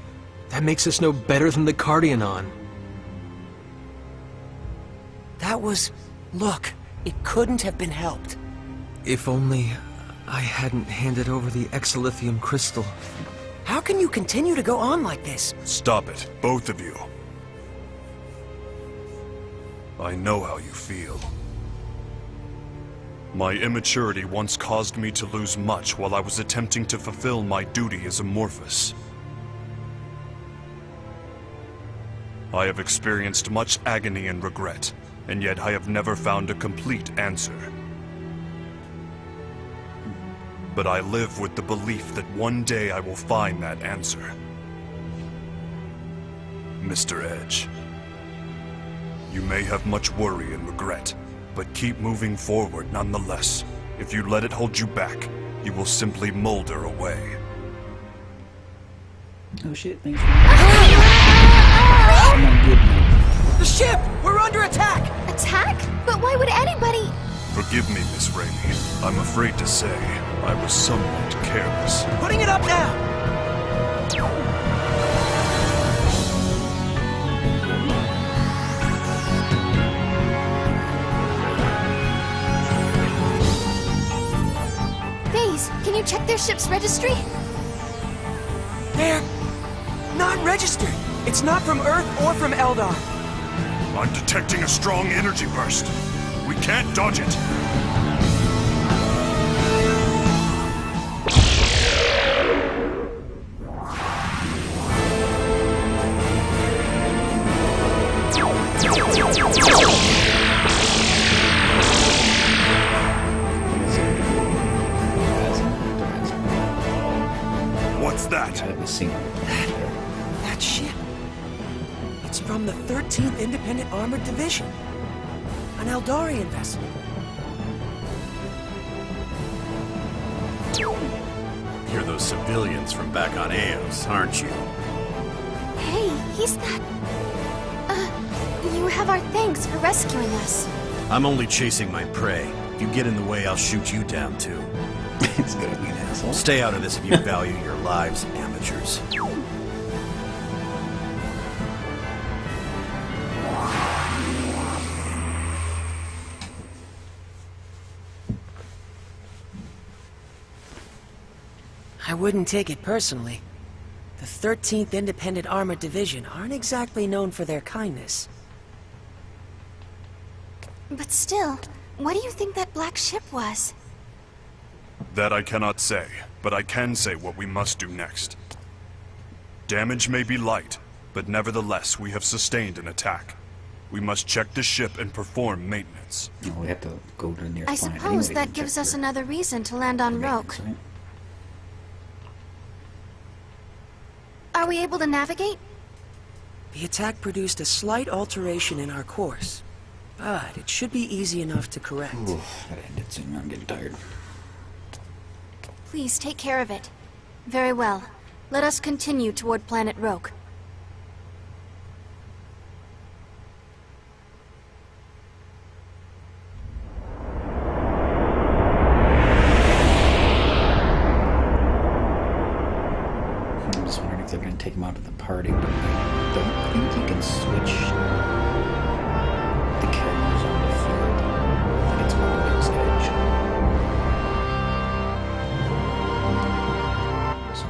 That makes us no better than the Cardionon. That was... look, it couldn't have been helped. If only I hadn't handed over the exilithium crystal. How can you continue to go on like this? Stop it, both of you. I know how you feel. My immaturity once caused me to lose much while I was attempting to fulfill my duty as Amorphous. I have experienced much agony and regret, and yet I have never found a complete answer. But I live with the belief that one day I will find that answer. Mr. Edge, you may have much worry and regret, but keep moving forward nonetheless. If you let it hold you back, you will simply molder away. Oh shit, thanks for that. Oh my goodness. The ship! We're under attack! Attack? But why would anybody... Forgive me, Miss Raimi. I'm afraid to say I was somewhat careless. Putting it up now! Vase, can you check their ship's registry? They're... not registered. It's not from Earth or from Eldar. I'm detecting a strong energy burst. We can't dodge it. What's that? That ship. It's from the 13th Independent Armored Division. An Eldarian vessel. You're those civilians from back on Aeos, aren't you? Hey, he's that... you have our thanks for rescuing us. I'm only chasing my prey. If you get in the way, I'll shoot you down too. It's gonna be an asshole. Stay out of this if you value your lives, amateurs. I wouldn't take it personally. The 13th Independent Armored Division aren't exactly known for their kindness. But still, what do you think that black ship was? That I cannot say, but I can say what we must do next. Damage may be light, but nevertheless we have sustained an attack. We must check the ship and perform maintenance. No, we have to go to the nearest I planet suppose anyway that to gives check us for another reason to land on Roke. maintenance, right? Are we able to navigate? The attack produced a slight alteration in our course, but it should be easy enough to correct. Oof, that ended soon. I'm getting tired. Please take care of it. Very well. Let us continue toward planet Roke. him out of the party, but I don't think you can switch the characters on the field. I think it's always Edge. So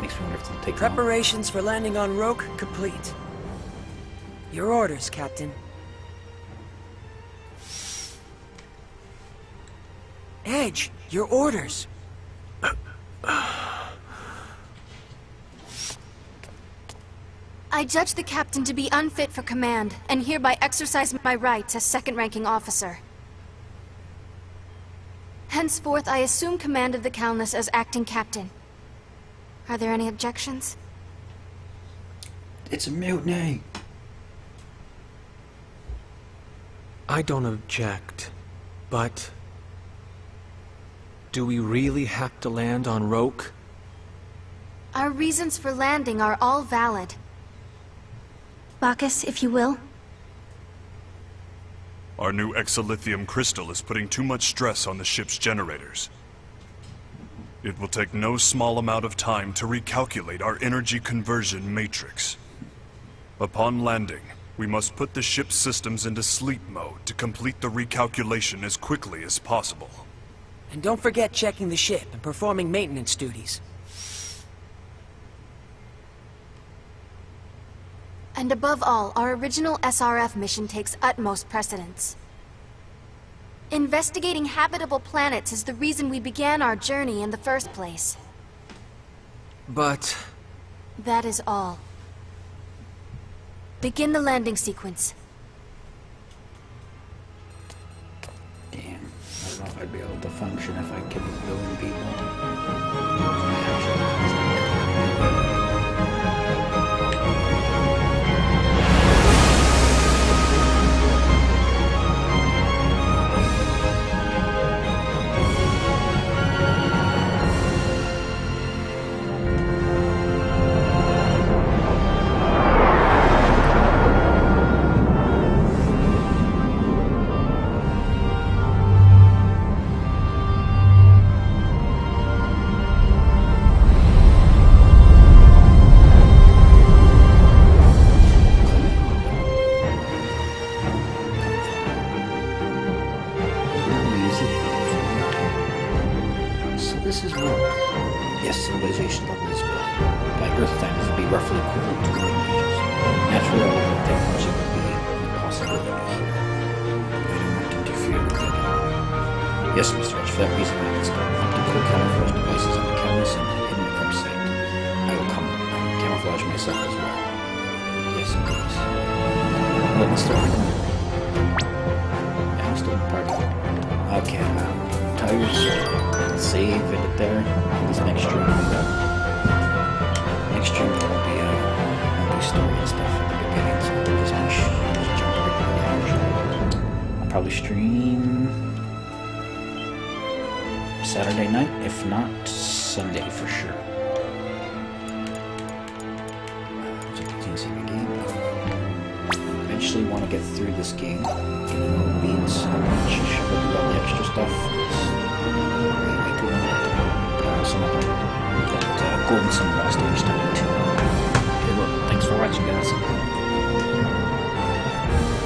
makes me wonder if they'll take Preparations for landing on Roke complete. Your orders, Captain. Edge, your orders. I judge the captain to be unfit for command, and hereby exercise my rights as second-ranking officer. Henceforth, I assume command of the Calnus as acting captain. Are there any objections? It's a mutiny. I don't object, but... do we really have to land on Roke? Our reasons for landing are all valid. Bacchus, if you will. Our new exolithium crystal is putting too much stress on the ship's generators. It will take no small amount of time to recalculate our energy conversion matrix. Upon landing, we must put the ship's systems into sleep mode to complete the recalculation as quickly as possible. And don't forget checking the ship and performing maintenance duties. And above all, our original SRF mission takes utmost precedence. Investigating habitable planets is the reason we began our journey in the first place. But... that is all. Begin the landing sequence. Damn, I don't know if I'd be able to function if I kept killing people. This is what... yes, civilization level is built. By Earth time, this would be roughly equivalent to the ages. Natural technology would be a possibility here. I don't want to interfere with it. Yes, Mr. Edge, for that reason I installed optical camouflage devices on the cameras and hidden the prep site. I will come camouflage myself as well. Yes, please. Let me start recording. I'm still parking. Okay, tires. Save it there. This next stream will be next stream will be new story and stuff at the beginning, so this much just jump right in. I'll probably stream Saturday night, if not Sunday for sure. So continue seeing the game. Eventually want to get through this game. Get more beats, how much should do all the extra stuff. Golden Sun Lost Stage Time 2. Okay, well, thanks for watching, guys.